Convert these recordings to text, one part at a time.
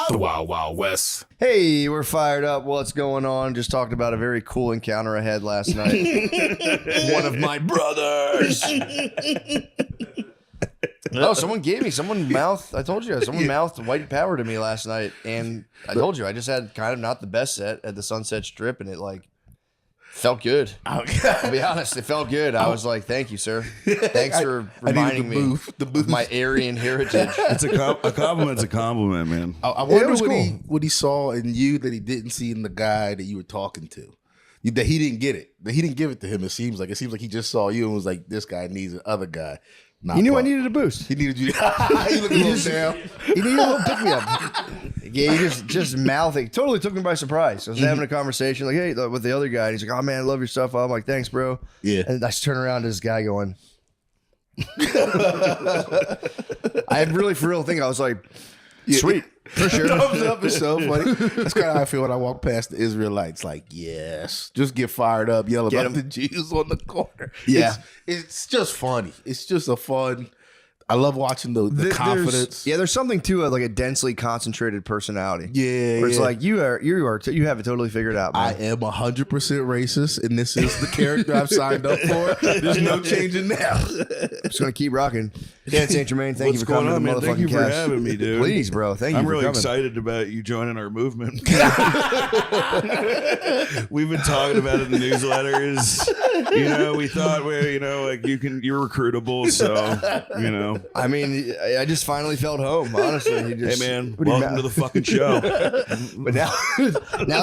The Wild Wild West. Hey, we're fired up. What's going on? Just talked about a very cool encounter I had last night. One of my brothers. No, someone mouthed white power to me last night. And I told you, I just had kind of not the best set at the Sunset Strip. And it felt good. I'll be honest, it felt good. I was like, thank you, sir. Thanks for reminding me of my Aryan heritage. It's a compliment's a compliment, man. I wonder what he saw in you that he didn't see in the guy that you were talking to. That he didn't get it. That he didn't give it to him. It seems like he just saw you and was like, this guy needs the other guy. He knew I needed a boost. He needed you. He looked a little down. He needed a little pick me up. Yeah, he just mouthing. Totally took me by surprise. I was having a conversation hey, with the other guy. And he's like, oh man, I love your stuff. I'm like, thanks, bro. Yeah. And I just turn around to this guy going. I really for real think I was like, sweet. For sure. Thumbs up is so funny. That's kind of how I feel when I walk past the Israelites. Like, yes, just get fired up, yell about the Jews on the corner. Yeah, it's just funny. It's just a fun. I love watching the confidence. There's something to it, like a densely concentrated personality. Yeah, where it's like you have it totally figured out. Man. I am 100% racist, and this is the character I've signed up for. There's no changing now. I'm just gonna keep rocking. Dan St. Germain, thank you for coming to the motherfucking Thank you for having me, dude. Please, bro. Thank you. I'm for really coming. excited about you joining our movement. We've been talking about it in the newsletters. We thought you're recruitable, so I mean, I just finally felt home. Honestly, hey man, welcome to the fucking show. But now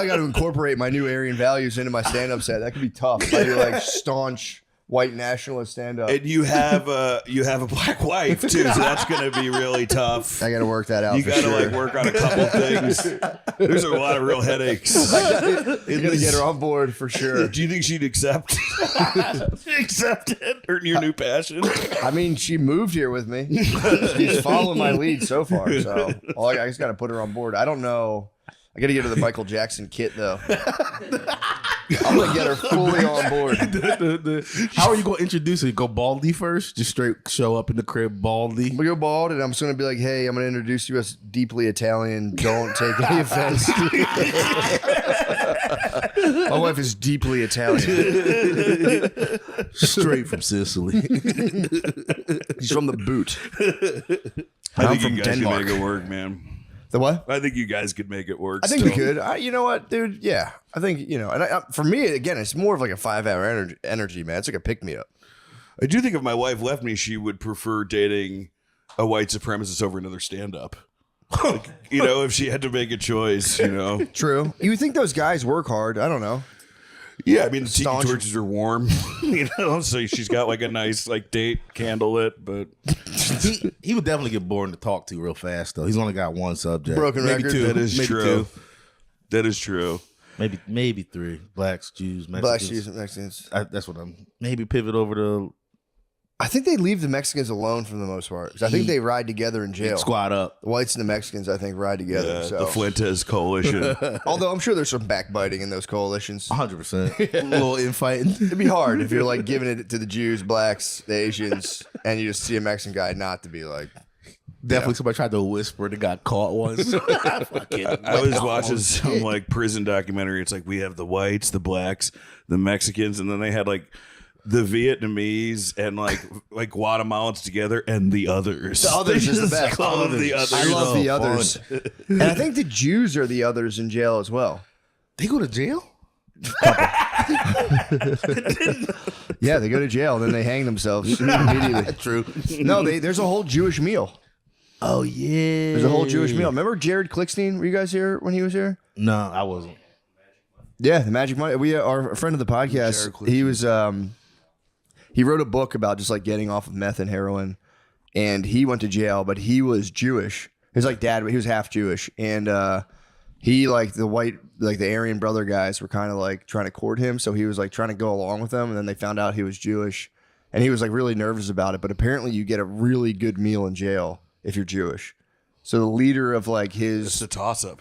I got to incorporate my new Aryan values into my stand-up set. That could be tough. I do staunch white nationalist stand-up. And you have a black wife too, so that's going to be really tough. I got to work that out. You got to work on a couple things. There's a lot of real headaches. I got to get her on board for sure. Do you think she'd accept? Accept it? Your new passion? I mean, she moved here with me. She's following my lead so far. So I just got to put her on board. I don't know. I got to get her the Michael Jackson kit though. I'm gonna get her fully on board. How are you gonna introduce her? Go baldy first? Just straight show up in the crib baldy? We go bald, and I'm just gonna be like, "Hey, I'm gonna introduce you as deeply Italian. Don't take any offense." My wife is deeply Italian, straight from Sicily. She's from the boot. I think I'm from you guys Denmark. can make it work, man. The what? I think you guys could make it work. I think we could. You know what, dude? Yeah, I think And for me, again, it's more of like a 5-hour energy, man. It's like a pick me up. I do think if my wife left me, she would prefer dating a white supremacist over another stand-up. If she had to make a choice, True. You would think those guys work hard. I don't know. Yeah, I mean, the tiki torches are warm, so she's got a nice date candlelit, but he would definitely get boring to talk to real fast though. He's only got one subject. Broken maybe record. Two. That is maybe true. Two. That is true. Maybe three. Blacks, Jews, Mexicans. Blacks, Jews, Mexicans. That's what I'm. Maybe pivot over to. I think they leave the Mexicans alone for the most part. 'Cause I think they ride together in jail. Squad up. The whites and the Mexicans, I think, ride together. So. The Fuentes coalition. Although I'm sure there's some backbiting in those coalitions. 100%. A little infighting. It'd be hard if you're giving it to the Jews, blacks, the Asians, and you just see a Mexican guy not to be like. Definitely somebody tried to whisper and got caught once. I was watching some prison documentary. It's we have the whites, the blacks, the Mexicans, and then they had the Vietnamese and Guatemalans together and the others. The others is the best. All of the others. I love the others. And I think the Jews are the others in jail as well. They go to jail? Yeah, they go to jail and then they hang themselves immediately. True. No, there's a whole Jewish meal. Oh, yeah. There's a whole Jewish meal. Remember Jared Klickstein? Were you guys here when he was here? No, I wasn't. Yeah, the Magic Money. We are a friend of the podcast. He was he wrote a book about just getting off of meth and heroin, and he went to jail, but he was Jewish. His dad, but he was half Jewish, and he the Aryan brother guys were kind of trying to court him, so he was trying to go along with them, and then they found out he was Jewish, and he was really nervous about it. But apparently, you get a really good meal in jail if you're Jewish. So the leader of his, it's a toss up.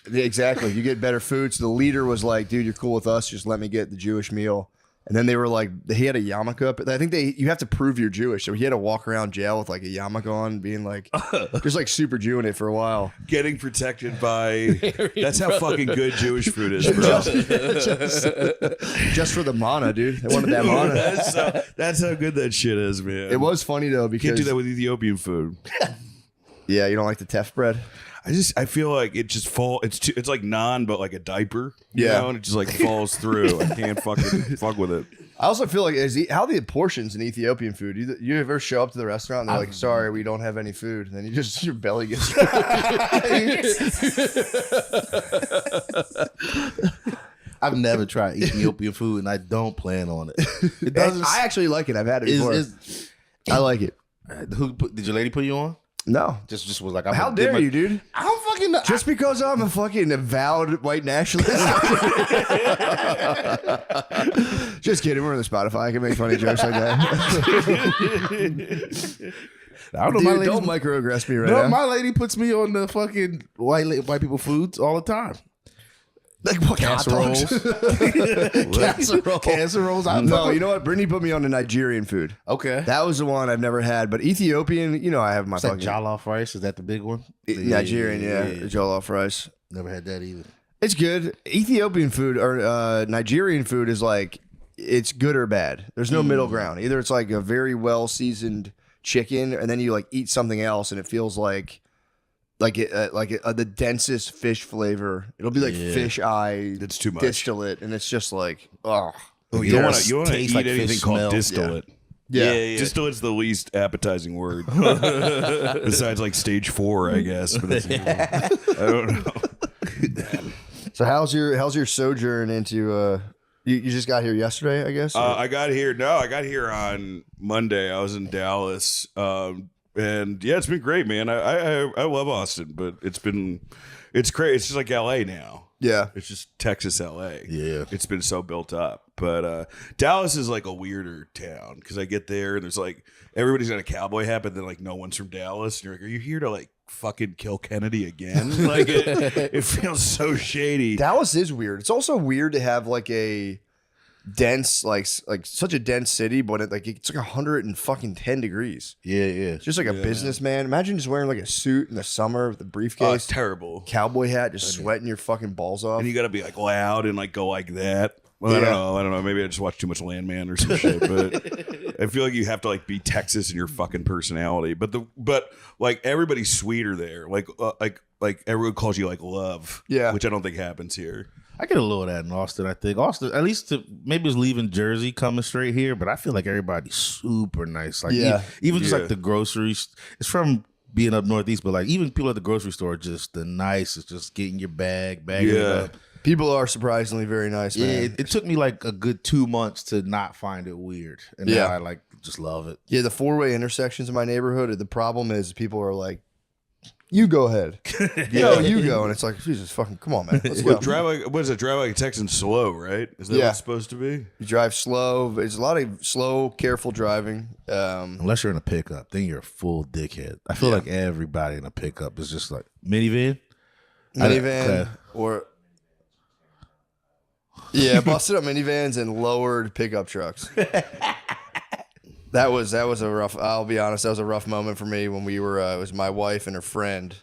Exactly, you get better food. So the leader was like, "Dude, you're cool with us. Just let me get the Jewish meal." And then they were like, he had a yarmulke. But I think you have to prove you're Jewish. So he had to walk around jail with like a yarmulke on, being like, just like super Jew in it for a while. Getting protected by, that's how fucking good Jewish food is, bro. Just for the mana, dude. They wanted that mana. That's how good that shit is, man. It was funny though, because Can't do that with Ethiopian food. Yeah, you don't like the teff bread? I feel like it just it's like naan, but like a diaper. You Yeah. know, and it just like falls through. I can't fucking fuck with it. I also feel like how the portions in Ethiopian food. You ever show up to the restaurant and they're like, "Sorry, we don't have any food," and then your belly gets. I've never tried Ethiopian food, and I don't plan on it. It doesn't. I actually like it. I've had it before. I like it. Did your lady put you on? No, Just was like, how dare you, dude? I don't fucking know. Just because I'm a fucking avowed white nationalist. Just kidding. We're on the Spotify. I can make funny jokes like that. I don't know. Dude, My lady, don't microaggress me right no, now. my lady puts me on the fucking white people foods all the time. Like what? Casseroles. Casseroles. No, you know what? Brittany put me on to Nigerian food. Okay. That was the one I've never had. But Ethiopian, you know, I have my It's like fucking jollof rice. Is that the big one? Nigerian, yeah. Jollof rice. Never had that either. It's good. Ethiopian food or Nigerian food is like, it's good or bad. There's no middle ground. Either it's like a very well seasoned chicken, and then you like eat something else, and it feels like the densest fish flavor. It'll be like fish eye. It's too much. Distillate, and it's just like, oh. You don't want to taste eat like anything fish called smell. distillate. Yeah. Distillate's the least appetizing word. Besides like stage 4, I guess. But I don't know. So how's your sojourn into? You just got here yesterday, I guess. I got here on Monday. I was in Dallas. And yeah, it's been great, man. I love Austin, but it's great. It's just like LA now. Yeah. It's just Texas LA. Yeah. It's been so built up. But Dallas is like a weirder town because I get there and there's like everybody's got a cowboy hat, but then like no one's from Dallas. And you're like, are you here to like fucking kill Kennedy again? Like it feels so shady. Dallas is weird. It's also weird to have like a dense, like such a dense city, but it's like 110 degrees. Yeah. It's just like a businessman. Imagine just wearing like a suit in the summer with a briefcase. Oh, it's terrible. Cowboy hat, just sweating your fucking balls off. And you got to be like loud and like go like that. Well, I don't know. Maybe I just watched too much Landman or some shit. But I feel like you have to like be Texas in your fucking personality. But like everybody's sweeter there. Like everyone calls you like love. Yeah, which I don't think happens here. I get a little of that in Austin. I think Austin, at least maybe it's leaving Jersey coming straight here, but I feel like everybody's super nice. Like even just like the groceries. It's from being up northeast, but like even people at the grocery store are just the nicest. Just getting your bagging it up. People are surprisingly very nice, man. Yeah, it took me like a good 2 months to not find it weird, and now I like just love it. Yeah, the 4-way intersections in my neighborhood. The problem is people are like, "You go ahead, no, you go," and it's like, Jesus, fucking, come on, man, let's go. Drive like a Texan slow, right? Is that what it's supposed to be? You drive slow. It's a lot of slow, careful driving. Unless you're in a pickup, then you're a full dickhead. I feel like everybody in a pickup is just like minivan, or. Yeah, busted up minivans and lowered pickup trucks. That was a rough. I'll be honest, that was a rough moment for me when we were. It was my wife and her friend,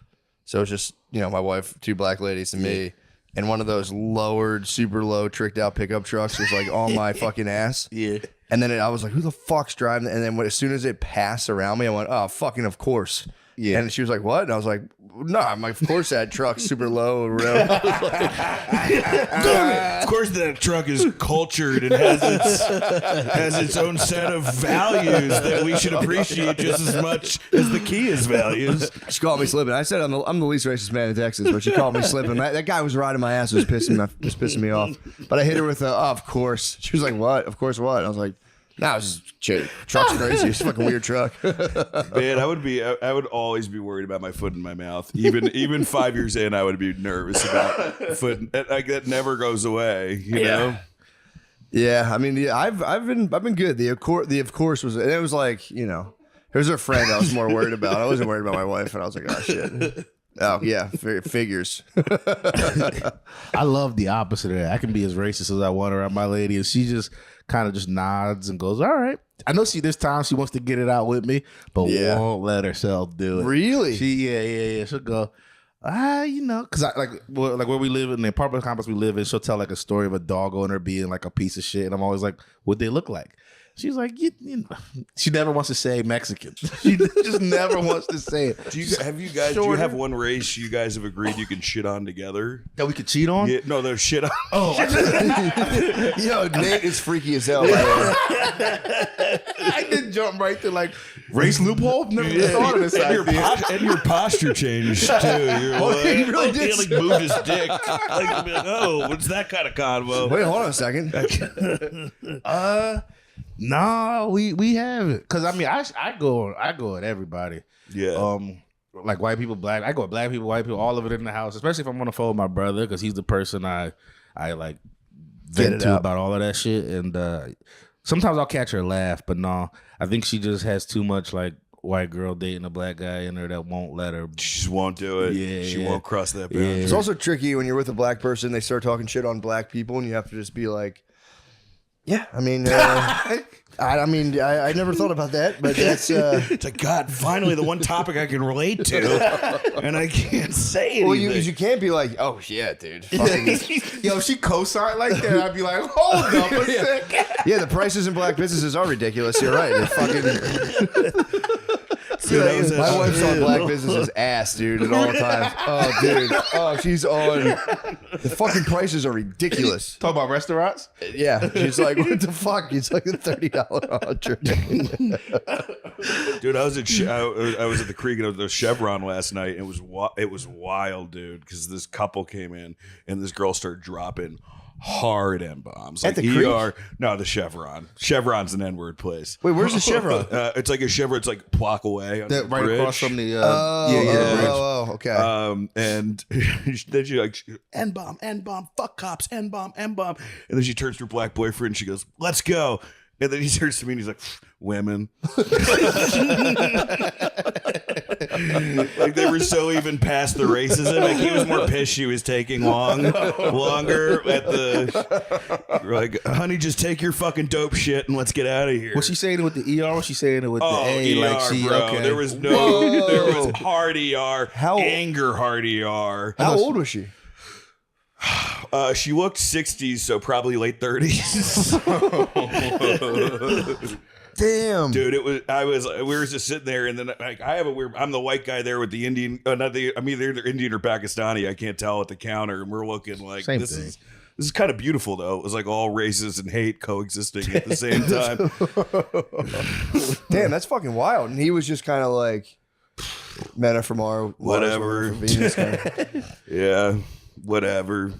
so it was just my wife, 2 black ladies, and me, and one of those lowered, super low, tricked out pickup trucks was like on my fucking ass. Yeah. And then I was like, "Who the fuck's driving?" And then as soon as it passed around me, I went, "Oh, fucking of course." Yeah. And she was like, "What?" And I was like, "No, I'm like, of course that truck's super low or whatever." Of course that truck is cultured and has its own set of values that we should appreciate just as much as the Kia's values. She called me slipping. I said I'm the least racist man in Texas, but she called me slipping. That guy was riding my ass. It was pissing me off. But I hit her with of course. She was like, "What? Of course what?" And I was like, "No, it's just truck's crazy. It's a fucking weird truck." Man, I would always be worried about my foot in my mouth. Even 5 years in, I would be nervous about foot. Like that never goes away. You know. Yeah, I mean, I've been good. The of course was, and it was like there's a friend I was more worried about. I wasn't worried about my wife, and I was like, "Oh shit." Oh yeah, figures. I love the opposite of that. I can be as racist as I want around my lady, and she just kind of just nods and goes, all right. I know this time she wants to get it out with me, but won't let herself do it. Really? Yeah. She'll go, because I like where we live in the apartment complex we live in, she'll tell like a story of a dog owner being like a piece of shit. And I'm always like, what'd they look like? She's like, you know. She never wants to say Mexican. She just never wants to say it. Do you have one race you guys have agreed you can shit on together? That we could cheat on? Yeah, no, they're shit on. Oh, yo, Nate is freaky as hell. I did jump right to like race loophole. Never thought of this idea. And your posture changed too. You're like, he really did. He like moved his dick. Like, what's that kind of convo? Wait, hold on a second. No, we haven't. Cause I mean, I go at everybody. Yeah. Like white people, black. I go at black people, white people, all of it in the house. Especially if I'm on the phone with my brother, because he's the person I like vent to about all of that shit. And sometimes I'll catch her laugh, but no, I think she just has too much like white girl dating a black guy in her that won't let her. She just won't do it. Yeah, she won't cross that boundary. It's also tricky when you're with a black person. They start talking shit on black people, and you have to just be like, yeah, I mean, I never thought about that, but that's. It's like, God, finally the one topic I can relate to, and I can't say anything. Well, you can't be like, oh yeah, dude. Fucking. Yo, if she co-signed like that, I'd be like, hold up a second. Yeah, the prices in black businesses are ridiculous. You're right. You're fucking. Dude, my wife's on black businesses ass, dude, at all times. Oh, dude. Oh, she's on. The fucking prices are ridiculous. Talk about restaurants? Yeah. She's like, what the fuck? It's like a $30 entree. Dude, I was at the Creek and the Chevron last night. And it was wild, dude, because this couple came in and this girl started dropping hard M-bombs. Like at the Creek? No, the Chevron. Chevron's an N-word place. Wait, where's the Chevron? It's like a Chevron. It's like a block away. On that right bridge. across from the okay. And then she like N-bomb, fuck cops, N-bomb. And then she turns to her black boyfriend and she goes, let's go. And then he turns to me and he's like, women. Like they were so even past the racism. Like he was more pissed she was taking longer at the like, honey, just take your fucking dope shit and let's get out of here. Was she saying it with the ER or was she saying it with the A? ER, like she bro. okay. There was hard ER. How anger hard ER. How old was she? She looked 60s, so probably late 30s. Damn, dude, we were just sitting there, and then like I'm the white guy there with the Indian, they're Indian or Pakistani, I can't tell at the counter, and we're looking like this is kind of beautiful though. It was like all races and hate coexisting at the same time. Damn, that's fucking wild. And he was just kind of like, men are from our whatever. Venus kind of. Yeah. Whatever.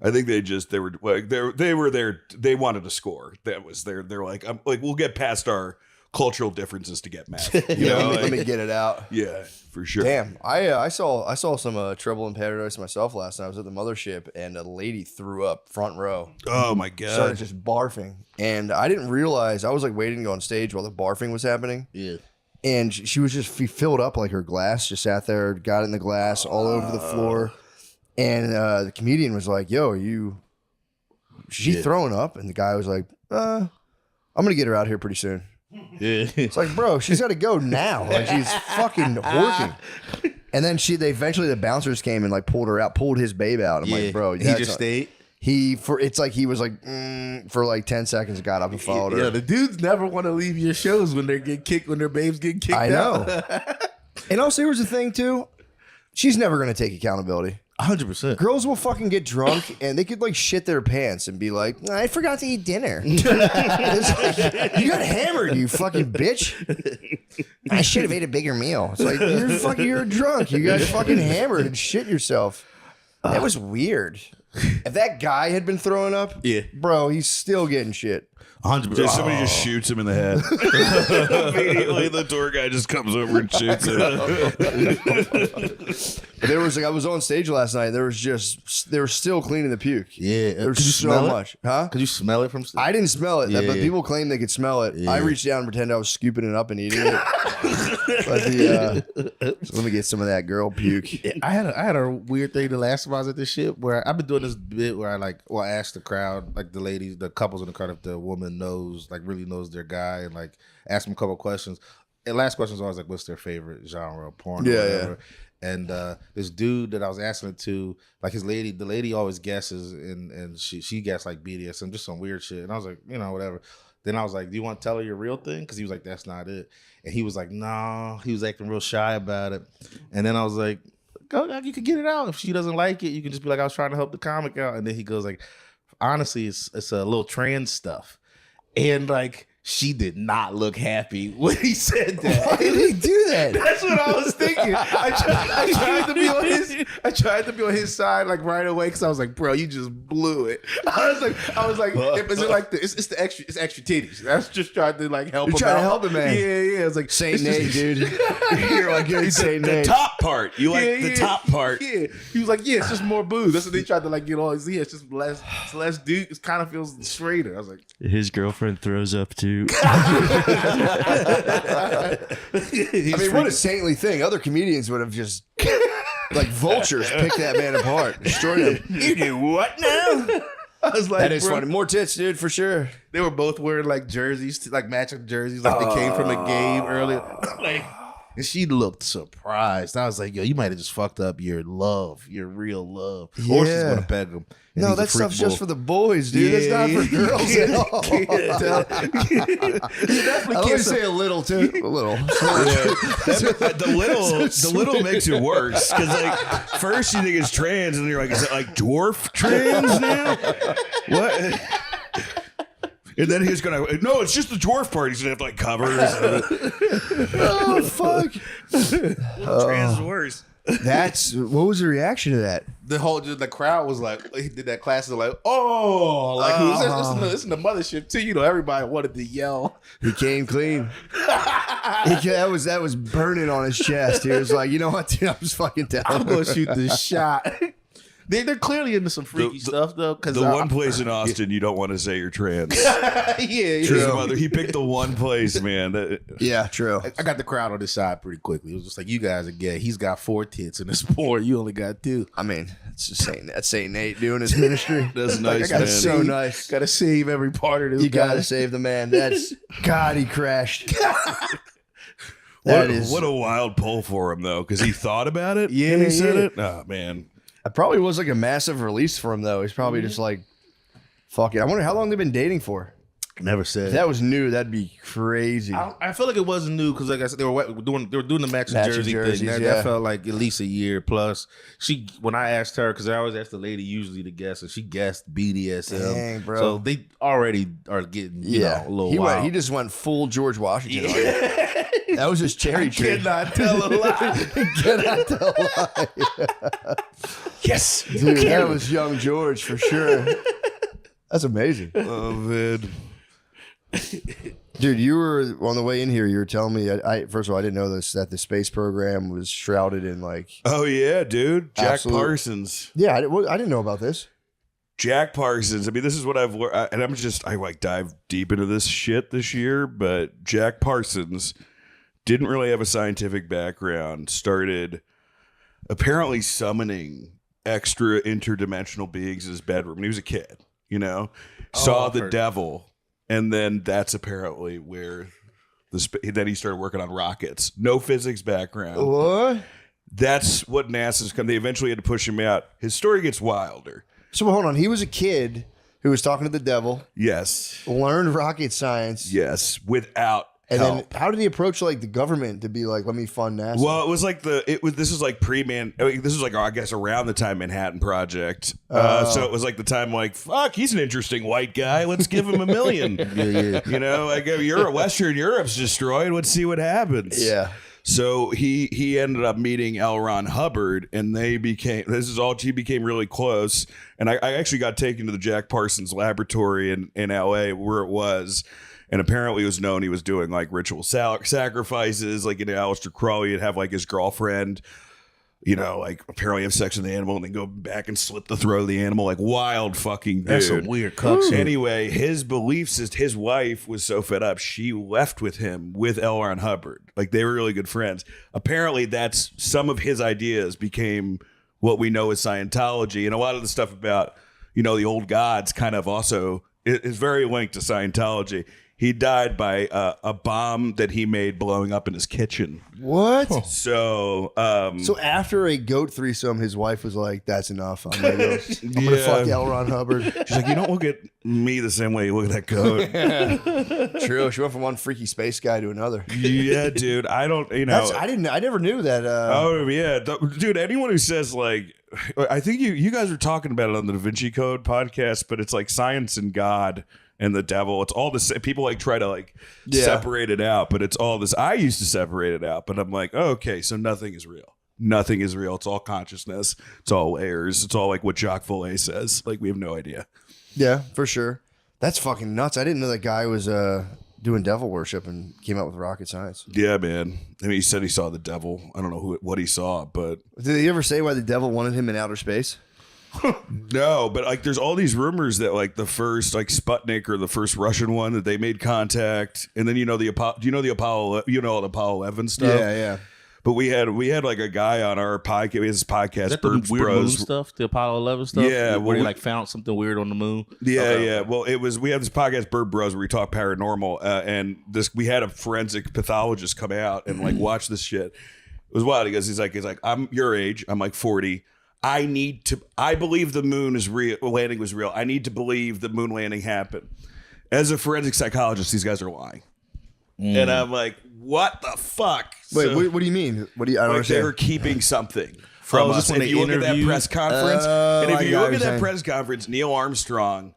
I think they were there. They wanted to score. That was they're like, I'm like, we'll get past our cultural differences to get mad. Let me get it out. Yeah, for sure. Damn, I saw some Trouble in Paradise myself last night. I was at the mothership and a lady threw up front row. Oh my god! Started just barfing, and I didn't realize. I was like waiting to go on stage while the barfing was happening. Yeah. And she was just filled up like her glass. Just sat there, got it in the glass all over the floor. And the comedian was like, yo, she throwing up? And the guy was like, I'm going to get her out here pretty soon. Yeah. It's like, bro, she's got to go now. Like, she's fucking horking. And then eventually the bouncers came and like pulled her out, pulled his babe out. I'm like, bro. He just stayed? He was like, for like 10 seconds, got up and followed her. Yeah, the dudes never want to leave your shows when they get kicked, when their babes get kicked out. I know. And also, here's the thing, too. She's never going to take accountability. 100%. Girls will fucking get drunk and they could like shit their pants and be like, I forgot to eat dinner. Like, you got hammered, you fucking bitch. I should have ate a bigger meal. It's like, you're drunk. You got fucking hammered and shit yourself. That was weird. If that guy had been throwing up, bro, he's still getting shit. 100%. Somebody just shoots him in the head. Immediately, the tour guy just comes over and shoots him. There was like, I was on stage last night. They were still cleaning the puke. Yeah, there was so much. Huh? Could you smell it from? I didn't smell it, but people claim they could smell it. I reached down and pretended I was scooping it up and eating it. But so let me get some of that girl puke. I had a weird thing the last time I was at this shit where I've been doing this bit where I ask the crowd, like the couples in the crowd, if the woman really knows their guy, and like ask them a couple questions. And last question is always like, what's their favorite genre of porn? Or whatever. And this dude that I was asking it to, like the lady always guesses, and she guessed like BDSM, just some weird shit. And I was like, whatever. Then I was like, do you want to tell her your real thing? Because he was like, that's not it. And he was like, no. He was acting real shy about it. And then I was like, go, you can get it out. If she doesn't like it, you can just be like, I was trying to help the comic out. And then he goes like, honestly, it's a little trans stuff. And like, she did not look happy when he said that. Why did he do that? That's what I was thinking. I tried to be on his side like right away because I was like, bro, you just blew it. I was like, is it like it's extra titties? That's just trying to like help him. Trying out. to help him, man. Yeah. It's like Saint Nate, dude. You're like Saint Nate. The top part. You like the top part. Yeah. He was like, yeah, it's just more boobs. That's what they tried to like get on. Yeah, it's just less dude. It kind of feels straighter. I was like, his girlfriend throws up too. I mean, what a saintly thing. Other comedians would have just, like vultures, picked that man apart, destroyed him. You do what now? I was like, That is funny. More tits, dude, for sure. They were both wearing like jerseys, like matching jerseys, like they came from a game earlier. Like, and she looked surprised. I was like, yo, you might have just fucked up your real love. Yeah. Or she's gonna peg him. And No, he's a that freak stuff's bull. just for the boys, dude. That's not for girls at all. Can't tell. You definitely I can't would say a little, too. A little. The little makes it worse because like first you think it's trans and then you're like, is it like dwarf trans now? What? And then he's gonna no, it's just the dwarf part. He's gonna have to like cover. Oh, fuck. Trans is worse. What was the reaction to that? The crowd was like, he did that class, like, oh, like it's in the mothership too. Everybody wanted to yell. He came clean. That was burning on his chest. He was like, you know what, dude, I'm just fucking down. I'm gonna shoot this shot. They're clearly into some freaky stuff though. Because the one place in Austin you don't want to say you're trans. Yeah. True. He picked the one place, man. Yeah, true. I got the crowd on his side pretty quickly. It was just like, you guys are gay. He's got 4 tits in this porn. You only got 2. I mean, it's just that's Saint Nate doing his ministry. That's nice, That's man. so nice. Got to save every part of this. You guy. gotta save the man. That's God. He crashed. What a wild pull for him though, because he thought about it. Yeah, and he said yeah. it. Oh man. It probably was like a massive release for him, though. He's probably just like, fuck it. I wonder how long they've been dating for. Never said. If that was new, that'd be crazy. I feel like it wasn't new because, like I said, they were doing the matching jersey jerseys, thing. yeah. That felt like at least a year plus. When I asked her, because I always ask the lady usually to guess, and she guessed BDSM. Dang, bro. So they already are getting a little wild. He just went full George Washington on you. That was his cherry tree. Cannot tell a lie. Cannot tell a lie. Yes, Dude, that was young George for sure. That's amazing. Oh man. Dude, you were on the way in here. You were telling me. First of all, I didn't know that the space program was shrouded in like. Oh yeah, dude. Jack Absolute- Parsons. Yeah, I didn't know about this. Jack Parsons. I mean, this is what I've learned, and I like dive deep into this shit this year. But Jack Parsons didn't really have a scientific background. Started apparently summoning extra interdimensional beings in his bedroom when he was a kid. Saw the devil. And then that's apparently where then he started working on rockets. No physics background. What? That's what NASA's come. They eventually had to push him out. His story gets wilder. So hold on. He was a kid who was talking to the devil, Yes. learned rocket science, Yes. Without and help. then how did he approach like the government to be like, let me fund NASA? Well, it was like this is like this was like, I guess around the time Manhattan Project. So it was like the time like, fuck, he's an interesting white guy. Let's give him $1 million. Yeah. Like Western Europe's destroyed. Let's see what happens. Yeah. So he ended up meeting L. Ron Hubbard, and he became really close. And I actually got taken to the Jack Parsons laboratory in LA where it was. And apparently it was known he was doing like ritual sacrifices, like in Aleister Crowley, you'd have like his girlfriend, like apparently have sex with the animal and then go back and slit the throat of the animal, like wild fucking dude. That's some weird cuck shit. Anyway, his beliefs is his wife was so fed up, she left with him with L. Ron Hubbard. Like they were really good friends. Apparently that's some of his ideas became what we know as Scientology. And a lot of the stuff about, the old gods kind of also is very linked to Scientology. He died by a bomb that he made blowing up in his kitchen. What? So, so after a goat threesome, his wife was like, "That's enough. I'm gonna fuck L. Ron Hubbard." She's like, "You don't look at me the same way you look at that goat." True. She went from one freaky space guy to another. Yeah, dude. I don't. I never knew that. Oh yeah, dude. Anyone who says like, I think you guys were talking about it on the Da Vinci Code podcast, but it's like science and God and the devil. It's all this. People like try to separate it out, but it's all this. I used to separate it out, but I'm like, oh, okay, so nothing is real. Nothing is real. It's all consciousness. It's all layers. It's all like what Jacques Vallée says. Like we have no idea. Yeah, for sure. That's fucking nuts. I didn't know that guy was doing devil worship and came out with rocket science. Yeah, man. I mean, he said he saw the devil. I don't know what he saw, but did he ever say why the devil wanted him in outer space? No, but like there's all these rumors that like the first like Sputnik or the first Russian one that they made contact, and then the Apollo, the Apollo 11 stuff. Yeah. But we had like a guy on our podcast. We had this podcast, Is that the Birds weird moon Bros. stuff, the Apollo 11 stuff? Yeah, where they like found something weird on the moon. Yeah, Okay. yeah. Well, we have this podcast, Bird Bros, where we talk paranormal, and we had a forensic pathologist come out and like watch this shit. It was wild. He's like, I'm your age. I'm like 40. I believe the moon is real. Landing was real. I need to believe the moon landing happened. As a forensic psychologist, these guys are lying. And I'm like, what the fuck? Wait, what do you mean? What do you? I don't understand. They were keeping something from us. And if you look at that press conference, press conference, Neil Armstrong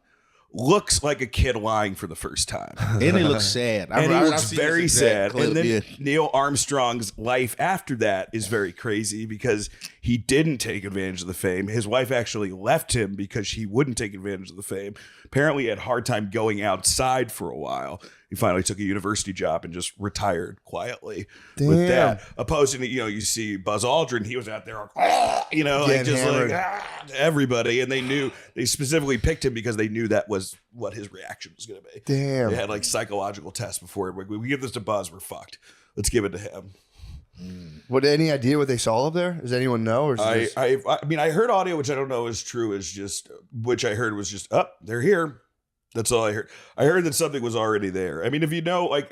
looks like a kid lying for the first time. And it looks sad. And he looks very sad. And then Neil Armstrong's life after that is very crazy because he didn't take advantage of the fame. His wife actually left him because she wouldn't take advantage of the fame. Apparently he had a hard time going outside for a while. He finally took a university job and just retired quietly with that. Opposing to, you see Buzz Aldrin, he was out there, everybody. And they specifically picked him because they knew that was what his reaction was going to be. Damn. They had like psychological tests before. We give this to Buzz, we're fucked. Let's give it to him. What? Any idea what they saw up there? Does anyone know? Or I mean, I heard audio, which I don't know is true. Which I heard was just, they're here. That's all I heard. I heard that something was already there. I mean, if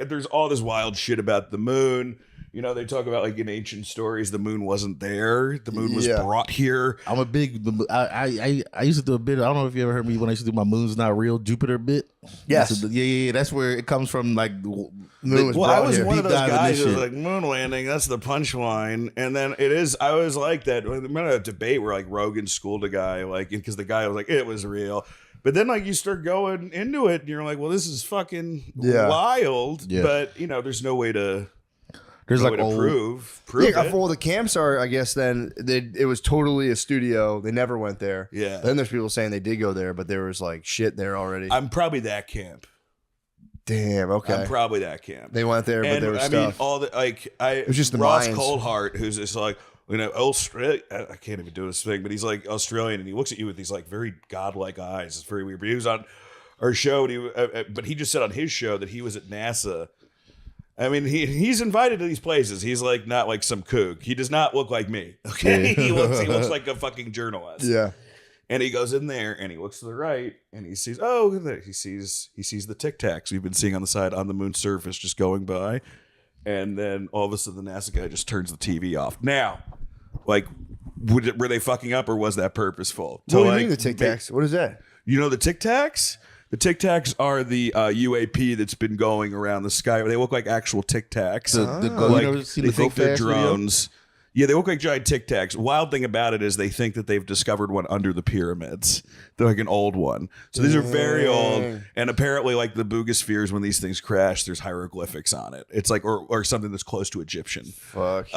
there's all this wild shit about the moon. They talk about like in ancient stories, the moon wasn't there. The moon was brought here. I'm a big. I used to do a bit. I don't know if you ever heard me when I used to do my "Moon's Not Real" Jupiter bit. Yes. Yeah. That's where it comes from. Like, moon was I was here. one of those guys who was like moon landing. That's the punchline. And then it is. I was like that. I remember a debate where like Rogan schooled a guy because the guy was like it was real. But then, like, you start going into it, and you're like, "Well, this is fucking wild." Yeah. But there's no way to. There's no way to prove it. Well, the camps are, I guess. Then it was totally a studio. They never went there. Yeah. Then there's people saying they did go there, but there was like shit there already. I'm probably that camp. Damn. Okay. I'm probably that camp. They went there, but there was stuff. I mean, all the it was just the Ross Mayans. Coldheart, who's just like. Australia. I can't even do this thing, but he's like Australian, and he looks at you with these like very godlike eyes. It's very weird. But he was on our show, and but he just said on his show that he was at NASA. I mean, he's invited to these places. He's like not like some kook. He does not look like me. Okay, he looks like a fucking journalist. Yeah. And he goes in there and he looks to the right and he sees he sees the Tic Tacs we've been seeing on the side on the moon's surface just going by. And then all of a sudden the NASA guy just turns the TV off. Now, like, were they fucking up or was that purposeful? What do you mean the Tic Tacs? What is that? You know the Tic Tacs? The Tic Tacs are the UAP that's been going around the sky. They look like actual Tic Tacs. They think they're drones. Video? Yeah, they look like giant Tic Tacs. Wild thing about it is they think that they've discovered one under the pyramids. They're like an old one. So these are very old. And apparently, like the Boogospheres, when these things crash, there's hieroglyphics on it. It's like, or something that's close to Egyptian. Fuck.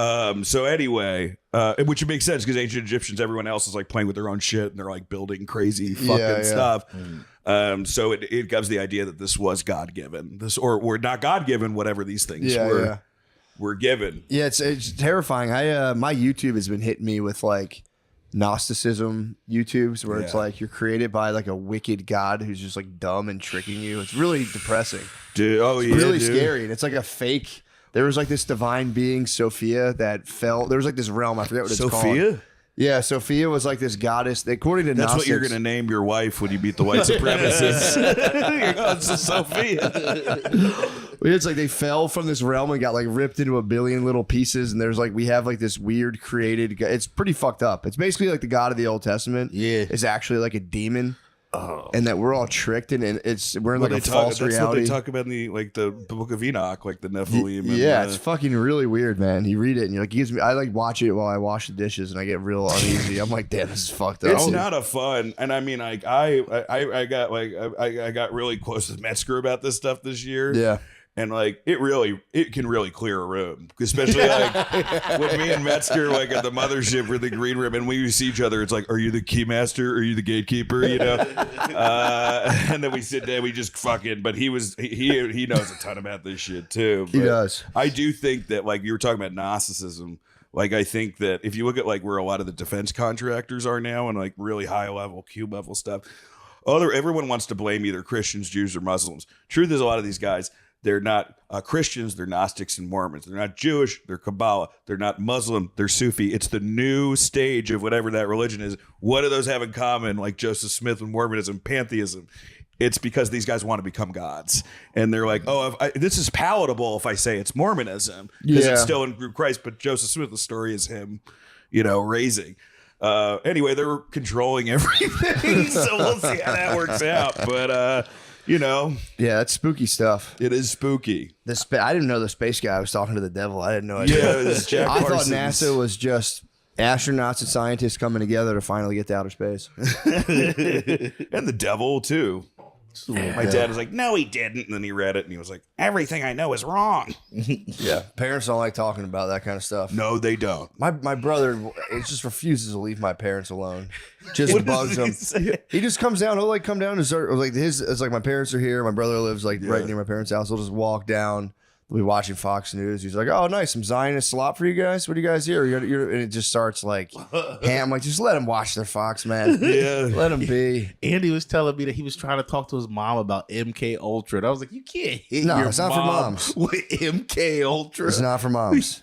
So anyway, which makes sense because ancient Egyptians, everyone else is like playing with their own shit and they're like building crazy fucking stuff. So it gives the idea that this was God given. Or not God given, whatever these things were. Yeah. Were given. Yeah, it's terrifying. My YouTube has been hitting me with like Gnosticism YouTubes where it's like you're created by like a wicked god who's just like dumb and tricking you. It's really depressing. Dude, it's really scary. And it's like a fake. There was like this divine being, Sophia, that fell. There was like this realm. I forget what it's called. Sophia? Yeah, Sophia was like this goddess. According to That's Gnostics, what you're going to name your wife when you beat the white supremacists. It's Sophia. It's like they fell from this realm and got like ripped into a billion little pieces. And there's like, we have like this weird created, it's pretty fucked up. It's basically like the God of the Old Testament is actually like a demon. Oh. And that we're all tricked and we're in like a false reality. That's what they talk about in the Book of Enoch, like the Nephilim. Yeah, it's fucking really weird, man. You read it and you're like, I like watch it while I wash the dishes and I get real uneasy. I'm like, damn, this is fucked up. It's not a fun. And I mean, like I got really close with Metzger about this stuff this year. Yeah. And like it can really clear a room, especially like when me and Metzger like at the mothership or the green room, and we see each other. It's like, are you the keymaster? Are you the gatekeeper? You know. And then we sit there, we just fucking. But he knows a ton about this shit too. He does. I do think that like you were talking about Gnosticism. Like I think that if you look at like where a lot of the defense contractors are now and like really high level, cube level stuff, everyone wants to blame either Christians, Jews, or Muslims. Truth is, a lot of these guys. They're not Christians, they're Gnostics and Mormons. They're not Jewish, they're Kabbalah. They're not Muslim, they're Sufi. It's the new stage of whatever that religion is. What do those have in common, like Joseph Smith and Mormonism, pantheism? It's because these guys want to become gods. And they're like, this is palatable if I say it's Mormonism, because it's still in group Christ, but Joseph Smith, the story is him, raising. Anyway, they're controlling everything, so we'll see how that works out. But... yeah, that's spooky stuff. It is spooky. I didn't know the space guy was talking to the devil. I didn't know. Yeah, it was Jack I Parsons. thought NASA was just astronauts and scientists coming together to finally get to outer space. And the devil too. My dad was like, "No, he didn't," and then he read it and he was like, "Everything I know is wrong." Yeah, parents don't like talking about that kind of stuff. No, they don't. My brother, it just refuses to leave my parents alone. Just bugs him. He just comes down. He'll like come down and start like it's like my parents are here. My brother lives like right near my parents' house. He'll just walk down. We'll be watching Fox News. He's like, "Oh, nice, some Zionist slop for you guys. What do you guys hear?" And it just starts like, I'm like, just let them watch their Fox, man. Yeah, let them be. Andy was telling me that he was trying to talk to his mom about MK Ultra, and I was like, you can't hit your it's not for moms. With MK Ultra. It's not for moms.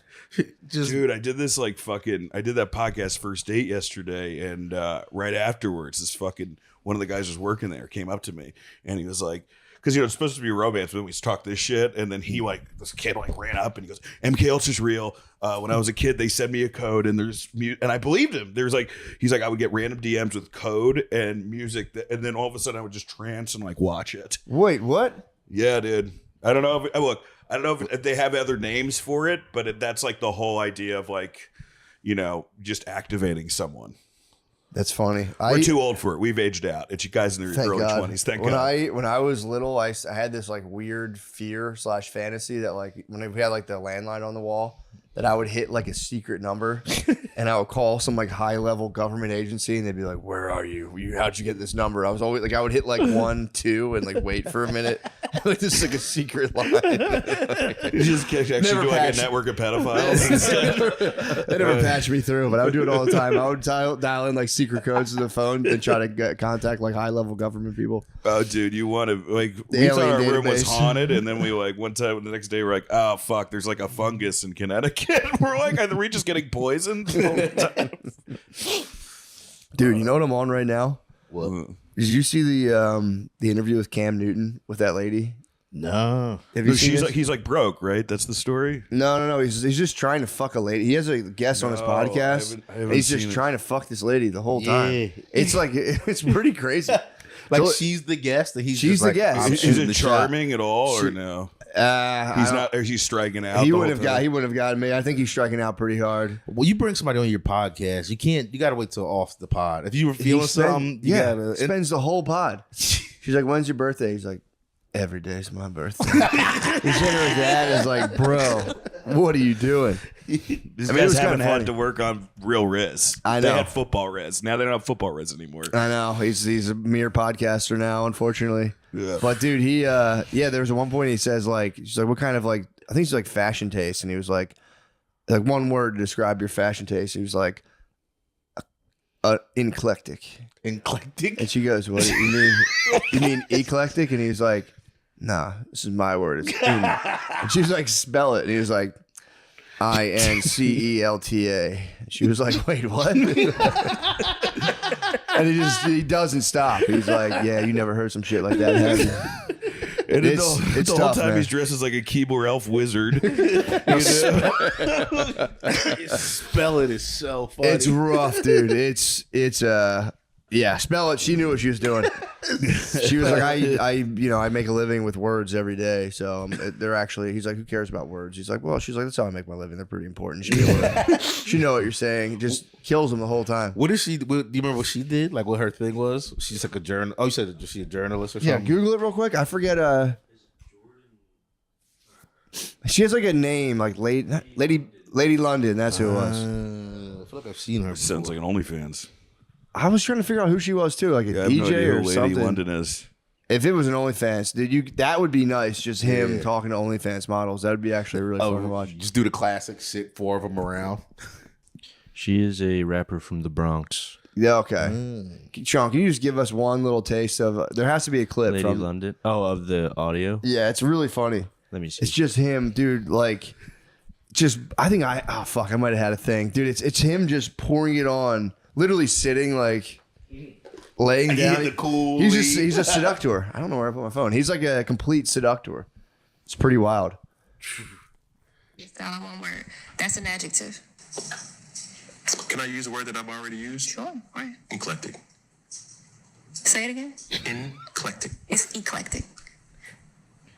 Dude, I did this I did that podcast First Date yesterday, and right afterwards, one of the guys was working there came up to me, and he was like. Because it's supposed to be a romance, but we talk this shit, and then this kid ran up and he goes, "MK Ultra's real. When I was a kid, they sent me a code, and there's and I believed him. He's like, I would get random DMs with code and music, and then all of a sudden I would just trance and watch it. Wait, what? Yeah, dude. I don't know if they have other names for it, but that's like the whole idea of just activating someone. That's funny. We're too old for it. We've aged out. It's you guys in your early 20s. Thank God. When I was little, I had this weird fear / fantasy that when we had the landline on the wall, that I would hit a secret number and I would call some high level government agency and they'd be like, "Where are you? How'd you get this number?" I was always I would hit 1, 2 and wait for a minute. This is a secret line. You just actually do a network of pedophiles. They never patched me through, but I would do it all the time. I would dial in secret codes to the phone and try to get contact high level government people. Oh, dude, you want to we thought our room was haunted, and then we one time the next day we're like, "Oh fuck, there's a fungus in Connecticut." We're like, "Are we just getting poisoned?" Dude, you know what I'm on right now? What? Did you see the interview with Cam Newton with that lady? No. Have you seen it? He's broke, right? That's the story. No. He's just trying to fuck a lady. He has a guest on his podcast. I haven't he's just trying to fuck this lady the whole time. It's it's pretty crazy. She's the guest, and she's the guest. Is it charming at all, or no? He's not. Or he's striking out. He wouldn't have gotten me. I think he's striking out pretty hard. Well, you bring somebody on your podcast, you got to wait till off the pod. If you were feeling something, spends the whole pod. She's like, "When's your birthday?" He's like, "Every day's my birthday." His dad is like, "Bro, what are you doing?" These guys haven't had to work on real Riz. I know. They had football Riz. Now they don't have football Riz anymore. I know. He's a mere podcaster now, unfortunately. Yeah. But dude, he there was at one point he says she's like, "What kind of I think it's fashion taste," and he was like one word to describe your fashion taste. He was like, eclectic. Eclectic? And she goes, "What do you mean? You mean eclectic?" And he's like, "Nah, this is my word. It's and she's like, "Spell it." And he was like, INCELTA. She was like, wait, what? And he doesn't stop. He's like, yeah, you never heard some shit like that, have you? And It's the tough, whole time man. he's dressed as like a keyboard elf wizard. Spell it is so funny. It's rough, dude. It's yeah, spell it. She knew what she was doing. She was like, I make a living with words every day. So they're actually, he's like, who cares about words? He's like, well, she's like, that's how I make my living. They're pretty important. She know what you're saying. It just kills him the whole time. What is she? Do you remember what she did? Like what her thing was? She's like a journal. Oh, you said she's a journalist or Yeah, something? Google it real quick. I forget. She has like a name, like Lady London. That's who it was. I feel like I've seen her. Sounds like an OnlyFans. I was trying to figure out who she was too, like a I have no DJ idea or who Lady something. London is. If it was an OnlyFans, that would be nice. Just him talking to OnlyFans models. That would be actually really fun to watch. Just do the classic, sit 4 of them around. She is a rapper from the Bronx. Yeah, okay. Sean, can you just give us one little taste of? There has to be a clip Lady from London. Oh, of the audio. Yeah, it's really funny. Let me see. It's just him, dude. Like, I might have had a thing, dude. It's him just pouring it on, literally sitting like. Laying down. He's a seductor. I don't know where I put my phone. He's like a complete seductor. It's pretty wild. It's all one word. That's an adjective. Can I use a word that I've already used? Sure. Right. Eclectic. Say it again. Eclectic. It's eclectic.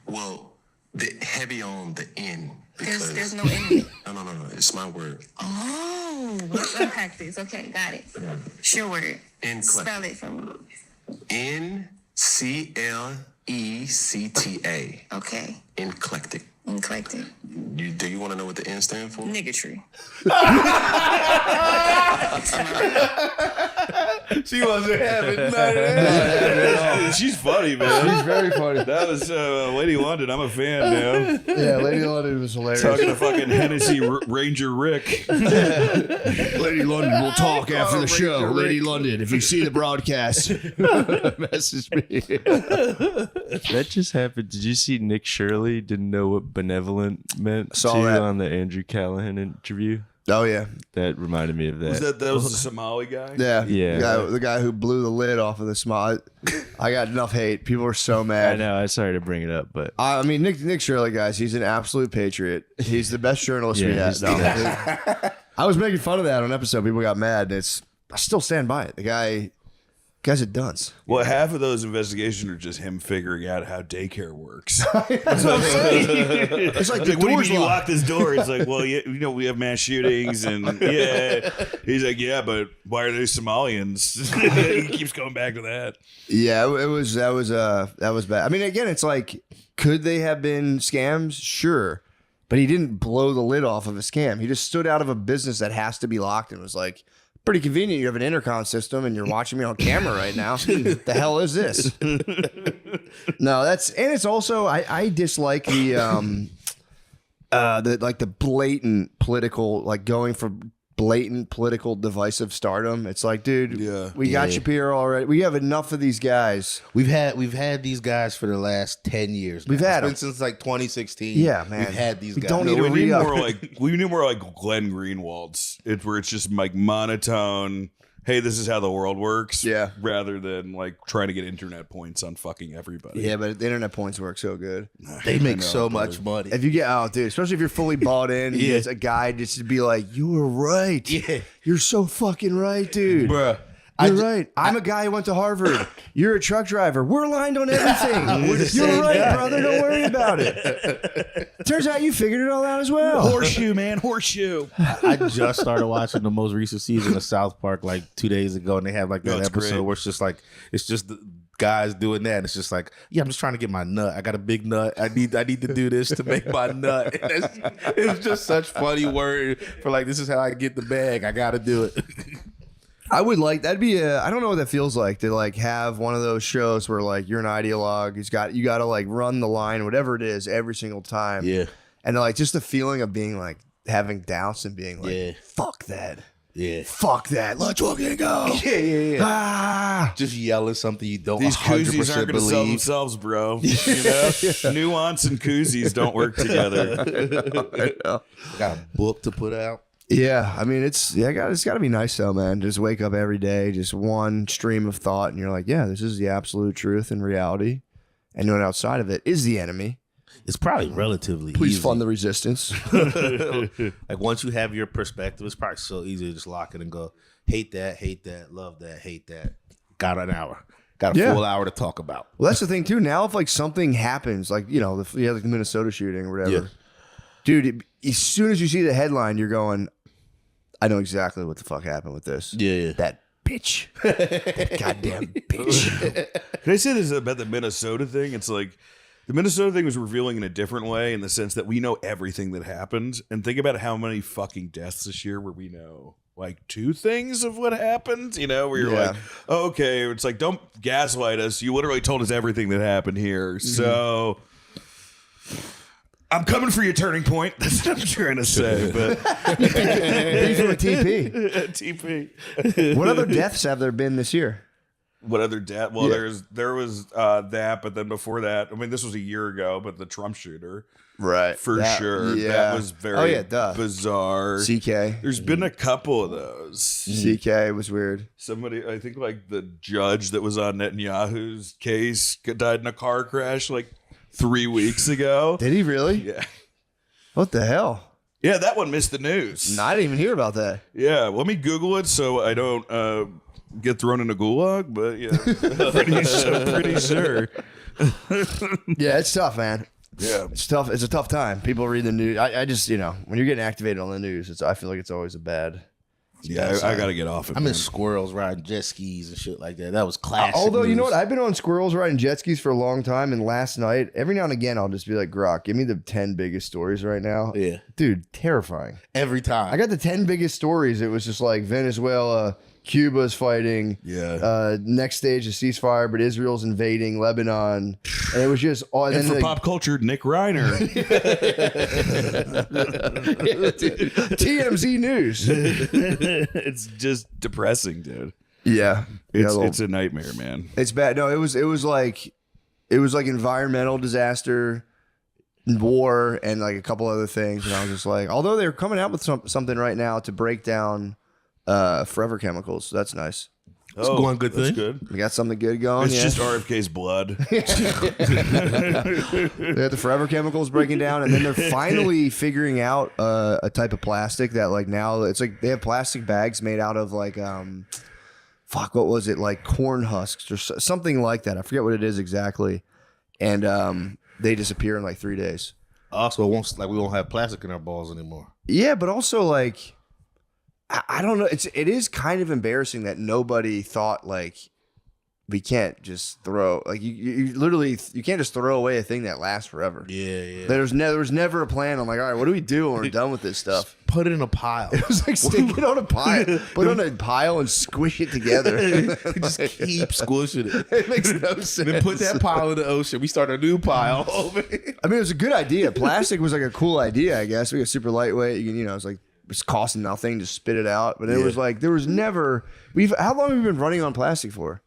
Well, the heavy on the N. Because There's no in it. No. It's my word. Oh, let's unpack this. Okay, got it. Sure word. Eclectic. Spell it for me. NCLECTA. Okay. Eclectic. Eclectic. Do you want to know what the N stand for? Niggatry. She wasn't having none of that. She's funny, man. He's very funny. That was Lady London. I'm a fan now. Yeah, Lady London was hilarious. Talking to fucking Hennessy Ranger Rick. Lady London, we'll talk after the show. Lady London, if you see the broadcast, message me. That just happened. Did you see Nick Shirley didn't know what benevolent meant Saw that. on the Andrew Callahan interview? Oh yeah, That reminded me of that. That was the Somali guy? yeah, Yeah. The guy who blew the lid off of the smile. I got enough hate. People are so I mad. know. I'm sorry to bring it up, but I mean, Nick Shirley, guys, he's an absolute patriot. He's the best journalist we Yeah, had. he's the No, I was making fun of that on an episode. People got mad. And I still stand by it. The guy's a dunce. Well, half of those investigations are just him figuring out how daycare works. It's like the Like, what do you door's mean you locked. lock this door? It's like, well, yeah, we have mass shootings, and yeah. He's like, yeah, but why are they Somalians? He keeps going back to that. Yeah, that was bad. I mean, again, it's like, could they have been scams? Sure, but he didn't blow the lid off of a scam. He just stood out of a business that has to be locked and was like, pretty convenient. You have an intercom system and you're watching me on camera right now. The hell is this? No, it's also I dislike the blatant political, like going for blatant political divisive stardom. It's like, dude, Yeah. we got you here already. We have enough of these guys. We've had these guys for the last 10 years. We've had It's them been since like 2016. Yeah, man. We've had these We guys. don't need No, to we need re-up. more like Glenn Greenwald's. It's where it's just like monotone. Hey, this is how the world works. Yeah. Rather than like trying to get internet points on fucking everybody. Yeah, but the internet points work so good. They make so much money. If you get out, dude, especially if you're fully bought in, Yeah. it's a guy just to be like, you were right. Yeah. You're so fucking right, dude. Bruh. You're right. I'm a guy who went to Harvard. You're a truck driver. We're aligned on everything. You're right, brother. Don't worry about it. Turns out you figured it all out as well. Horseshoe, man, horseshoe. I just started watching the most recent season of South Park like 2 days ago, and they have like that That's episode great. where it's just the guys doing that. And it's just like, yeah, I'm just trying to get my nut. I got a big nut. I need to do this to make my nut. It was just such funny word for like, this is how I get the bag. I got to do it. I would like that'd be I don't know what that feels like to like have one of those shows where like you're an ideologue. You got to like run the line, whatever it is, every single time. Yeah. And like just the feeling of being like having doubts and being like, Yeah. fuck that. Yeah. Fuck that. Let's fucking go. Yeah. Ah. Just yelling something you don't These 100% koozies aren't going to sell believe. themselves, bro. You know, nuance and koozies don't work together. Got a book to put out. Yeah, I mean, it's got to be nice though, man. Just wake up every day, just one stream of thought, and you're like, yeah, this is the absolute truth and reality, and knowing outside of it is the enemy. It's probably relatively Please easy. fund the resistance. Like once you have your perspective, it's probably so easy to just lock it and go, hate that, love that, hate that. Got an hour. Got a full hour to talk about. Well, that's the thing too. Now, if like something happens, like you know, you have like the Minnesota shooting or whatever, Yeah. dude. As soon as you see the headline, you're going, I know exactly what the fuck happened with this. Yeah. That bitch. That goddamn bitch. Can I say this about the Minnesota thing? It's like the Minnesota thing was revealing in a different way in the sense that we know everything that happened. And think about how many fucking deaths this year where we know like 2 things of what happened, you know, where you're like, oh, okay, it's like, don't gaslight us. You literally told us everything that happened here. So I'm coming for your turning point. That's what I'm trying to say. But Beef with TP. TP. What other deaths have there been this year? What other death? Well, there was that, but then before that, I mean, this was a year ago, but the Trump shooter, Right. for sure, that was very bizarre. CK. There's been a couple of those. CK was weird. Somebody, I think, like the judge that was on Netanyahu's case died in a car crash like 3 weeks ago. Did he really? Yeah. What the hell? Yeah, that one missed the news. No, I didn't even hear about that. Yeah, let me Google it so I don't get thrown in a gulag, but yeah, pretty sure. Yeah, it's tough, man. Yeah. It's tough. It's a tough time. People read the news. I just, you know, when you're getting activated on the news, I feel like it's always a bad. Yeah, I got to get off it. I man. miss squirrels riding jet skis and shit like that. That was classic. Although, you know news. what? I've been on squirrels riding jet skis for a long time. And last night, every now and again, I'll just be like, Grok, give me the 10 biggest stories right now. Yeah. Dude, terrifying. Every time. I got the 10 biggest stories. It was just like Venezuela, Cuba's fighting. Yeah. Next stage is ceasefire, but Israel's invading Lebanon. And it was just all. And for like, pop culture, Nick Reiner. TMZ news. It's just depressing, dude. Yeah. It's a nightmare, man. It's bad. No, it was like environmental disaster, war, and like a couple other things. And I was just like, although they're coming out with something right now to break down forever chemicals. So that's nice. It's going good That's thing. good. We got something good going. It's yeah. just RFK's blood. They got the forever chemicals breaking down, and then they're finally figuring out a type of plastic that like now it's like they have plastic bags made out of like fuck, what was it, like corn husks or something like that. I forget what it is exactly, and they disappear in like 3 days. Also, it won't, like we won't have plastic in our balls anymore. Yeah, but also like I don't know. It is kind of embarrassing that nobody thought like we can't just throw like you literally you can't just throw away a thing that lasts forever. Yeah. There was never a plan. I'm like, all right, what do we do when we're done with this stuff? Put it in a pile. It was like stick it on a pile, put it on a pile and squish it together. Just keep squishing it. It makes no sense. Then put that pile in the ocean. We start a new pile over here. I mean, it was a good idea. Plastic was like a cool idea, I guess. We got super lightweight. You know, it's like it's costing nothing to spit it out. But it was like there was never. How long have we been running on plastic for?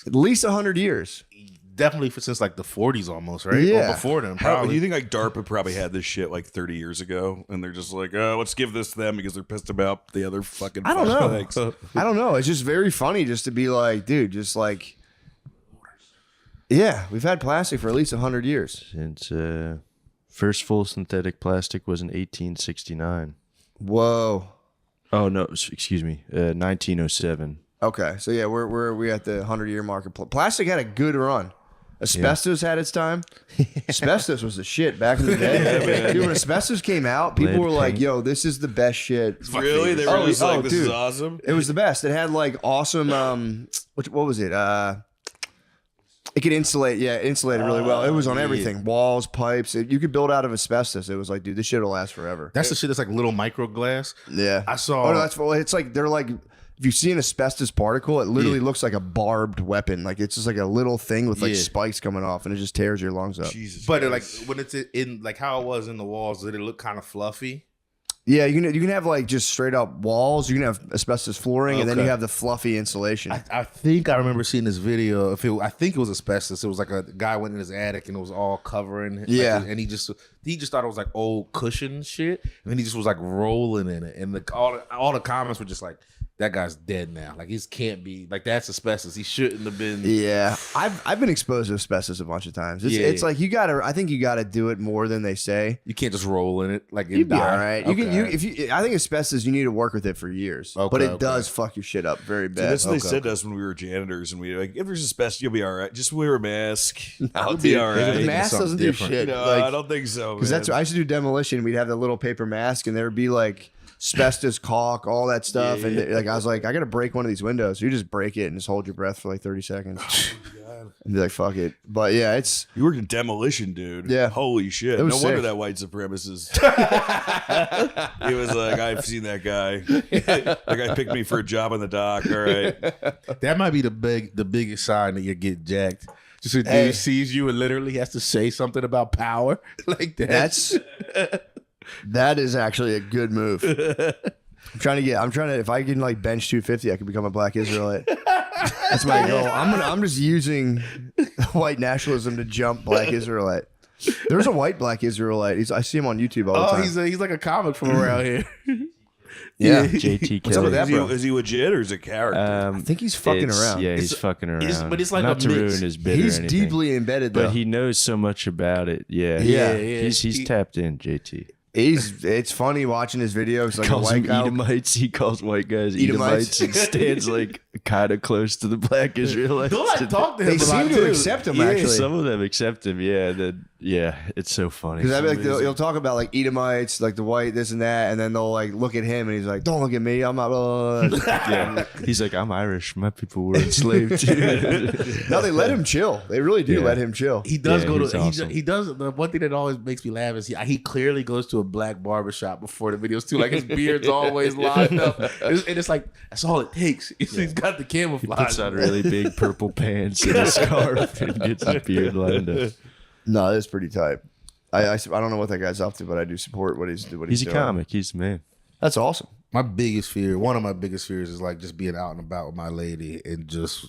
At least 100 years. Definitely since like the 40s almost, right? Yeah. Or before then, How, probably. you think like DARPA probably had this shit like 30 years ago, and they're just like, oh, let's give this to them because they're pissed about the other fucking. I don't know. things. I don't know. It's just very funny just to be like, dude, just like, yeah, we've had plastic for at least 100 years. Since first full synthetic plastic was in 1869. Whoa. Oh no, excuse me, 1907. Okay, so yeah, we're at the 100-year mark. Plastic had a good run. Asbestos had its time. Asbestos was the shit back in the day. Dude, when asbestos came out, people Lead were like, paint. "Yo, this is the best shit." Really? They were just like, this is dude. awesome. It was the best. It had like awesome. What was it? It could insulate. Yeah, it insulated really well. It was on everything, walls, pipes. You could build out of asbestos. It was like, dude, this shit will last forever. That's the shit that's like little micro glass. Yeah, I saw- Oh no, that's it's like they're like. If you see an asbestos particle, it literally looks like a barbed weapon. Like it's just like a little thing with like spikes coming off, and it just tears your lungs up. Jesus. But like when it's in like how it was in the walls, did it look kind of fluffy? Yeah, you can have like just straight up walls. You can have asbestos flooring, and then you have the fluffy insulation. I think I remember seeing this video. I think it was asbestos. It was like a guy went in his attic and it was all covering. Yeah, and he just thought it was like old cushion shit, and then he just was like rolling in it. And all the comments were just like, that guy's dead now. Like, he can't be like, that's asbestos. He shouldn't have been. Yeah, I've been exposed to asbestos a bunch of times. It's like I think you gotta do it more than they say. You can't just roll in it. Like, you'd be all right. I think asbestos, you need to work with it for years, but it does fuck your shit up very bad. So that's what they said to us when we were janitors, and we were like, if there's asbestos, you'll be all right. Just wear a mask. I'll be all right. The mask doesn't do shit. No, like, I don't think so. Because that's what I used to do demolition. We'd have the little paper mask, and there would be like asbestos, caulk, all that stuff. And like I was like, I gotta break one of these windows. So you just break it and just hold your breath for like 30 seconds. And be like, fuck it. But yeah, you worked in demolition, dude. Yeah. Holy shit. No wonder that white supremacist. He was like, I've seen that guy. That guy picked me for a job on the dock. All right. That might be the biggest sign that you get jacked. Just a dude sees you and literally has to say something about power like that. That is actually a good move. I'm trying to, if I can like bench 250, I can become a black Israelite. That's my goal. I'm just using white nationalism to jump black Israelite. There's a white black Israelite. I see him on YouTube all the time. He's like a comic from around here. Yeah. JT What's up with Kelly. that, bro? Is he legit or is it character? I think he's fucking around. Yeah, he's fucking around. But it's like not a to mix. ruin his bit He's or anything, deeply embedded, though. but he knows so much about it. Yeah, Yeah. He's tapped in. JT It's funny watching his videos. Like calls a them white guy. Edomites. He calls white guys Edomites. Edomites and stands like kind of close to the black Israelites. Don't I talk to him They a seem lot, to too. accept him, Yeah, actually. some of them accept him. Yeah, it's so funny. Because I mean, like he'll talk about like Edomites, like the white, this and that, and then they'll like look at him and he's like, "Don't look at me, I'm not." Yeah, he's like, I'm Irish. My people were enslaved too. No, they let him chill. They really do Yeah. let him chill. He does Yeah, go he's to. awesome. He does. The one thing that always makes me laugh is he clearly goes to a black barbershop before the videos too. Like, his beard's always lined up, and it's like that's all it takes. He's got the camouflage. Puts on really big purple pants and a scarf and gets his beard lined up. No, that's pretty tight. I don't know what that guy's up to, but I do support what he's doing. He's a comic. He's the man. That's awesome. One of my biggest fears is like just being out and about with my lady and just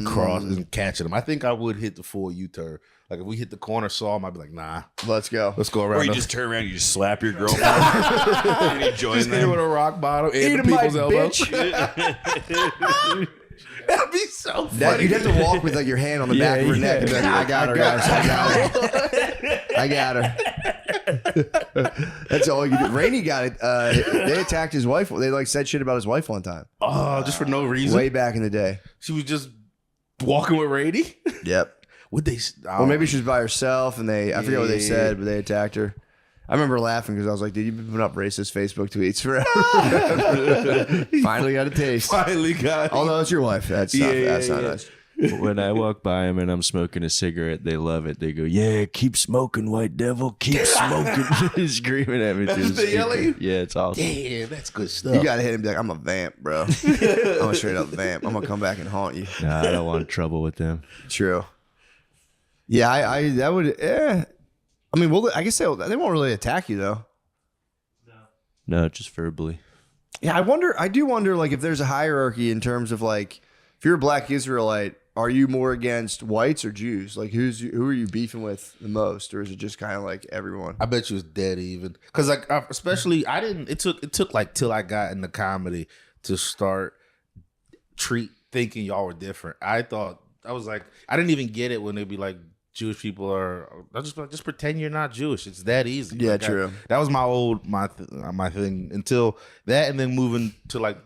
cross and catching them. I think I would hit the full U-turn. Like, if we hit the corner saw him, I'd be like, nah, Let's go. let's go around. Or you just turn around and you just slap your girlfriend and you join just hit her with them. a rock bottom and Eat the him, my people's elbow. bitch. That'd be so funny. That, you'd have to walk with like your hand on the back of her neck and be like, I got her, guys. I got her. That's all you do. Rainey got it. They attacked his wife. They like said shit about his wife one time. Oh, just for no reason. Way back in the day. She was just walking with Rady. Yep. Would they? Or maybe she was by herself and I forget what they said, but they attacked her. I remember laughing because I was like, dude, you've been putting up racist Facebook tweets forever. Finally got a taste. finally got. Although it's your wife. That's not nice. When I walk by him and I'm smoking a cigarette, they love it. They go, "Yeah, keep smoking, white devil, keep smoking!" Screaming at me. That's what they yell at you? Yeah, it's awesome. Damn, that's good stuff. You gotta hit him and be like, I'm a vamp, bro. I'm a straight up vamp. I'm gonna come back and haunt you. Nah, I don't want trouble with them. True. Yeah, I that would. I mean, I guess they won't really attack you though. No, just verbally. Yeah, I do wonder, like, if there's a hierarchy in terms of like, if you're a black Israelite, are you more against whites or Jews? Like, who are you beefing with the most, or is it just kind of like everyone? I bet you it's dead even. Because like, especially I didn't. It took like till I got into comedy to start thinking y'all were different. I was like, I didn't even get it when they'd be like, Jewish people are. I just pretend you're not Jewish. It's that easy. Yeah, like, true. That was my thing until that, and then moving to like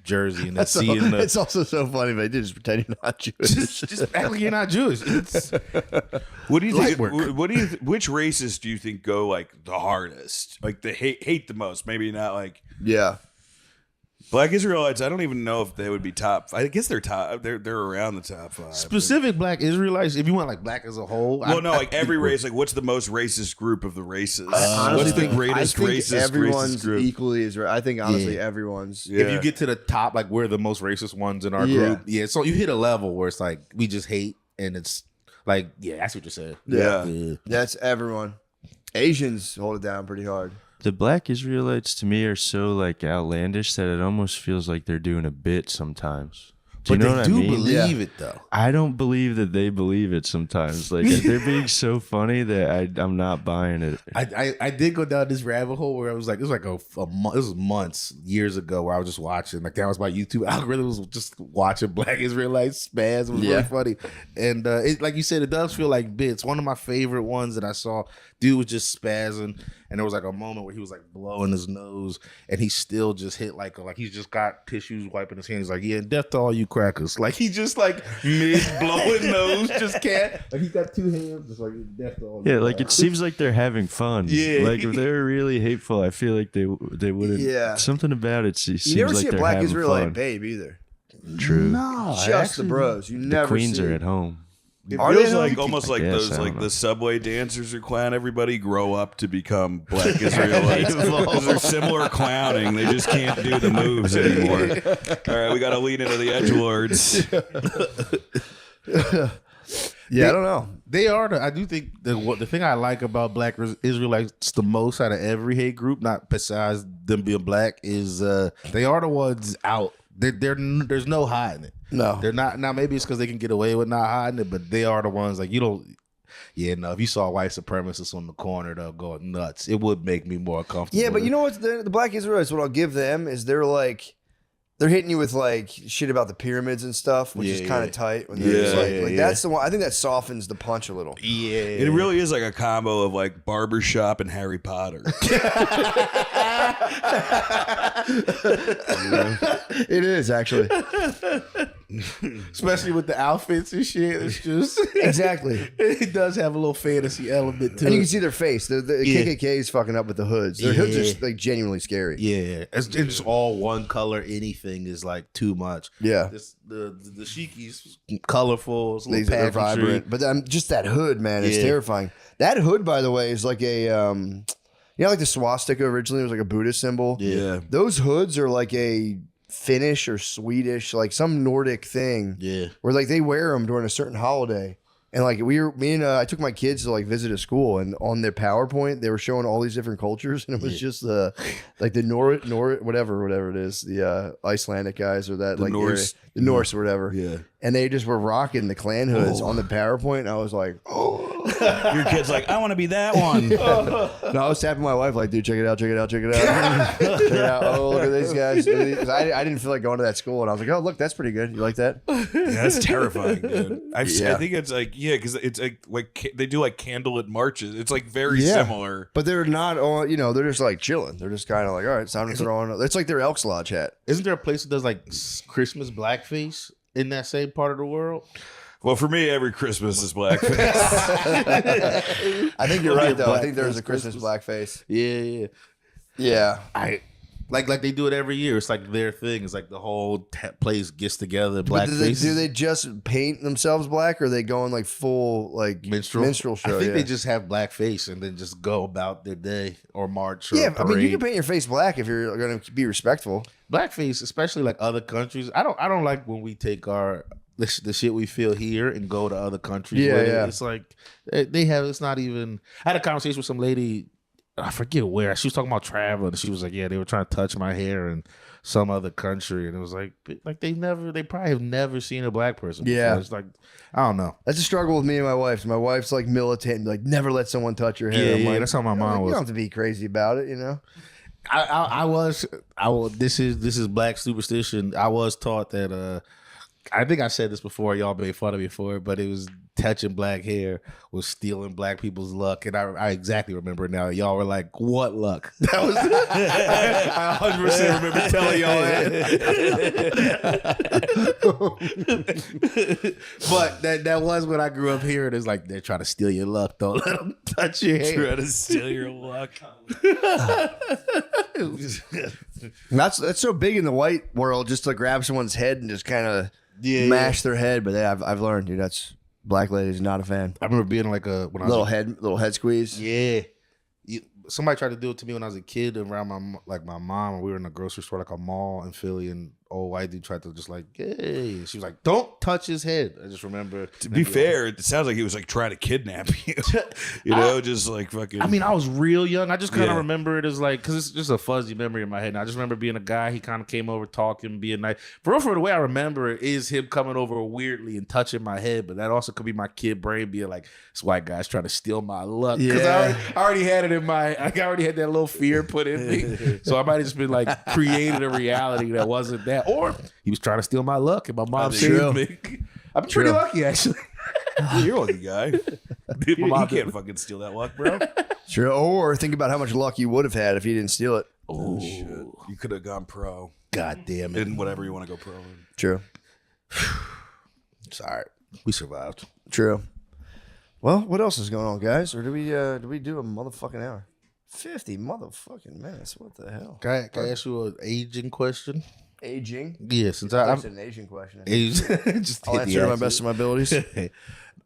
Jersey and then seeing the. It's also so funny, but I did just pretend you're not Jewish. just act like you're not Jewish. What do you think? Light Which races do you think go like the hardest? Like the hate the most? Maybe not like Yeah. Black Israelites. I don't even know if they would be top. I guess they're top. They're around the top 5. Specific black Israelites, if you want like black as a whole. Well, no, like every race. Like, what's the most racist group of the races? Honestly, What's the greatest I think racist everyone's group? equally as I think honestly everyone's. Yeah. If you get to the top, like we're the most racist ones in our group. Yeah. So you hit a level where it's like we just hate, and it's like, yeah, that's what you said. Yeah. That's everyone. Asians hold it down pretty hard. The black Israelites to me are so like outlandish that it almost feels like they're doing a bit sometimes. Do you know what I mean? Believe it though. I don't believe that they believe it sometimes. Like they're being so funny that I'm not buying it. I did go down this rabbit hole where it was like a month, this was months, years ago, where I was just watching, like that was my YouTube algorithm, was just watching black Israelites spaz. It was really funny. And it, like you said, it does feel like bits. One of my favorite ones that I saw, dude was just spazzing, and there was like a moment where he was like blowing his nose, and he still just hit like he's just got tissues wiping his hands. He's like, yeah, death to all you crackers. Like he just like mid blowing nose, just can't. Like he's got two hands, just like death to all. Yeah, like it seems like they're having fun. Yeah. Like if they're really hateful, I feel like they wouldn't. Yeah. Something about it seems You never like see a they're black having Israelite fun. babe either. True. No, Just the bros. You never Queens see are at home. It Are feels they? like almost like I guess, those I like don't know. the subway dancers or clown everybody grow up to become black Israelites. Because they're similar clowning. They just can't do the moves anymore. All right, we got to lean into the edgelords. Yeah, I don't know. They are. I do think the thing I like about black Israelites the most out of every hate group, not besides them being black, is they are the ones out. There's no hiding it. No. They're not. Now maybe it's because they can get away with not hiding it, but they are the ones like you don't. Yeah, no. If you saw white supremacists on the corner, they'll go nuts. It would make me more comfortable. Yeah, but you know what? The black Israelites, what I'll give them is they're hitting you with like shit about the pyramids and stuff, which is kind of tight. When they're just like that's the one. I think that softens the punch a little. Yeah, It really is like a combo of like barbershop and Harry Potter. It is actually. especially with the outfits and shit. It's just Exactly. It does have a little fantasy element to And it. you can see their face. The KKK is fucking up with the hoods. Their hoods are like genuinely scary. Yeah, it's just all one color. Anything is like too much. Yeah. The Sheiki's colorful. It's a little They're pageantry. vibrant. But just that hood, man, is Yeah. terrifying. That hood, by the way, is like a like the swastika originally was like a Buddhist symbol. Yeah. Those hoods are like a Finnish or Swedish, like some Nordic thing. Yeah. Where like they wear them during a certain holiday. And like I took my kids to like visit a school, and on their PowerPoint they were showing all these different cultures, and it was just the whatever it is, the Icelandic guys or that The like Norse. the Norse or whatever. Yeah. And they just were rocking the clan hoods on the PowerPoint, and I was like, oh. Your kid's like, I want to be that one. No, I was tapping my wife like, dude, check it out. Check it out. Check it out. Oh, look at these guys. 'Cause I didn't feel like going to that school, and I was like, oh, look, that's pretty good. You like that? Yeah, that's terrifying, dude. I Yeah. think it's like, because it's like they do like candlelit marches. It's like very similar. But they're not all, they're just like chilling. They're just kind of like, all right, it's time to throw on. It's like their Elks Lodge hat. Isn't there a place that does like Christmas blackface in that same part of the world? Well, for me, every Christmas is blackface. I think you're right, though. I think there's a Christmas blackface. Yeah. Yeah. I like they do it every year. It's like their thing. It's like the whole place gets together. But Blackface. do they just paint themselves black, or are they going like full like minstrel show? I think yeah. they just have blackface and then just go about their day or march. Or Yeah, I mean, you parade. can paint your face black if you're going to be respectful. Blackface, especially like other countries. I don't like when we take the shit we feel here and go to other countries. Yeah, with it. yeah. It's like they have. It's not even. I had a conversation with some lady. I forget where she was talking about traveling. And she was like, "Yeah, they were trying to touch my hair in some other country," and it was like they probably have never seen a black person. Before. Yeah. It's like I don't know. That's a struggle with me and my wife. My wife's like militant, like never let someone touch your hair. Yeah, I'm yeah, like, that's how my mom You was. don't have to be crazy about it, I was. This is black superstition. I was taught that. I think I said this before. Y'all made fun of me for it, but it was touching black hair was stealing black people's luck, and I exactly remember it now. Y'all were like, "What luck?" That was. I 100% remember telling y'all that. But that was when I grew up here. And it's like they're trying to steal your luck. Don't let them touch your hair. Try to steal your luck. That's so big in the white world, just to grab someone's head and just kind of mash their head. But I've learned, dude, that's black ladies not a fan. I remember being like when I was Little head squeeze. Yeah. Somebody tried to do it to me when I was a kid around my mom. We were in a grocery store, like a mall in Philly, and old white dude tried to just like, hey. She was like, don't touch his head. I just remember. To be fair, it sounds like he was like trying to kidnap you. You know, just like fucking. I mean, I was real young. I just kind of remember it as like, because it's just a fuzzy memory in my head. And I just remember being a guy. He kind of came over talking, being nice. For the way I remember it is him coming over weirdly and touching my head. But that also could be my kid brain being like, this white guy's trying to steal my luck. Because I already had it in my, I already had that little fear put in me. So I might have just been like created a reality that wasn't that. Or he was trying to steal my luck and my mom saved me. I'm pretty lucky, actually. You're a lucky guy. He can't fucking steal that luck, bro. True. Or think about how much luck you would have had if you didn't steal it. Oh, shit. You could have gone pro. God damn it. In whatever you want to go pro in. True. It's all right. We survived. True. Well, what else is going on, guys? Or do we do a motherfucking hour? 50 motherfucking minutes. What the hell? Can I ask you an aging question? Aging? Yeah, since That's an Asian question. just I'll answer to my best of my abilities.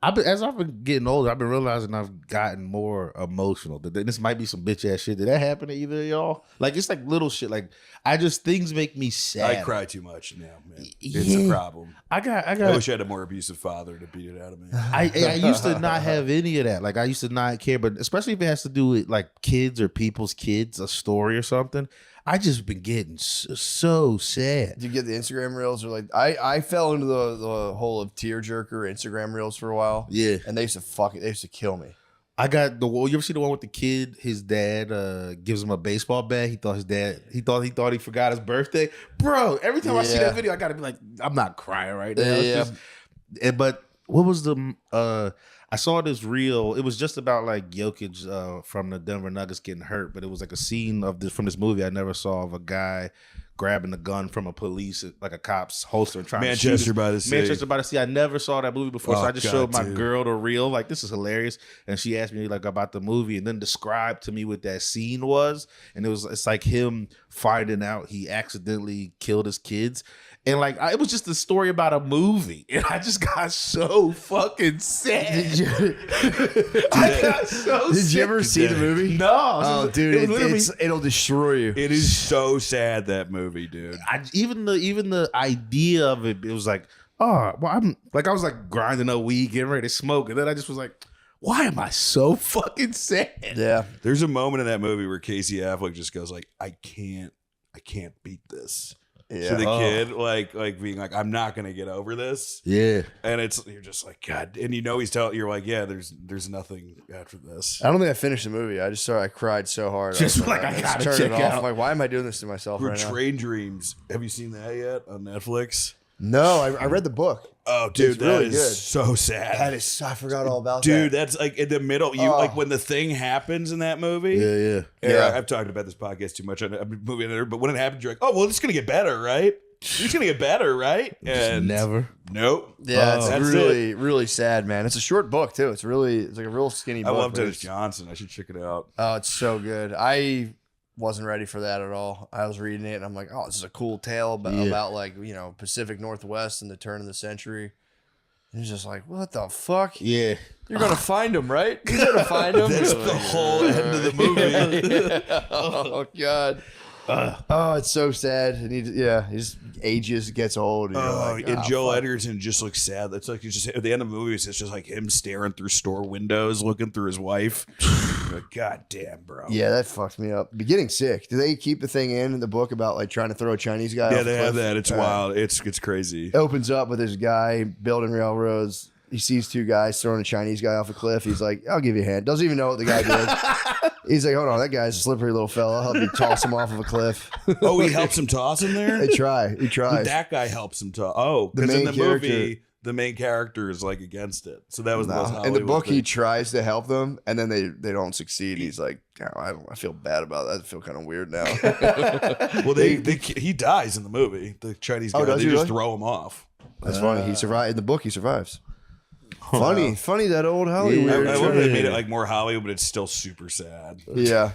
As I've been getting older, I've been realizing I've gotten more emotional. This might be some bitch ass shit. Did that happen to either of y'all? Like, it's like little shit. Like, things make me sad. I cry too much now, man. It's a problem. I wish I had a more abusive father to beat it out of me. I used to not have any of that. Like, I used to not care, but especially if it has to do with like kids or people's kids, a story or something. I just been getting so sad. Did you get the Instagram reels? Or like I fell into the hole of tearjerker Instagram reels for a while. Yeah. And they used to kill me. I got you ever see the one with the kid? His dad gives him a baseball bat. He thought he forgot his birthday. Bro, every time I see that video, I gotta be like, I'm not crying right now. But what was I saw this reel. It was just about like Jokic from the Denver Nuggets getting hurt, but it was like a scene from this movie I never saw of a guy grabbing a gun from a police, like a cop's holster, and trying to shoot Manchester by the Sea. Manchester by the Sea. I never saw that movie before, so I just showed my girl the reel. Like, this is hilarious, and she asked me like about the movie, and then described to me what that scene was, and it's like him finding out he accidentally killed his kids. And like, it was just a story about a movie, and I just got so fucking sad. Did you ever see the movie? No. Oh, dude, it'll destroy you. It is so sad, that movie, dude. Even the idea of it, it was like, oh, well, I was like grinding up weed, getting ready to smoke, and then I just was like, why am I so fucking sad? Yeah. There's a moment in that movie where Casey Affleck just goes like, I can't beat this. Yeah. To the kid, like being like, I'm not gonna get over this. Yeah. And you're just like, God, and you're like, yeah, there's nothing after this. I don't think I finished the movie. I cried so hard. Just I gotta turned check it off. out. I'm like, why am I doing this to myself For right now? Train Dreams, have you seen that yet on Netflix? No, I read the book. Oh, dude, It's really that is good. so sad. I forgot all about that. Dude, that's like in the middle. Like when the thing happens in that movie. Yeah. I've talked about this podcast too much on a movie, but when it happens, you're like, oh, well, it's gonna get better, right? It's gonna get better, right? And never. Nope. Yeah, it's really, really sad, man. It's a short book too. It's like a real skinny book. I love but Dennis Johnson. I should check it out. Oh, it's so good. I wasn't ready for that at all. I was reading it and I'm like, oh, this is a cool tale about like, Pacific Northwest in the turn of the century. And it's just like, what the fuck? Yeah. You're gonna find him, right? You're gonna find him. That's the whole end of the movie. Oh God. Oh, it's so sad. And he just ages, gets old. And, And Joel Edgerton just looks sad. That's like, he's just at the end of the movie, it's just like him staring through store windows, looking through his wife. Like, God damn, bro. Yeah, that fucked me up. Getting sick. Do they keep the thing in the book about like trying to throw a Chinese guy? Yeah, off they a have cliff? that. It's wild. It's crazy. It opens up with this guy building railroads. He sees two guys throwing a Chinese guy off a cliff. He's like, I'll give you a hand. Doesn't even know what the guy did. He's like, hold on, that guy's a slippery little fella. I'll help you toss him off of a cliff. Oh, he helps him toss him there? He tries. That guy helps him toss. Oh, because in the movie, the main character is like against it. So that was the most Hollywood in the book, thing. he tries to help them, and then they don't succeed. He's like, oh, I feel bad about that. I feel kind of weird now. Well, he dies in the movie. The Chinese guy, does they he just really? throw him off. That's funny. He survived. In the book, he survives. Funny that old Hollywood. I would have made it like more Hollywood, but it's still super sad. Yeah.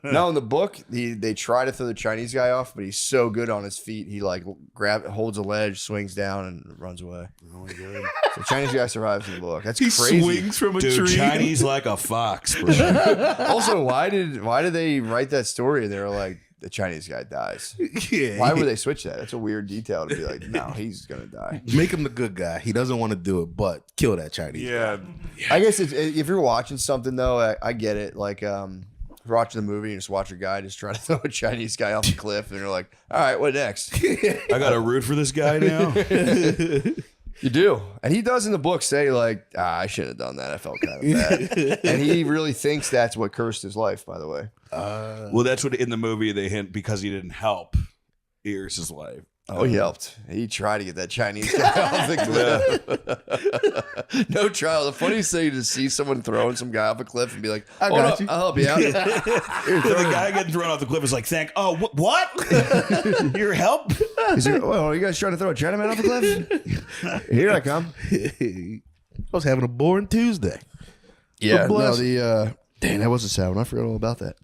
No, in the book, they try to throw the Chinese guy off, but he's so good on his feet. He like holds a ledge, swings down, and runs away. Oh my God. The Chinese guy survives in the book. That's He crazy. swings from a Dude, tree. Chinese like a fox. Bro. Also, why did they write that story? They were like, the Chinese guy dies. Yeah. Why would they switch that? That's a weird detail to be like, no, he's gonna die. Make him the good guy. He doesn't want to do it, but kill that Chinese. Yeah. I guess if you're watching something though, I get it. Like if you're watching the movie and just watch a guy just trying to throw a Chinese guy off a cliff, and you're like, all right, what next? I got to root for this guy now. You do. And he does in the book say like, I shouldn't have done that. I felt kind of bad. And he really thinks that's what cursed his life, by the way. Well, that's what in the movie they hint because he didn't help Eris's life. Oh, he helped. He tried to get that Chinese guy off the cliff. No trial. The funniest thing is to see someone throwing some guy off a cliff and be like, I got you. I'll help you out. The guy getting thrown off the cliff is like, what? Your help? He's like, well, are you guys trying to throw a Chinaman off a cliff? Here I come. I was having a boring Tuesday. Yeah. Bless. Dang, that was a sad one. I forgot all about that.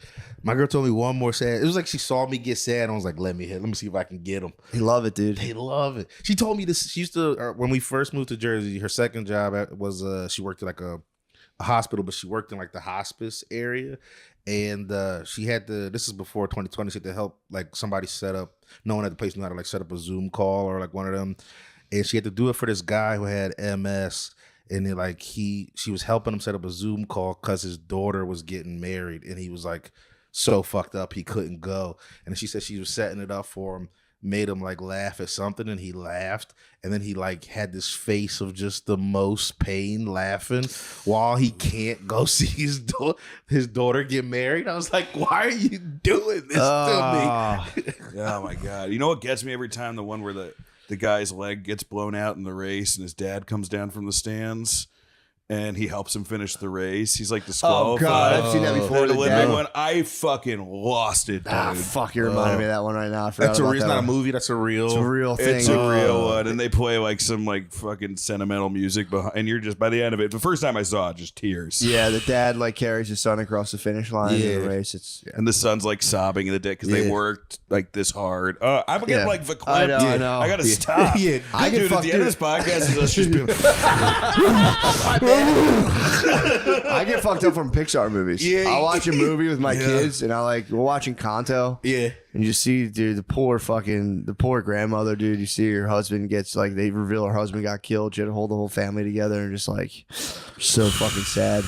My girl told me one more sad. It was like she saw me get sad and I was like, let me see if I can get them. They love it, dude. They love it. She told me this. She used to, when we first moved to Jersey, her second job was she worked at like a hospital, but she worked in like the hospice area. And she had to, this is before 2020, she had to help like somebody set up, no one at the place knew how to like set up a Zoom call or like one of them. And she had to do it for this guy who had MS. And then like she was helping him set up a Zoom call because his daughter was getting married. And he was like so fucked up he couldn't go. And she said she was setting it up for him, made him like laugh at something, and he laughed. And then he like had this face of just the most pain laughing while he can't go see his daughter get married. I was like, why are you doing this to me? Oh my God. You know what gets me every time? The one where the guy's leg gets blown out in the race and his dad comes down from the stands and he helps him finish the race. He's like disqualified. Oh God, I've seen that before. The living one, I fucking lost it, dude. Fuck, you're reminding me of that one right now. I forgot That's a about real, that not a one. movie. That's a real. It's a real thing. It's a real one, and they play like some like fucking sentimental music behind, and you're just by the end of it. The first time I saw it, just tears. Yeah, the dad like carries his son across the finish line in the race. It's And the son's like sobbing in the dick because they worked like this hard. I'm getting like the clip. I know. I gotta stop. Yeah. I get Dude, at the end of this podcast is us just being I get fucked up from Pixar movies. Yeah. I'll watch a movie with my kids, and we're watching Kanto. Yeah. And you see, dude, the poor grandmother, dude. You see her husband gets like, they reveal her husband got killed. She had to hold the whole family together, and just like, so fucking sad.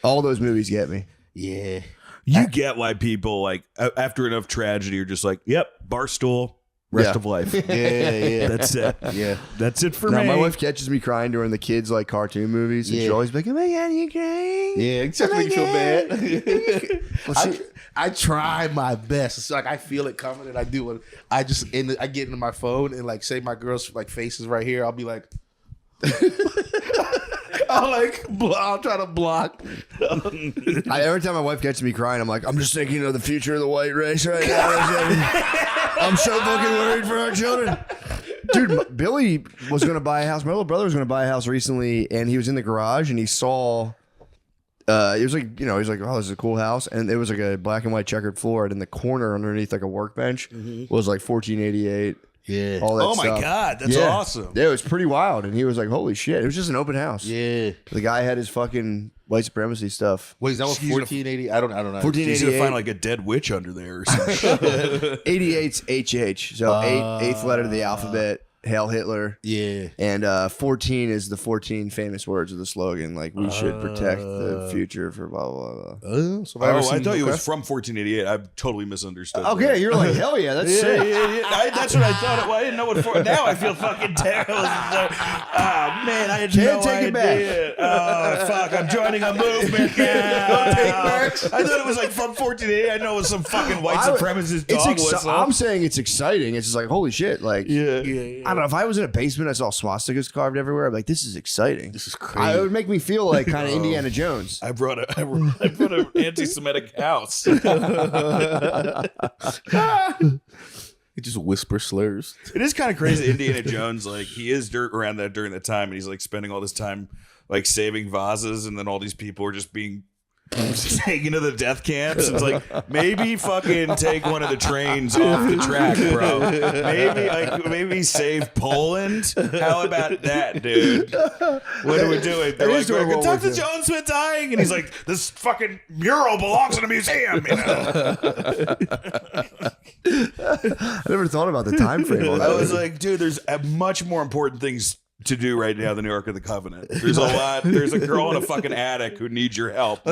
All those movies get me. Yeah. You get why people like after enough tragedy are just like, yep, Barstool, rest of life. Yeah. That's it. Yeah. That's it for Now, me. my wife catches me crying during the kids like cartoon movies, and she's always like, "Oh my God, you crying?" Yeah, except Oh when you my feel bad. Well, I try my best. It's like I feel it coming, and I do it. I just I get into my phone and like say my girl's like face is right here. I'll be like, I'll try to block. every time my wife catches me crying, I'm like, I'm just thinking of the future of the white race right now. I'm so fucking worried for our children. Dude, Billy was going to buy a house. My little brother was going to buy a house recently, and he was in the garage, and he saw, it was like, he was like, oh, this is a cool house. And it was like a black and white checkered floor, and in the corner underneath like a workbench was like 1488. Yeah. All that Oh my stuff. God, that's Yeah. awesome. Yeah, it was pretty wild. And he was like, holy shit. It was just an open house. Yeah. The guy had his fucking white supremacy stuff. Wait, is that what 1480? I don't know. 1488. He's gonna find like a dead witch under there or something. 88's HH. So eighth letter of the alphabet. Hail Hitler. Yeah. And 14 is the 14 famous words of the slogan. Like, we should protect the future for blah, blah, blah. So have I ever I seen thought it okay. was from 1488. I totally misunderstood. Okay, you're like, hell yeah, that's sick. That's what I thought. I didn't know what for. Now I feel fucking terrible. Man, I had Can't no take it idea. Oh fuck, I'm joining a movement now. Take backs. I thought it was like from 1488. I know it was some fucking white supremacist dog whistle. I'm saying it's exciting. It's just like, holy shit. Like, Yeah. I don't know. If I was in a basement, I saw swastikas carved everywhere. I'm like, this is exciting. This is crazy. It would make me feel like kind of Indiana Jones. I brought an anti-Semitic house. He just whisper slurs. It is kind of crazy. Indiana Jones, like he is around during that time, and he's like spending all this time like saving vases, and then all these people are just being taken to the death camps. It's like, maybe fucking take one of the trains off the track, bro. Maybe save Poland. How about that, dude? What are we doing? They're like, Dr. Jones went dying, and he's like, this fucking mural belongs in a museum. You know? I never thought about the time frame on that. I was like, dude, there's much more important things to do right now than the Ark of the Covenant. There's a lot. There's a girl in a fucking attic who needs your help. True,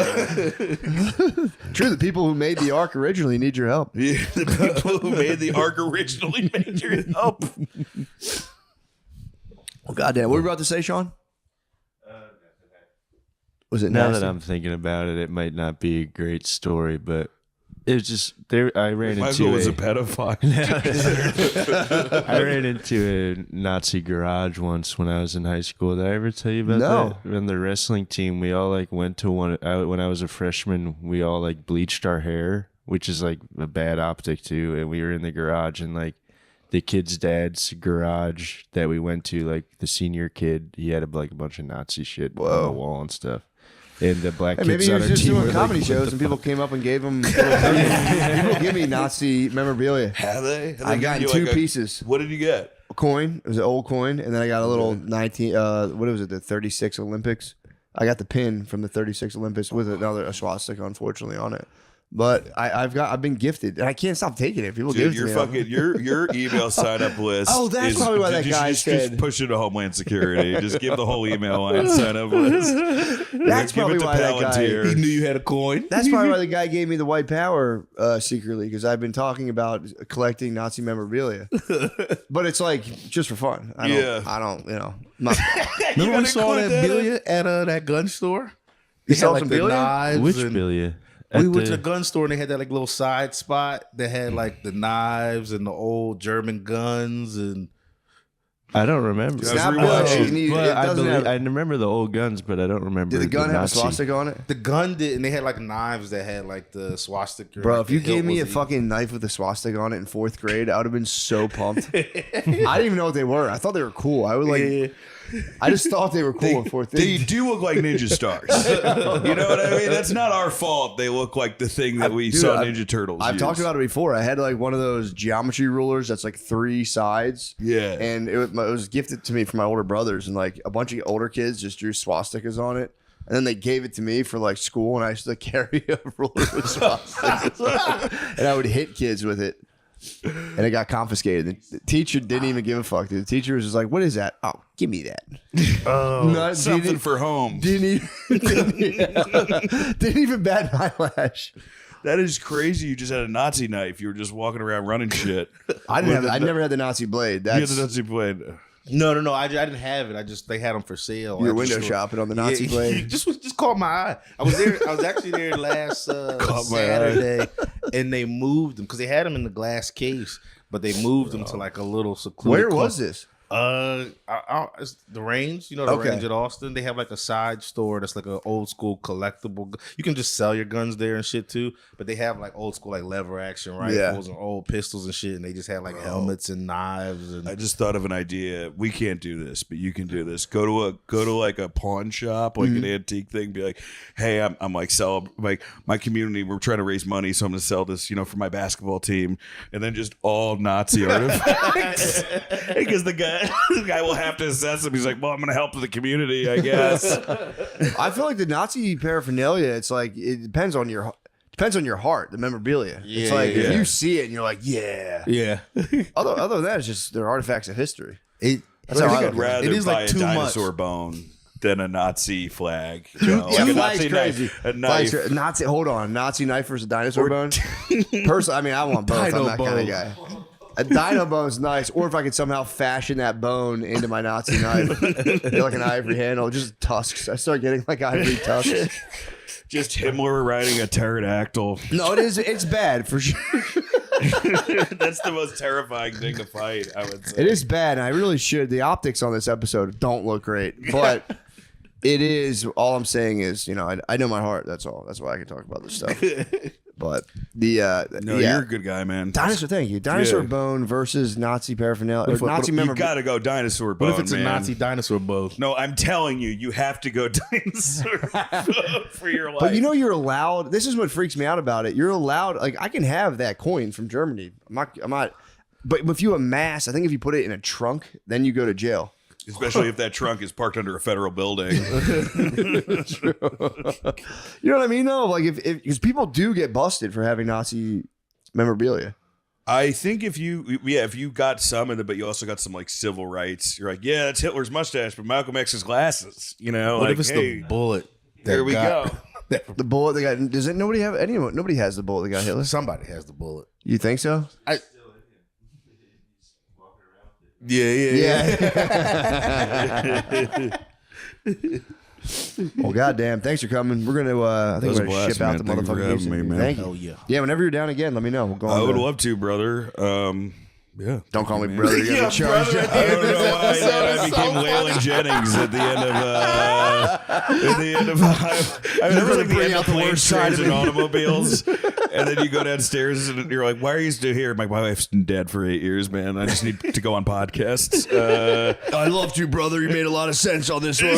the people who made the Ark originally need your help. Yeah, the people who made the Ark originally need your help. Oh, goddamn. What were you about to say, Sean? Was it Now nasty? that I'm thinking about it, it might not be a great story, but it was just there. I ran Michael into was a pedophile. I ran into a Nazi garage once when I was in high school. Did I ever tell you about No. that? In the wrestling team, we all like went to one. When I was a freshman, we all like bleached our hair, which is like a bad optic too. And we were in the garage, and like the kid's dad's garage that we went to, like the senior kid, he had like a bunch of Nazi shit on the wall and stuff. And the black Hey, kids maybe he on was our just team doing were comedy like, shows and people came up and gave him people give me Nazi memorabilia. Have they? I got in two pieces. What did you get? A coin. It was an old coin. And then I got a little 19 what was it, the 36 Olympics. I got the pin from the 36 Olympics with a swastika, unfortunately, on it. But I've been gifted, and I can't stop taking it. People give Dude, it to me. your email sign up list. Oh, that's probably why that guy just said. push it to Homeland Security. Just give the whole email line sign up list. That's Give probably it to why that guy. Palantir. He knew you had a coin. That's probably why the guy gave me the white power secretly, because I've been talking about collecting Nazi memorabilia. But it's like just for fun. I don't, you know. Remember we saw that Bilia at that gun store? You They saw had, some the Bilia? knives which and- Bilia? We went to the gun store and they had that like little side spot that had like the knives and the old German guns and I don't remember. It's not rewatching. Bilia. But I doesn't have- I remember the old guns, but I don't remember. Did the gun have a Nazi. swastika on it? the gun did, and they had like knives that had like the swastika. Bro, like, if you the hilt gave me a was fucking knife with a swastika on it in 4th grade, I would have been so pumped. I didn't even know what they were. I thought they were cool. I would like. I just thought they were cool in 4th They grade. do look like ninja stars. You know what I mean? That's not our fault. They look like the thing that we Dude, saw I've- Ninja Turtles. I've talked about it before. I had like one of those geometry rulers that's like 3 sides. Yeah. And it was gifted to me from my older brothers, and like a bunch of older kids just drew swastikas on it. And then they gave it to me for like school, and I used to carry a ruler with swastikas. And I would hit kids with it. And it got confiscated. The teacher didn't even give a fuck, dude. The teacher was just like, "What is that? Oh, give me that." No, something for home. didn't even bat an eyelash. That is crazy. You just had a Nazi knife. You were just walking around running shit. I never had the Nazi blade. You had That's the Nazi blade. No. I didn't have it. They had them for sale. you were at the window store. shopping on the Nazi Yeah, blade. just caught my eye. I was actually there last Caught my eye. Saturday, and they moved them because they had them in the glass case, but they moved them to like a little secluded. Where corner. was this? It's the Range, you know, the Okay. Range at Austin. They have like a side store that's like an old school collectible. You can just sell your guns there and shit too. But they have like old school like lever action rifles and old pistols and shit. And they just have like helmets and knives and I just thought of an idea. We can't do this, but you can do this. Go to like a pawn shop, like an antique thing. Be like, hey, I'm like sell like my community. We're trying to raise money, so I'm gonna sell this, you know, for my basketball team, and then just all Nazi artifacts because the guy will have to assess them. He's like, well, I'm gonna help the community, I guess. I feel like the Nazi paraphernalia. It's like it depends on your heart. The memorabilia. It's like if you see it and you're like, yeah. yeah. Other than that, it's just they're artifacts of history. That's how I I think I'd look at rather it. It is buy like a too dinosaur much. bone than a Nazi flag. You know, Yeah, like a flag's Nazi crazy. knife. A knife. Flag's Nazi. Hold on, Nazi knife versus dinosaur bone. Personally, I mean, I want both. I'm Dino that kind of bone. guy. A dino bone's nice, or if I could somehow fashion that bone into my Nazi knife, be like an ivory handle, just tusks. I start getting like ivory tusks. Just Himmler riding a pterodactyl. No, it's bad for sure. That's the most terrifying thing to fight, I would say. It is bad, and I really should. The optics on this episode don't look great, but it is. All I'm saying is, you know, I know my heart. That's all. That's why I can talk about this stuff. But the No, you're a good guy, man. dinosaur. Thank you. Dinosaur bone versus Nazi paraphernalia. Or Nazi You memorabilia. got to go dinosaur bone. What if it's man. a Nazi dinosaur bone? No, I'm telling you, you have to go dinosaur bone for your life. But you know, you're allowed. This is what freaks me out about it. You're allowed. Like, I can have that coin from Germany. I'm not. But if you amass, I think if you put it in a trunk, then you go to jail. Especially if that trunk is parked under a federal building. You know what I mean? Though, like if because people do get busted for having Nazi memorabilia. I think if you got some of it, but you also got some like civil rights, you're like, yeah, that's Hitler's mustache, but Malcolm X's glasses. You know, What like, if it's hey, the bullet? there we go. The bullet they got. Does it? Nobody have anyone? Nobody has the bullet that got Hitler. Somebody has the bullet. You think so? Yeah. Well, goddamn! Thanks for coming. We're gonna. I think was we're a gonna blast, ship out man. the Thank you for motherfucking having Houston. me, man. Thank you. Hell yeah. Yeah, whenever you're down again, let me know. We'll go. I on would to- love to, brother. Yeah. Don't call me brother. You're gonna charge. I don't know why I became Waylon Jennings at the end of. I never like the end of planes, trains, and automobiles. And then you go downstairs and you're like, "Why are you still here?" My wife's been dead for 8 years, man. I just need to go on podcasts. I loved you, brother. You made a lot of sense on this one.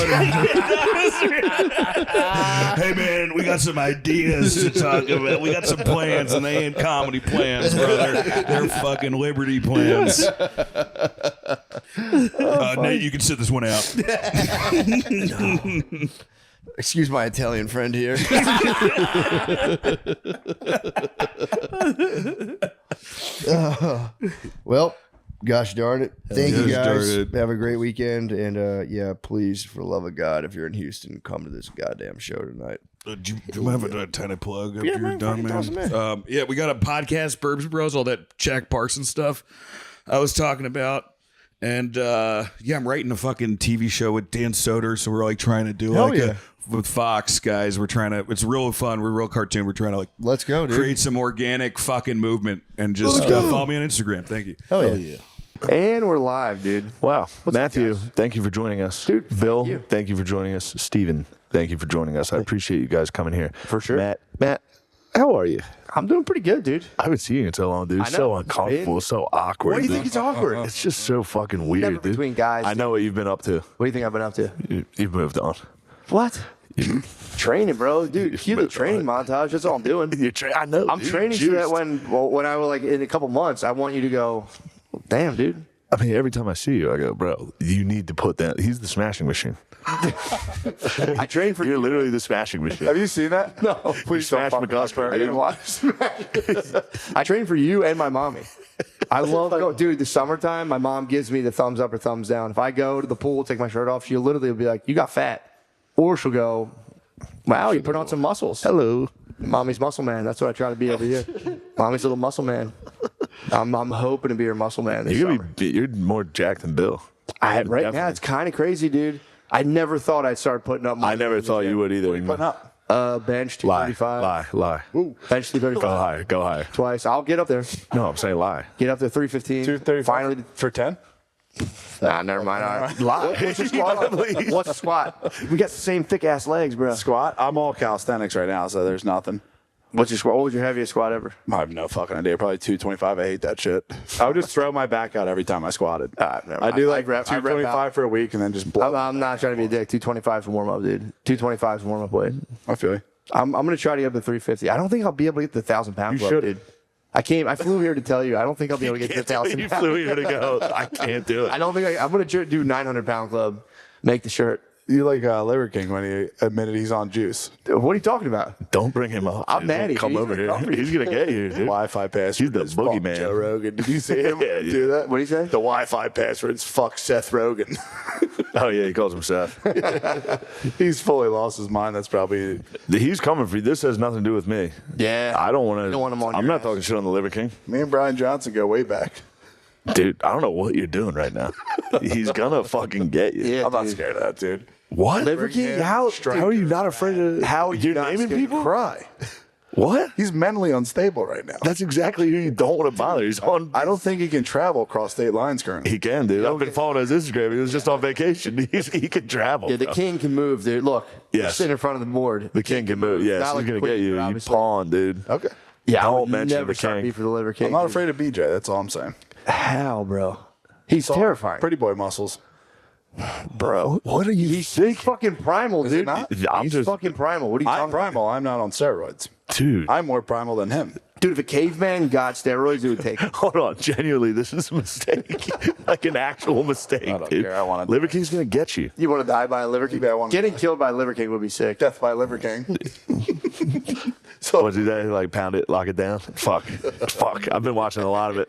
Hey, man, we got some ideas to talk about. We got some plans, and they ain't comedy plans, brother. They're fucking liberty plans. Nate, you can sit this one out. Excuse my Italian friend here. Well, gosh darn it. Thank you Gosh guys. darn it. Have a great weekend. And yeah, please, for the love of God, if you're in Houston, come to this goddamn show tonight. Do you have a tiny plug after you're man, done, fucking toss 'em in. man? Yeah, we got a podcast, Burbs Bros, all that Jack Parsons stuff I was talking about. And yeah, I'm writing a fucking TV show with Dan Soder, so we're like trying to do with Fox guys. We're trying to. It's real fun. We're real cartoon. We're trying to like Let's go, dude. create some organic fucking movement and just follow me on Instagram. Thank you. Hell yeah. And we're live, dude. Wow. Matthew, thank you for joining us. Dude, Bill, thank you for joining us. Steven, thank you for joining us. I appreciate you guys coming here. For sure. Matt, how are you? I'm doing pretty good, dude. I haven't seen you in so long, dude. I know. So uncomfortable, so awkward. Why do you dude. think it's awkward? It's just so fucking weird, Never dude. between guys, I know what you've been up to. What do you think I've been up to? You've moved on. What? Training, bro. Dude, cue the training montage. That's all I'm doing. I know. I'm dude. training so that when I will, like, in a couple months, I want you to go, damn, dude. I mean, every time I see you, I go, bro, you need to put that. He's the smashing machine. I train for You're literally the smashing machine. Have you seen that? No. Please Smash McGusker. I didn't watch Smash. I train for you and my mommy. I love going. Dude, the summertime, my mom gives me the thumbs up or thumbs down. If I go to the pool, take my shirt off, she'll literally be like, you got fat. Or she'll go, wow, you put on some muscles. Hello. Mommy's muscle man. That's what I try to be every year. Mommy's little muscle man. I'm hoping to be her muscle man this summer. You're more jacked than Bill. Right now, Definitely. it's kind of crazy, dude. I never thought I'd start putting up. I never thought you would either. Bench Lie, 235. lie. Bench 235. Go higher. Twice. I'll get up there. No, I'm saying lie. Get up to 315. 235 Finally. for 10? Nah, never mind. All right. What's the squat? What's the squat? We got the same thick ass legs, bro. Squat? I'm all calisthenics right now, so there's nothing. What's your squat? What was your heaviest squat ever? I have no fucking idea. Probably 225. I hate that shit. I would just throw my back out every time I squatted. I do like 225 for a week and then just blow. I'm not trying to be a dick. 225 is warm up, dude. 225 is warm up weight. I feel you. I'm gonna try to get up to 350. I don't think I'll be able to get the 1,000-pound club, should. dude. I flew here to tell you. I don't think I'll be able to get to the 1,000. You flew here to go. I can't do it. I don't think I'm gonna do 900-pound club. Make the shirt. You like Liver King when he admitted he's on juice. Dude, what are you talking about? Don't bring him up. I'm dude. mad at you. Come He's over gonna here. come for you. He's gonna get you, dude. Wi-Fi password. He's the is fuck boogeyman. Joe Rogan. Did you see him Yeah, do that? What did he say? The Wi-Fi password is fuck Seth Rogen. Oh yeah, he calls him Seth. He's fully lost his mind. That's probably. He's coming for you. This has nothing to do with me. Yeah. I don't want to. don't want him on I'm your not ass. talking shit on the Liver King, Me and Brian Johnson go way back. dude. I don't know what you're doing right now. He's gonna fucking get you. Yeah, I'm not dude. scared of that, dude. What? Liver King? How are you not afraid of? How are you you're not naming scared to people? Cry. What? He's mentally unstable right now. That's exactly who you don't want to bother. He's on. I don't think he can travel across state lines currently. He can, dude. I've been following his Instagram. He was just on vacation. He can travel. Yeah, the bro. king can move, dude. Look. Yes. Sit in front of the board. The king can move. Yes, Not he's like gonna the get queen, you. You obviously. pawn, dude. Okay. Yeah, I Don't would mention never the start king. beef for the Liver King. I'm not afraid of BJ. That's all I'm saying. How, bro? He's all terrifying. Pretty boy muscles. Bro. What are you He's thinking? fucking primal, Is it dude. not? I'm He's just, fucking primal. What are you I'm talking about? primal. I'm not on steroids. dude. I'm more primal than him. Dude, if a caveman got steroids, it would take him. Hold on, genuinely, this is a mistake. Like an actual mistake, I don't dude. care. I wanna- Liver King's gonna get you. You want to die by a Liver King? Yeah, I wanna- Getting killed by a Liver King would be sick. Death by Liver King. So what do they like? Pound it, lock it down. Fuck. I've been watching a lot of it.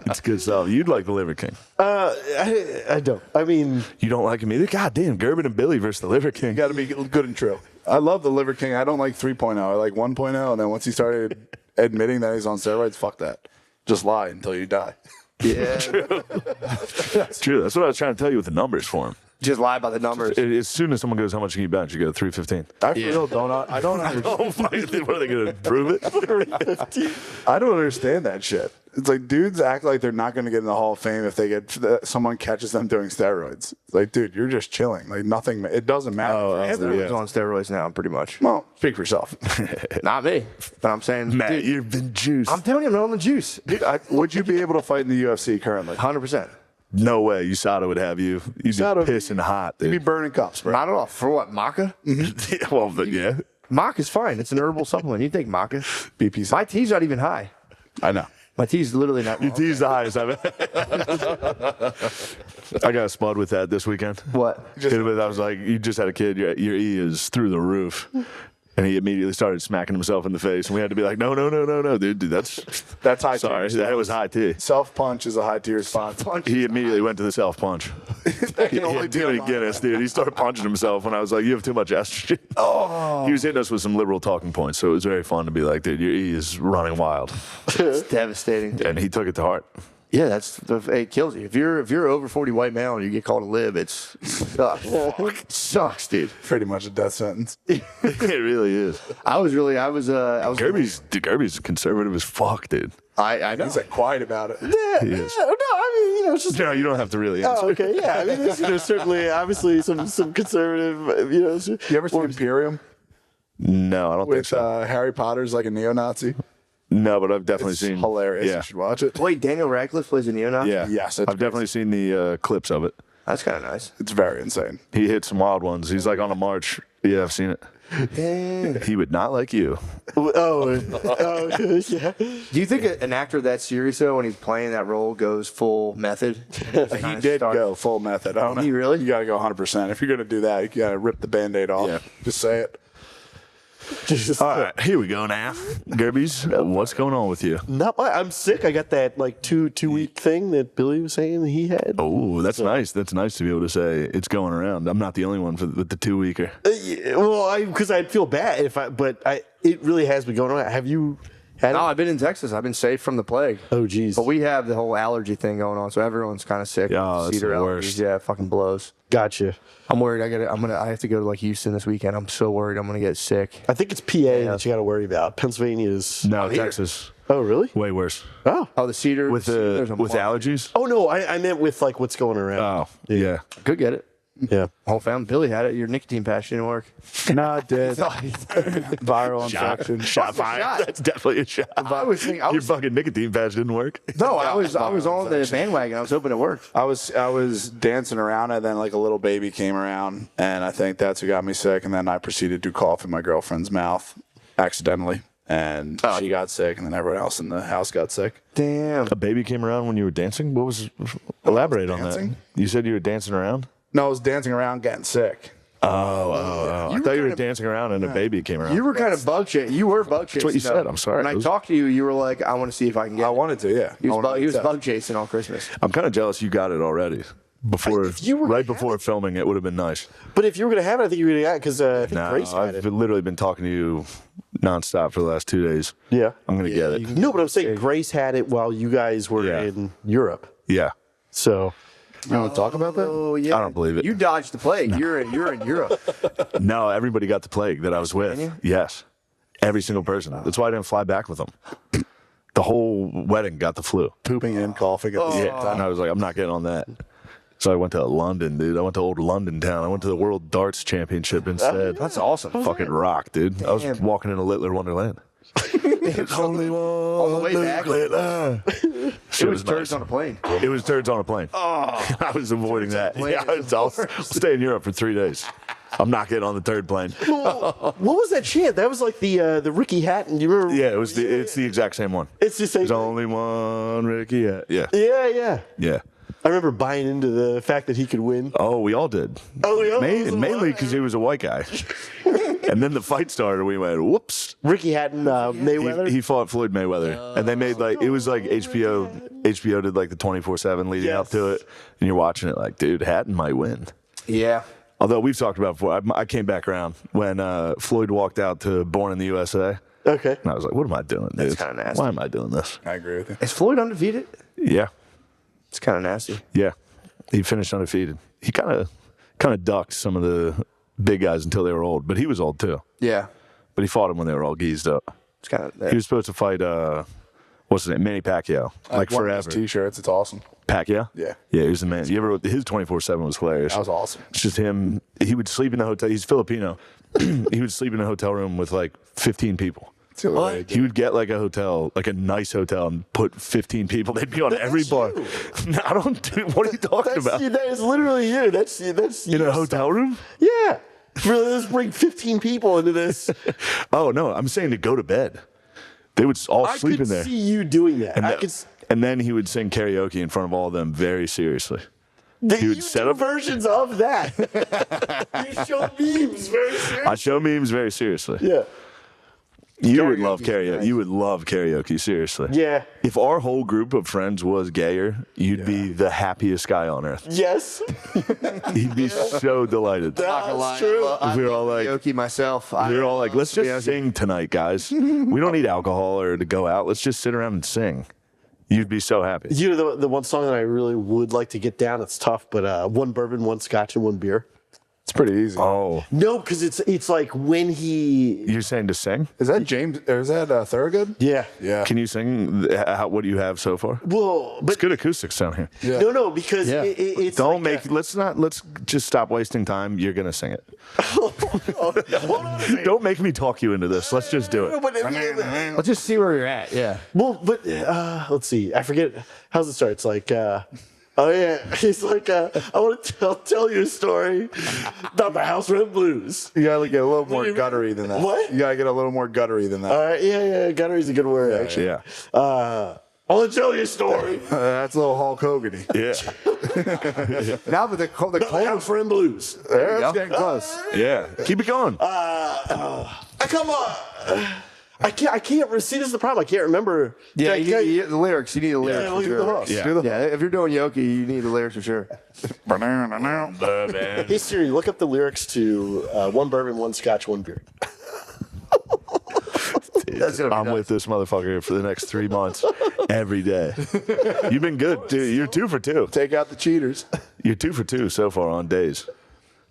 It's good stuff. You'd like the Liver King. I don't. I mean, You don't like him either. God damn, Gerben and Billy versus the Liver King. You got to be good and true. I love the Liver King. I don't like 3.0. I like 1.0. And then once he started admitting that he's on steroids, fuck that. Just lie until you die. Yeah. True. That's what I was trying to tell you with the numbers for him. Just lie about the numbers. As soon as someone goes, how much can you bench? You go 315. I for real don't. I don't understand. Oh, fuck. What are they going to prove it? I don't understand that shit. It's like dudes act like they're not going to get in the Hall of Fame if they get someone catches them doing steroids. It's like, dude, you're just chilling. Like nothing. It doesn't matter. Everyone's on steroids now, pretty much. Well, speak for yourself. Not me, but I'm saying, Matt, dude, you've been juiced. I'm telling you, I'm not on the juice. Dude, would you be able to fight in the UFC currently? 100%. No way. USADA would have you. You'd USADA be pissing hot, You'd be dude. burning cups, bro. Not at all. For what? Maca? Well, but yeah. Maca is fine. It's an herbal supplement. You take Maca. BPC. My tea's not even high. I know. My tea's literally not. Your T's the highest I've I got a spud with that this weekend. What? I was like, you just had a kid. Your E is through the roof. And he immediately started smacking himself in the face. And we had to be like, no, dude, that's high sorry. tier. That was high T. Self punch is a high tier spot. He immediately went to the self punch. That can only be Dude, on Guinness, dude. He started punching himself when I was like, you have too much estrogen. Oh. He was hitting us with some liberal talking points. So it was very fun to be like, dude, your E is running wild. It's devastating. And he took it to heart. Yeah, it kills you. If you're over 40 white male and you get called a lib, it sucks. It sucks, dude. Pretty much a death sentence. It really is. I was Gerby's conservative as fuck, dude. I know. He's like quiet about it. no, I mean, it's just. No, you don't have to really answer. Oh, okay, yeah. I mean, there's certainly, obviously, some conservative, You ever seen Imperium No, I don't think with so. Harry Potter's like a neo-Nazi? No, but I've definitely It's seen. hilarious. Yeah. You should watch it. Wait, Daniel Radcliffe plays a neo-Nazi? Yeah. Yes, it's I've definitely seen the clips of it. That's kind of nice. It's very insane. He hit some wild ones. He's like on a march. Yeah, I've seen it. Dang. He would not like you. Yeah. Do you think an actor that serious, though, when he's playing that role, goes full method? He did go full method. I don't know. He really? You got to go 100%. If you're going to do that, you got to rip the Band-Aid off. Yeah. Just say it. All right, here we go now. Gerbies, what's going on with you? Not much. I'm sick. I got that like two week thing that Billy was saying he had. Oh, that's nice. That's nice to be able to say it's going around. I'm not the only one with the 2 weeker. Yeah, well, because I'd feel bad it really has been going on. Have you had No, it? I've been in Texas. I've been safe from the plague. Oh, geez. But we have the whole allergy thing going on, so everyone's kind of sick. Yeah, that's Cedar the allergies. worst. Yeah, it fucking blows. Gotcha. I'm worried. I have to go to like Houston this weekend. I'm so worried I'm gonna get sick. I think it's PA that you got to worry about. Pennsylvania is. No, Texas. Oh, really? Way worse. Oh. Oh, the cedar With Cedar's a monster. allergies? Oh, no. I meant with like what's going around. Oh, yeah. Could get it. Yeah. Whole family. Billy had it. Your nicotine patch didn't work. No, it did. Viral infection. Shot fired. shot? That's definitely a shot. I was thinking. Your fucking nicotine patch didn't work. No, I was on the bandwagon. I was hoping it worked. I was dancing around, and then like a little baby came around, and I think that's what got me sick. And then I proceeded to cough in my girlfriend's mouth accidentally, and she got sick, and then everyone else in the house got sick. Damn. A baby came around when you were dancing? What was? Elaborate on that. dancing? You said you were dancing around? No, I was dancing around getting sick. Oh. I thought you were dancing around and a baby came around. You were kind of bug chasing. You were bug chasing. what you said. I'm sorry. When I talked to you, you were like, "I want to see if I can get." I it." wanted to, yeah. He was I wanted bug chasing all Christmas. I'm kind of jealous you got it already. Right before filming, it would have been nice. But if you were going to have it, I think you would have got it because I think No, Grace had I've it. literally been talking to you nonstop for the last 2 days. Yeah. I'm going to get it. No, but I'm saying Grace had it while you guys were Yeah. in Europe. Yeah. So. You want to talk about that? Oh yeah. I don't believe it. You dodged the plague. You're in Europe. No, everybody got the plague that I was with. Yes. Every single person. That's why I didn't fly back with them. The whole wedding got the flu. Pooping and coughing at the same Yeah. time. And I was like, I'm not getting on that. So I went to London, dude. I went to old London town. I went to the World Darts Championship instead. That's awesome. Fucking rock, dude. I was walking in a Littler Wonderland. There's only one. On the way back, It was turds on a plane. It was turds on a plane. Oh, I was avoiding that. Yeah, I'll stay in Europe for 3 days. I'm not getting on the third plane. What was that chant? That was like the Ricky Hatton. Do you remember? Yeah, it's the exact same one. It's the same. There's only one Ricky. Yeah. Yeah. I remember buying into the fact that he could win. Oh, we all did. Oh, yeah. Mainly because he was a white guy. And then the fight started. We went, whoops. Ricky Hatton, Mayweather. He fought Floyd Mayweather, and they made it was like HBO. HBO did like the 24/7 leading up to it, and you're watching it like, dude, Hatton might win. Yeah. Although we've talked about before, I came back around when Floyd walked out to Born in the USA. Okay. And I was like, what am I doing, dude? That's kind of nasty. Why am I doing this? I agree with you. Is Floyd undefeated? Yeah. It's kind of nasty. Yeah. He finished undefeated. He kind of ducked some of the big guys until they were old, but he was old too. Yeah. But he fought him when they were all geezed up. It's kind of. He was supposed to fight, what's his name? Manny Pacquiao. Like one of forever. his T-shirts. It's awesome. Pacquiao? Yeah. Yeah, he was the man. His 24/7 was hilarious. That was awesome. It's just him. He would sleep in the hotel. He's Filipino. He would sleep in a hotel room with like 15 people. What? He would get like a hotel, like a nice hotel, and put 15 people. They'd be on every bar. No, I don't do. What are you talking about? That is literally you. That's In a hotel room? Yeah. Really, let's bring 15 people into this. Oh no, I'm saying to go to bed. They would all sleep in there. I could see you doing that. And then he would sing karaoke in front of all of them very seriously. He would set up versions of that. You show memes very seriously. I show memes very seriously. Yeah. You would love karaoke. You would love karaoke, seriously. Yeah. If our whole group of friends was gayer, you'd be the happiest guy on earth. Yes. He'd be so delighted. That's true. If we were all like, karaoke myself. we were all like, let's just sing tonight, guys. We don't need alcohol or to go out. Let's just sit around and sing. You'd be so happy. You know, the one song that I really would like to get down, it's tough, but one bourbon, one scotch, and one beer. It's pretty easy. Oh. No, because it's like when he... You're saying to sing? Is that James, or is that Thorogood? Yeah. Yeah. Can you sing what do you have so far? Well, but... It's good acoustics down here. Yeah. No, because it's Don't like let's just stop wasting time. You're going to sing it. hold on a second. Don't make me talk you into this. Let's just do it. Let's just see where you're at. Yeah. Well, but let's see. I forget. How's it start? It's like... oh yeah, he's like, I want to tell you a story about the house rent blues. You gotta get a little more guttery than that. What? You gotta get a little more guttery than that. All right, yeah, guttery's a good word actually. Yeah. I want to tell you a story. That's a little Hulk Hogan-y. Yeah. Now with the House rent blues. There, that's getting close. Yeah. Keep it going. Come on. I can't. See, this is the problem. I can't remember. Yeah, you need the lyrics. You need the lyrics. Yeah, for look at sure. the hooks. Yeah. Yeah, if you're doing Yoki, you need the lyrics for sure. Hey Siri, look up the lyrics to one bourbon, one scotch, one beer. I'm with this motherfucker for the next 3 months every day. You've been good, dude. You're 2 for 2. Take out the cheaters. You're 2 for 2 so far on days.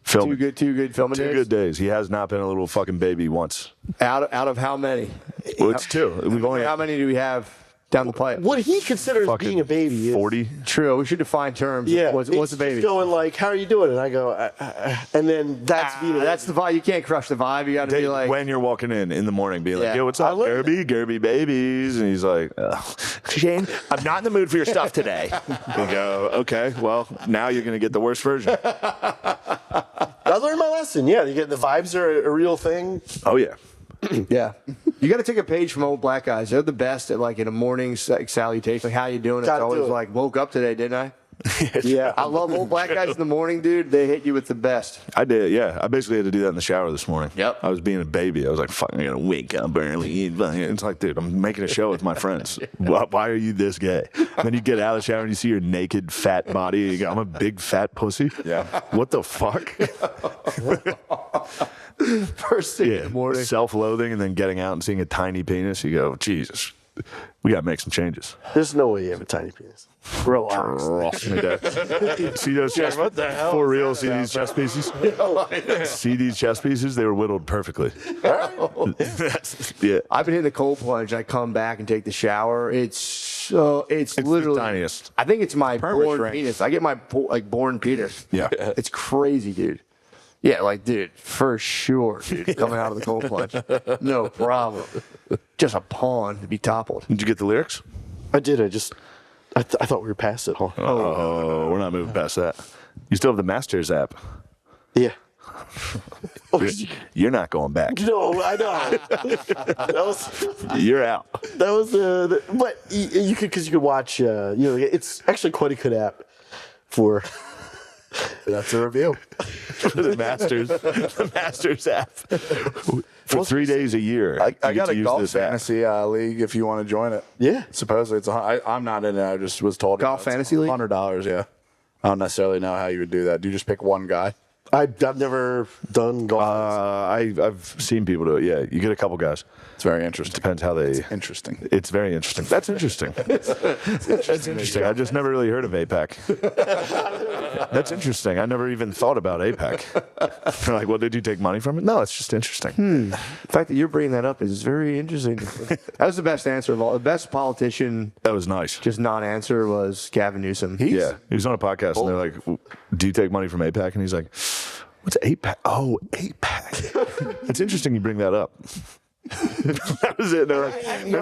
Filming. Two good filming 2 days. good days. He has not been a little fucking baby once. Out of how many? Well, it's 2. We've only How many do we have down the pipe? What he considers fucking being a baby is 40. True. We should define terms. Yeah, What's it's a baby? just going like, "How are you doing?" And I go, and then that's being. That's the vibe. You can't crush the vibe. You got to be like. When you're walking in the morning, be like, Yeah. yo, what's up, Gerby babies? And he's like, Shane, I'm not in the mood for your stuff today. You go, okay, well, now you're going to get the worst version. I learned my lesson. Yeah, the vibes are a real thing. Oh, yeah. Yeah. You got to take a page from old black guys. They're the best at like in a morning salutation. Like, how you doing? It's Gotta always do it. like, woke up today, didn't I? Yeah. I love old black guys in the morning, dude. They hit you with the best. I did, yeah. I basically had to do that in the shower this morning. Yep. I was being a baby. I was like, fuck, I'm going to wake up early. It's like, dude, I'm making a show with my friends. Why are you this gay? And then you get out of the shower and you see your naked, fat body. And you go, I'm a big, fat pussy? Yeah. What the fuck? First thing in the morning. Self-loathing and then getting out and seeing a tiny penis. You go, Jesus, we got to make some changes. There's no way you have a tiny penis. Relax. See those chest what the hell for is real? that See these chest pieces? See these chest pieces? They were whittled perfectly. Yeah. I've been hitting the cold plunge. I come back and take the shower. It's literally the tiniest. I think it's my born shrink. penis. I get my born penis. Yeah. It's crazy, dude. Yeah, like, dude, for sure, dude. Coming out of the cold plunge. No problem. Just a pawn to be toppled. Did you get the lyrics? I did. I thought we were past it, huh? Oh, we're not moving past that. You still have the Masters app. Yeah. You're not going back. No, I know. You're out. That was but you could, because you could watch. It's actually quite a good app for. That's a review. the Masters app. For 3 days a year. I got a golf this app. fantasy league if you want to join it. Yeah. Supposedly it's I'm not in it. I just was told. Golf fantasy league? $100, yeah. I don't necessarily know how you would do that. Do you just pick one guy? I've never done golf. I've seen people do it. Yeah, you get a couple guys. It's very interesting. Depends how they. Interesting. It's very interesting. That's interesting. That's interesting. I just never really heard of APAC. That's interesting. I never even thought about APAC. They're like, well, did you take money from it? No, it's just interesting. The fact that you're bringing that up is very interesting. That was the best answer of all. The best politician, That was nice. just non-answer, was Gavin Newsom. Yeah, he was on a podcast and they're like, do you take money from APAC? And he's like, what's APAC? Oh, APAC. It's interesting you bring that up. That was it.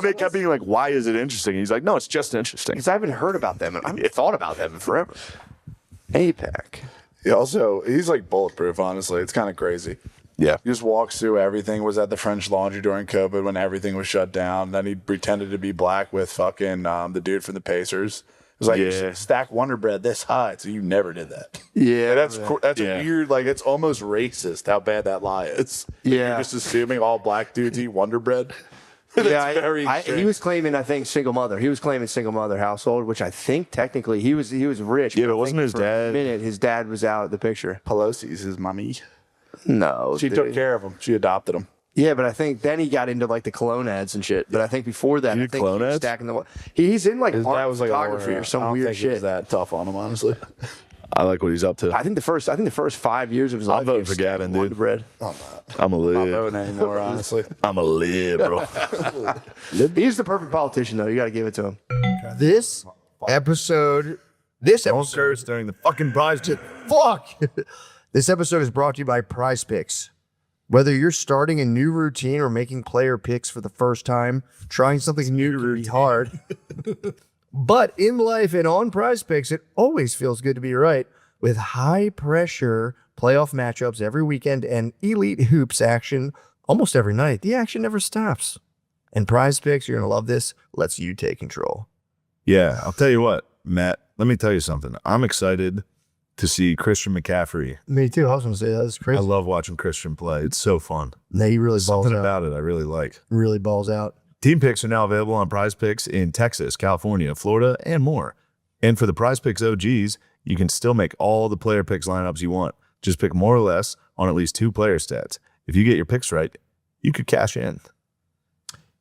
They kept being like, why is it interesting? He's like, no, it's just interesting. Because I haven't heard about them, and I haven't thought about them in forever. APAC. He also, he's like bulletproof, honestly. It's kind of crazy. Yeah. He just walks through everything. Was at the French Laundry during COVID when everything was shut down. Then he pretended to be black with fucking the dude from the Pacers. It was like, Yeah. stack Wonder Bread this high. So you never did that. Yeah, That's Yeah. weird. Like, it's almost racist how bad that lie is. Yeah. You're just assuming all black dudes eat Wonder Bread. Yeah, very he strange. was claiming, I think, single mother. He was claiming single mother household, which I think technically he was rich. Yeah, but I wasn't think his for dad- A minute, his dad was out of the picture. Pelosi's his mommy. No, She took care of him. She adopted him. Yeah, but I think then he got into like the cologne ads and shit. But I think before that, He I did think he cologne was ads? stacking the. He's in like His art dad was like a photography lawyer. or some I don't weird think he was shit. that tough on him, honestly. I like what he's up to. I think the first 5 years of his life. I'm voting he for was Gavin, dude. Wonder Bread. I'm a Not lib. voting anymore, honestly. I'm a liberal. He's the perfect politician, though. You got to give it to him. This episode during the fucking prize fuck. This episode is brought to you by Prize Picks. Whether you're starting a new routine or making player picks for the first time, trying something new can be hard. But in life and on Prize Picks, it always feels good to be right. With high pressure playoff matchups every weekend and elite hoops action almost every night, the action never stops. And Prize Picks, you're going to love this, lets you take control. Yeah, I'll tell you what, Matt, let me tell you something. I'm excited to see Christian McCaffrey. Me too. I was going to say that's crazy. I love watching Christian play. It's so fun. No, he really balls Something out. about it I really like. Really balls out. Team picks are now available on Prize Picks in Texas, California, Florida, and more. And for the Prize Picks OGs, you can still make all the player picks lineups you want. Just pick more or less on at least 2 player stats. If you get your picks right, you could cash in.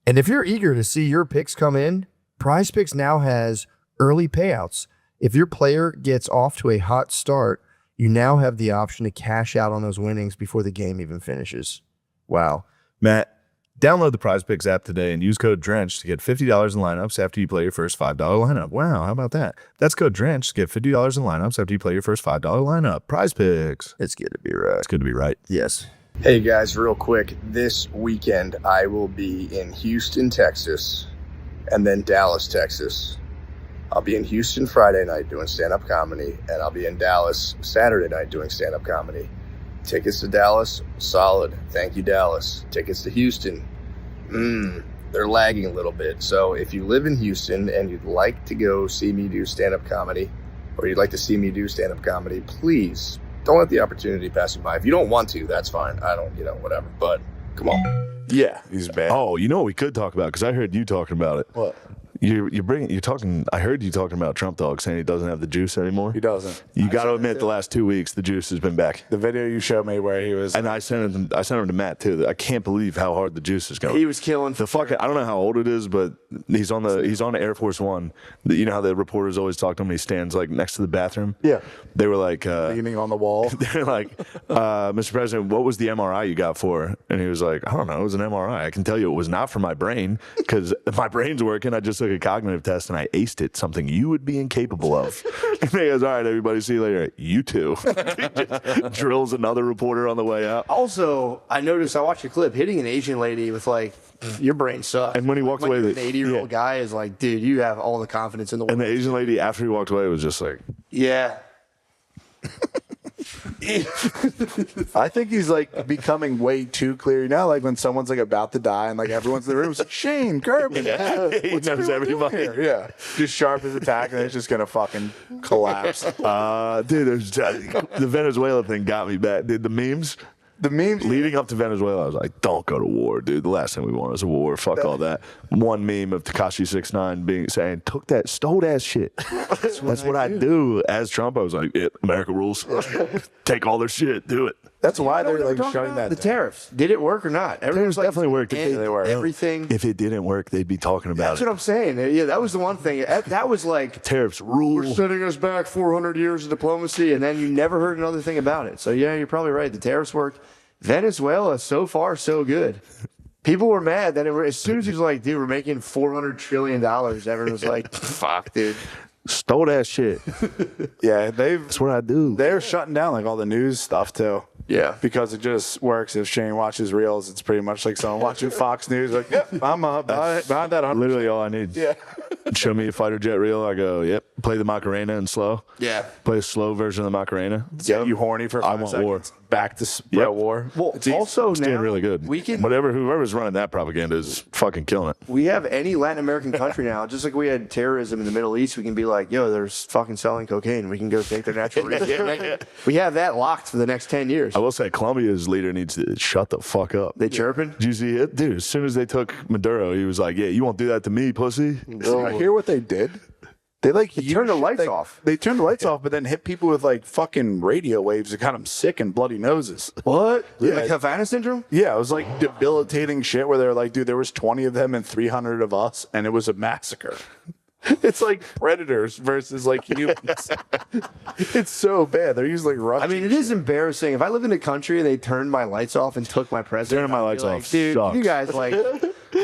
And if you're eager to see your picks come in, Prize Picks now has early payouts. If your player gets off to a hot start, you now have the option to cash out on those winnings before the game even finishes. Wow. Matt, download the Prize Picks app today and use code DRENCH to get $50 in lineups after you play your first $5 lineup. Wow, how about that? That's code DRENCH to get $50 in lineups after you play your first $5 lineup. Prize Picks. It's good to be right. It's good to be right. Yes. Hey guys, real quick. This weekend, I will be in Houston, Texas, and then Dallas, Texas. I'll be in Houston Friday night doing stand-up comedy, and I'll be in Dallas Saturday night doing stand-up comedy. Tickets to Dallas, solid. Thank you, Dallas. Tickets to Houston, they're lagging a little bit. So if you live in Houston and you'd like to go see me do stand-up comedy, or you'd like to see me do stand-up comedy, please don't let the opportunity pass you by. If you don't want to, that's fine. I don't, whatever. But come on. Yeah, he's bad. Oh, you know what we could talk about? Because I heard you talking about it. What? You're talking. I heard you talking about Trump Dog saying he doesn't have the juice anymore. He doesn't. You got to admit, the last 2 weeks, the juice has been back. The video you showed me where he was, And I sent him to Matt too. I can't believe how hard the juice is going. He was killing. The fucking, I don't know how old it is, but he's on Air Force One. You know how the reporters always talk to him. He stands like next to the bathroom. Yeah. They were like leaning on the wall. they're like, Mr. President, what was the MRI you got for? And he was like, I don't know. It was an MRI. I can tell you it was not for my brain because my brain's working. I just took a cognitive test and I aced it, something you would be incapable of. And he goes, all right, everybody, see you later. You too. He just drills another reporter on the way out. Also, I noticed, I watched a clip, hitting an Asian lady with like, your brain sucks. And when he walked away, an 80-year-old guy is like, dude, you have all the confidence in the world. And the Asian lady, after he walked away, was just like, yeah. I think he's like becoming way too clear now. Like when someone's like about to die and like everyone's in the room, it's like Shane Kirby. he knows everybody. Yeah, just sharp as attack, and it's just gonna fucking collapse. Dude, the Venezuela thing got me bad. Dude, the memes leading up to Venezuela, I was like, don't go to war, dude. The last thing we want is a war. Fuck all that. One meme of Tekashi 6ix9ine saying, stole that shit. That's what I do. As Trump, I was like, yeah, America rules. Take all their shit. Do it. That's why they're like shutting that the down. tariffs. Did it work or not? Tariffs definitely worked. They work. Everything. If it didn't work, they'd be talking about That's what I'm saying. Yeah, that was the one thing. That was like, tariffs rule. we're setting us back 400 years of diplomacy, and then you never heard another thing about it. So yeah, you're probably right. The tariffs worked. Venezuela, so far, so good. People were mad that as soon as he was like, dude, we're making $400 trillion, everyone was like, fuck, dude. Stole that shit. Yeah, that's what I do. They're shutting down like all the news stuff too. Yeah, because it just works. If Shane watches reels, it's pretty much like someone watching Fox News. Like, yep, I'm behind that. 100%. Literally all I need. Yeah. Show me a fighter jet reel. I go, yep. Play the Macarena in slow. Yeah. Play a slow version of the Macarena. Get you horny for 5 I want seconds. war. Back to war. Well, also it's doing now really good. we can whoever's running that propaganda is fucking killing it. We have any Latin American country now, just like we had terrorism in the Middle East. We can be like, yo, they're fucking selling cocaine. We can go take their natural resources. We have that locked for the next 10 years. I will say Colombia's leader needs to shut the fuck up. They chirping? Did you see it? Dude, as soon as they took Maduro, he was like, yeah, you won't do that to me, pussy. I hear what they did. They turned the lights off. They turned the lights off, but then hit people with like fucking radio waves that got them sick and bloody noses. What? Yeah. Like Havana syndrome? Yeah, it was like debilitating shit where they're like, dude, there was 20 of them and 300 of us, and it was a massacre. It's like predators versus like humans. It's so bad. They're usually rushing. I mean, it is embarrassing. If I lived in a country and they turned my lights off and took my president, Turning my I'd be lights like, off dude, sucks. you guys like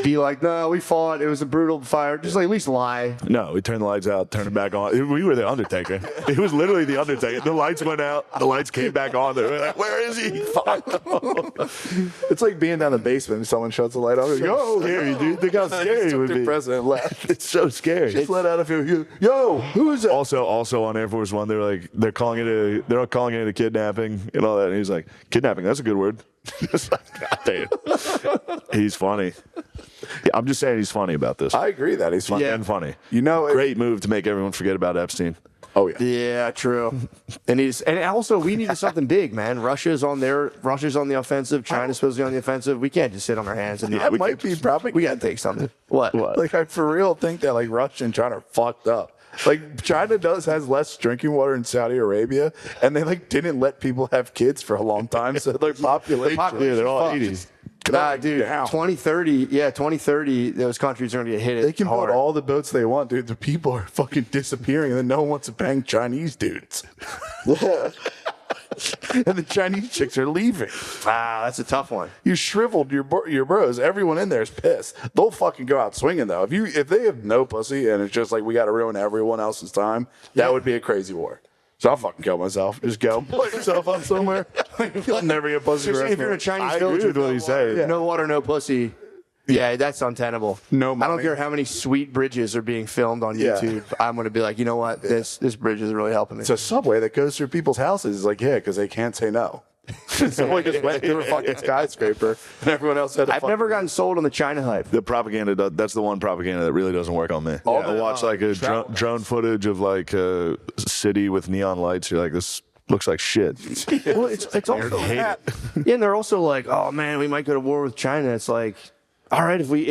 be like, no, we fought. It was a brutal fire. Just like at least lie. No, we turned the lights out, turned it back on. We were the Undertaker. It was literally the Undertaker. The lights went out. The lights came back on. They were like, where is he? Fuck. It's like being down the basement and someone shuts the light off. Like, yo, Scary, dude. Think how scary it would the be. president left. It's so scary. Just let out a few. Yo, who is it? Also on Air Force One, they're calling it a kidnapping and all that. And he's like, kidnapping, that's a good word. God damn. He's funny. I'm just saying he's funny about this. I agree that he's funny. And funny. You know, Great move to make everyone forget about Epstein. Oh yeah. Yeah, true. And also we needed something big, man. Russia's on the offensive. China's supposed to be on the offensive. We can't just sit on our hands and That might be probably. we gotta take something. What? Like I for real think that like Russia and China are fucked up. Like China has less drinking water in Saudi Arabia, and they like didn't let people have kids for a long time, so their population. Yeah, they're all fucked. 80s. Nah, dude, 2030, those countries are going to get hit They can hard. build all the boats they want, dude. The people are fucking disappearing, and then no one wants to bang Chinese dudes. And the Chinese chicks are leaving. Wow, that's a tough one. You shriveled your bros. Everyone in there is pissed. They'll fucking go out swinging though. If they have no pussy and it's just like we got to ruin everyone else's time, that would be a crazy war. So I'll fucking kill myself. Just go put yourself up somewhere. You'll never get pussy. If you're in a Chinese I village agree with what he's saying. no water, no pussy. Yeah, that's untenable. No I money. don't care how many sweet bridges are being filmed on Yeah. YouTube. I'm going to be like, you know what? This bridge is really helping me. It's a subway that goes through people's houses. It's like, yeah, because they can't say no. Someone just went through a fucking skyscraper, and everyone else had to I've never gotten sold on the China hype. The propaganda, that's the one propaganda that really doesn't work on me. I watch like a drone footage of like a city with neon lights. You're like, this looks like shit. Well, it's also that. Yeah, and they're also like, oh man, we might go to war with China. It's like, all right, if we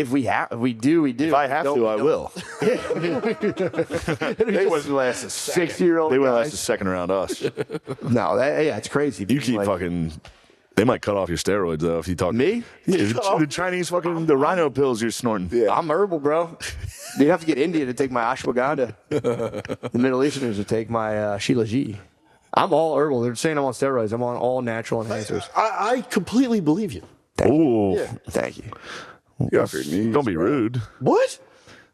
do, we do. If I have to, I will. They wouldn't last a second. 60-year-old They wouldn't guys. last a second around us. No, it's crazy. You keep fucking. They might cut off your steroids though if you talk. Me? Yeah, the Chinese fucking the rhino pills you're snorting. Yeah. I'm herbal, bro. You'd have to get India to take my ashwagandha. The Middle Easterners would take my Shilajit. I'm all herbal. They're saying I'm on steroids. I'm on all natural enhancers. I completely believe you. Oh, Thank you. Get off your knees. don't be rude. What?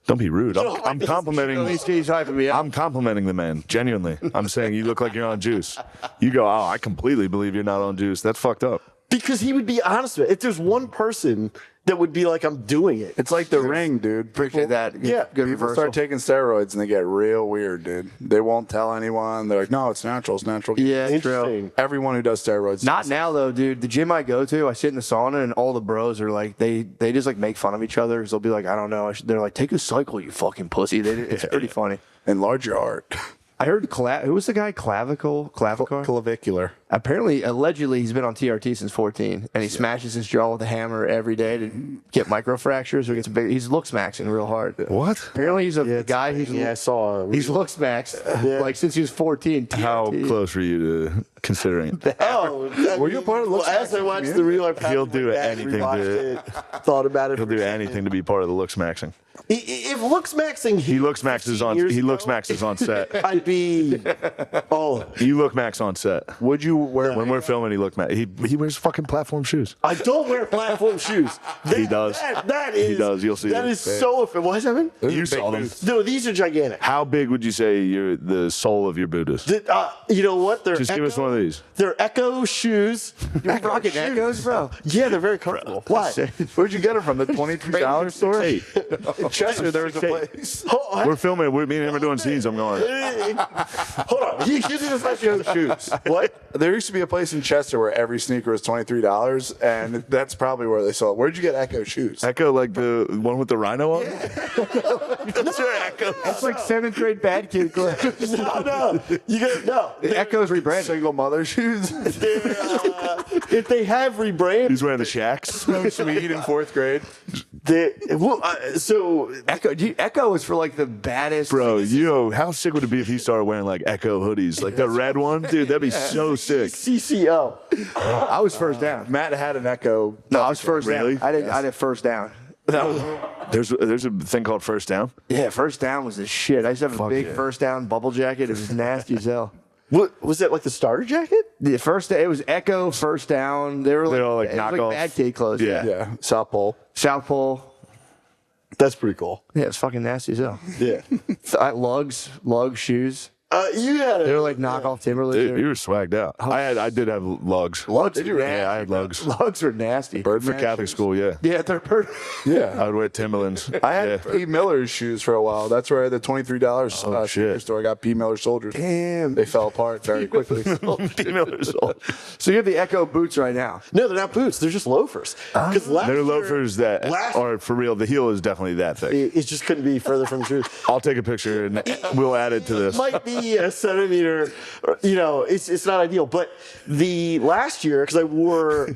Don't be rude. I'm complimenting. He's hyping me up. I'm complimenting the man. Genuinely, I'm saying you look like you're on juice. You go, oh, I completely believe you're not on juice. That's fucked up. Because he would be honest with it. If there's one person that would be like, I'm doing it. It's like the ring, dude. Appreciate that. Good, Yeah, good people reversal. start taking steroids and they get real weird, dude. They won't tell anyone. They're like, no, it's natural. It's natural. Yeah, true. Interesting. Everyone who does steroids. Not now though, dude. The gym I go to, I sit in the sauna, and all the bros are like, they just like make fun of each other. Cause they'll be like, I don't know. They're like, take a cycle, you fucking pussy. It's pretty funny. Enlarge your heart. I heard who was the guy? Clavicular. Apparently, allegedly, he's been on TRT since 14, and he smashes his jaw with a hammer every day to get microfractures or gets big. He's looks maxing real hard. What? Apparently, he's a guy who's I saw him. he's looks maxed like since he was 14. TRT. How close were you to considering? Were you a part of the as I watched the real life, He'll do anything to. Thought about it. He'll do anything to be part of the looks maxing. If looks maxing, He looks maxes on. He looks maxes on set. I'd be all. You look max on set. Would you wear? When we're filming, he look max. He wears fucking platform shoes. I don't wear platform shoes. He does. That is. He does. You'll see. That is so offensive. What's happening? You saw them. No, these are gigantic. How big would you say the sole of your boot is? You know what? They're Just give us one of these. They're Echo shoes. You're rocking Echoes, bro. Yeah, they're very comfortable. Why? Where'd you get them from? The $23 store? Hey, In Chester, there was a place. we're filming. Me and him are doing scenes. I'm going. Hold on. You give me the flash of the shoes. What? There used to be a place in Chester where every sneaker was $23, and that's probably where they sold it. Where'd you get Echo shoes? Echo, like the one with the rhino on? That's your Echo. That's like 7th grade bad kid clothes. No. You got no. The Echo's rebranded. Single mother shoes. If they have rebranded, He's wearing the Shacks. Smoked weed in 4th grade. so Echo is for like the baddest. Bro, how sick would it be if he started wearing like Echo hoodies? Like the red one? Dude, that'd be so sick. CCO. I was first down. Matt had an Echo. No, I was first Really? down. I did first down. There's a thing called first down. Yeah, first down was the shit. I used to have a big first down bubble jacket. It was nasty as hell. What was that, like the starter jacket? The first it was Echo first down. They're all like it was knockoff. bad kid clothes. Yeah. South Pole. South Pole. That's pretty cool. Yeah, it's fucking nasty as hell. Yeah. Lugs shoes. You had They were like knockoff Timberlands. Dude, you were swagged out. I did have lugs. Lugs. Did you? Yeah, I had lugs. Lugs are nasty. For Catholic school, yeah. Yeah, they're Yeah. I would wear Timberlands. I had P. Miller's shoes for a while. That's where I had the $23 shit. sneaker store. I got P. Miller soldiers. Damn. They fell apart very quickly. P. Miller's old. So you have the Echo boots right now. No, they're not boots. They're just loafers. Because They're loafers that are for real. The heel is definitely that thick. It just couldn't be further from the truth. I'll take a picture and we'll add it to this. It might be a centimeter. It's not ideal. But the last year, because I wore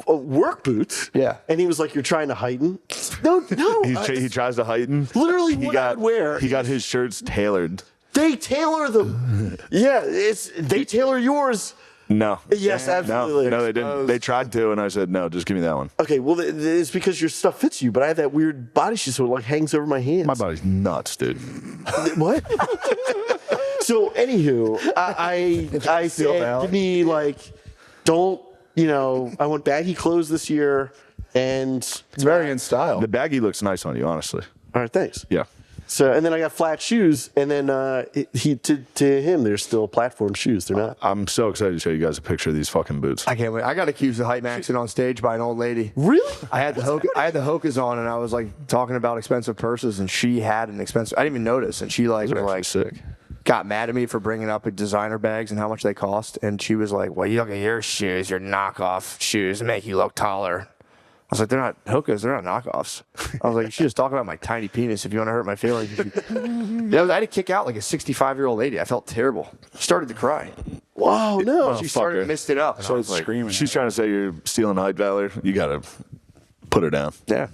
work boots. Yeah. And he was like, "You're trying to heighten." No. He tries to heighten. Literally, what I'd wear. He got his shirts tailored. They tailor them. Yeah, they tailor yours. No. Yes, absolutely. No, they didn't. They tried to, and I said, no, just give me that one. Okay, well, it's because your stuff fits you, but I have that weird body shape, so it like hangs over my hands. My body's nuts, dude. What? So, anywho, I said, give me I want baggy clothes this year, and It's very in style. The baggy looks nice on you, honestly. all right, thanks. Yeah. So, and then I got flat shoes, and then to him, they're still platform shoes. They're not. I'm so excited to show you guys a picture of these fucking boots. I can't wait. I got accused of hype maxing on stage by an old lady. Really? I had the Hokas on, and I was like talking about expensive purses, and she had an expensive. I didn't even notice, and she Those are actually sick. got mad at me for bringing up designer bags and how much they cost, and she was like, "Well, you look at your shoes, your knockoff shoes, make you look taller." I was like, they're not Hokas, they're not knockoffs. I was like, you should just talk about my tiny penis if you want to hurt my feelings. I had to kick out like a 65-year-old lady. I felt terrible. She started to cry. Wow, no. She started missed it up. And I was like, screaming. She's trying to say you're stealing height valor. You got to put her down. yeah.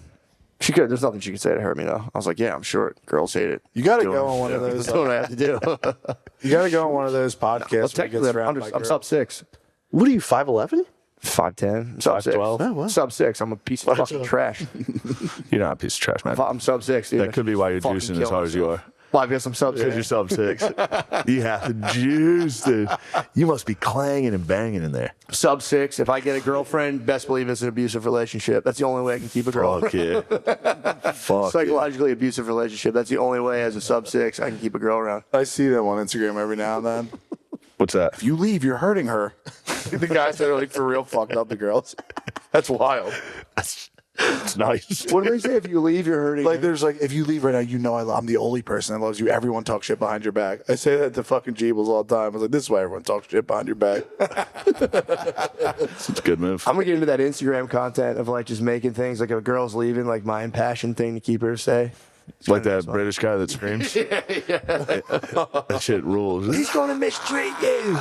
She could. There's nothing she could say to hurt me though. I was like, yeah, I'm short. Girls hate it. You got to go on one of those. That's what I have to do. You got to go on one of those podcasts. Technically, I'm sub 6. What are you, 5'11"? 5'10", sub 6. 5'12". Oh, wow. Sub 6. I'm a piece of fucking trash. You're not a piece of trash, man. I'm sub 6, dude. That could be why you're Fucking juicing as kill hard as you are. Why? Because I'm sub Because you're 6. sub 6. You have the juice, dude. You must be clanging and banging in there. Sub 6. If I get a girlfriend, best believe it's an abusive relationship. That's the only way I can keep a girl. Fuck yeah. Fuck Psychologically abusive relationship. That's the only way as a sub 6 I can keep a girl around. I see them on Instagram every now and then. What's that? If you leave, you're hurting her. The guys that are like for real fucked up the girls. That's wild. It's nice. What do they say? If you leave, you're hurting. Like there's like, if you leave right now, you know I'm the only person that loves you. Everyone talks shit behind your back. I say that to fucking Jeebles all the time. I was like, this is why everyone talks shit behind your back. It's a good move. I'm gonna get into that Instagram content of like just making things like a girl's leaving, like my impassioned thing to keep her to say. Like that British guy that screams. That shit rules. He's gonna mistreat you.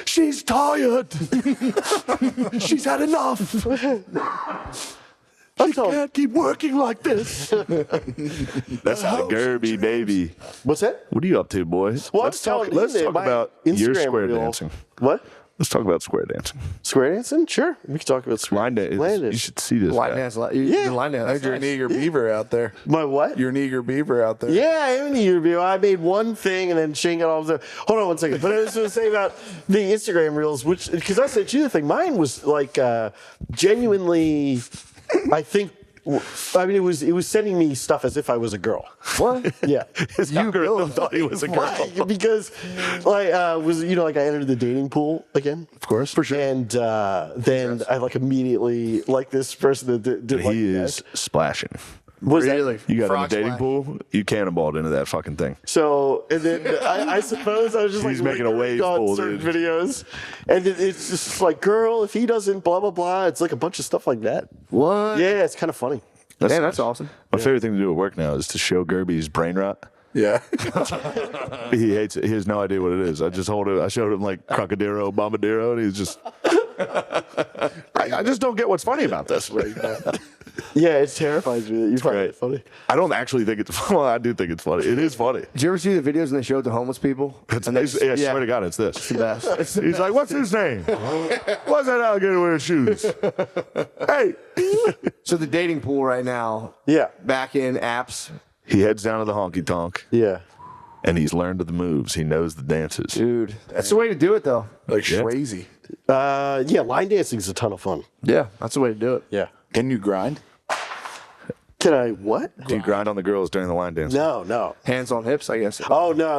She's tired. She's had enough. She can't keep working like this. That's not a Gerby, baby. What's that? What are you up to, boys? Well, Let's talk about your square dancing. What? Let's talk about square dancing. Square dancing? Sure. We can talk about square dancing. You should see this. Line dance. Yeah. Line dance. I heard you're an eager beaver out there. My what? You're an eager beaver out there. Yeah, I am an eager beaver. I made one thing and then Shane got all the. Hold on one second. But I was going to say about the Instagram reels, which, because I sent you the thing, mine was like genuinely, I think. I mean, it was sending me stuff as if I was a girl. What? Yeah, you girl thought he was a girl. Why? Because like was like I entered the dating pool again, of course, for sure. And then I like immediately like this person that did like he is splashing. Was really? You got Frog in the dating pool, you cannonballed into that fucking thing. So, and then I suppose I was just He's like making a wave on pool, certain dude. videos, and it's just like, girl, if he doesn't, blah blah blah. It's like a bunch of stuff like that. What? Yeah, it's kind of funny. That's awesome. My favorite thing to do at work now is to show Gerby's brain rot. Yeah. He hates it. He has no idea what it is. I showed him like Crocodilo, Bombadero, and he's just. I just don't get what's funny about this. Yeah, it terrifies me that you find it funny. I don't actually think it's funny. Well, I do think it's funny. It is funny. Did you ever see the videos when they showed the homeless people? I swear to God, it's this. It's the best. He's like, what's his name? What's that alligator wearing shoes? Hey. So the dating pool right now. Yeah. Back in apps. He heads down to the honky tonk. Yeah. And he's learned the moves. He knows the dances. Dude, that's the way to do it, though. Like crazy. Yeah, line dancing is a ton of fun. Yeah, that's the way to do it. Yeah. Can you grind? Can I what? Do you grind on the girls during the line dance? No. Hands on hips, I guess. Oh no.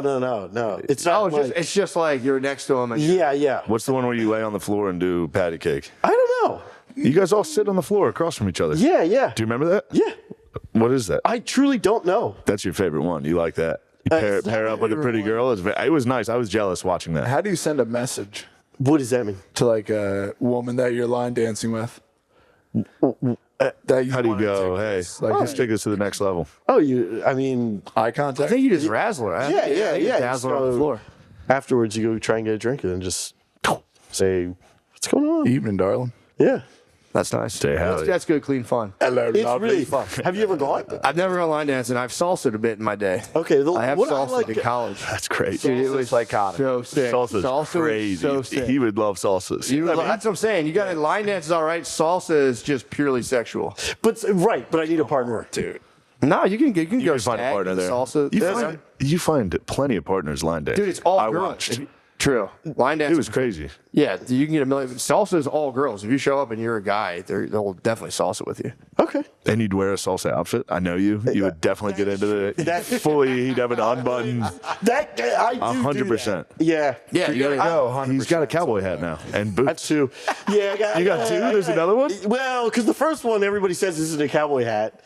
It's not. It's just like you're next to them. And yeah. What's the one where you lay on the floor and do patty cake? I don't know. You guys all sit on the floor across from each other. Yeah. Do you remember that? Yeah. What is that? I truly don't know. That's your favorite one. You like that? You pair up with a pretty girl. It was nice. I was jealous watching that. How do you send a message What does that mean? to like a woman that you're line dancing with? How do you go? Hey, just take this to the next level. Oh, I mean, Eye I contact? think you just razzle her. Yeah. Dazzle her on the So floor. Afterwards, you go try and get a drink and then just say, "What's going on?" Evening, darling. Yeah. That's nice. Say howdy. That's good, clean fun. Hello, It's lovely. really fun. Have you ever gone? I've never gone line dancing. I've salsa'd a bit in my day. Okay. I have what salsa'd like, in college. That's great. Dude, it was psychotic. so sick. Salsa's Salsa was crazy. so sick. He would love salsas. That's what I'm saying. You got to line dance is all right. Salsa is just purely sexual. But I need a partner, dude. No, you can go can find a stag partner and there. salsa. You find plenty of partners line dance. Dude, it's all I girls. watched. True. Line dance. It was crazy. Yeah, you can get a million. Salsa is all girls. If you show up and you're a guy, they'll definitely salsa with you. Okay. And you'd wear a salsa outfit. I know you. You would definitely get into That- fully. He'd have it unbuttoned. I do 100%. Yeah. Yeah, you gotta go. He's got a cowboy hat now and boots. That's two. Yeah, You got two? There's another one? Well, because the first one everybody says isn't a cowboy hat.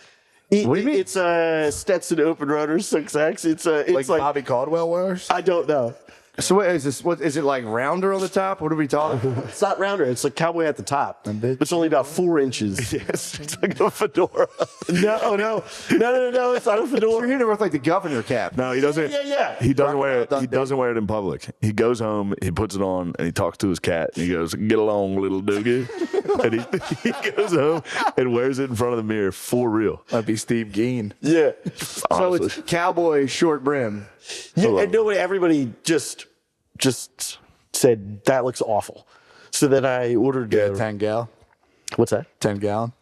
What do you mean? It's a Stetson Open Runner 6X. It's Like like Bobby Caldwell wears? I don't know. So what is this? What is it like? Rounder on the top? What are we talking? It's not rounder. It's like cowboy at the top. It's only about 4 inches. Yes, it's like a fedora. No. It's not a You're fedora. hitting it with like the governor cap. No, he doesn't. Yeah. He doesn't wear it. He doesn't wear it in public. He goes home, he puts it on, and he talks to his cat. And he goes, "Get along, little doogie." And he goes home and wears it in front of the mirror for real. That'd be Steve Geen. Yeah. So Honestly. it's cowboy short brim. Yeah, and nobody, everybody just said that looks awful. So then I ordered. Get a 10 gal. What's that? 10 gallon.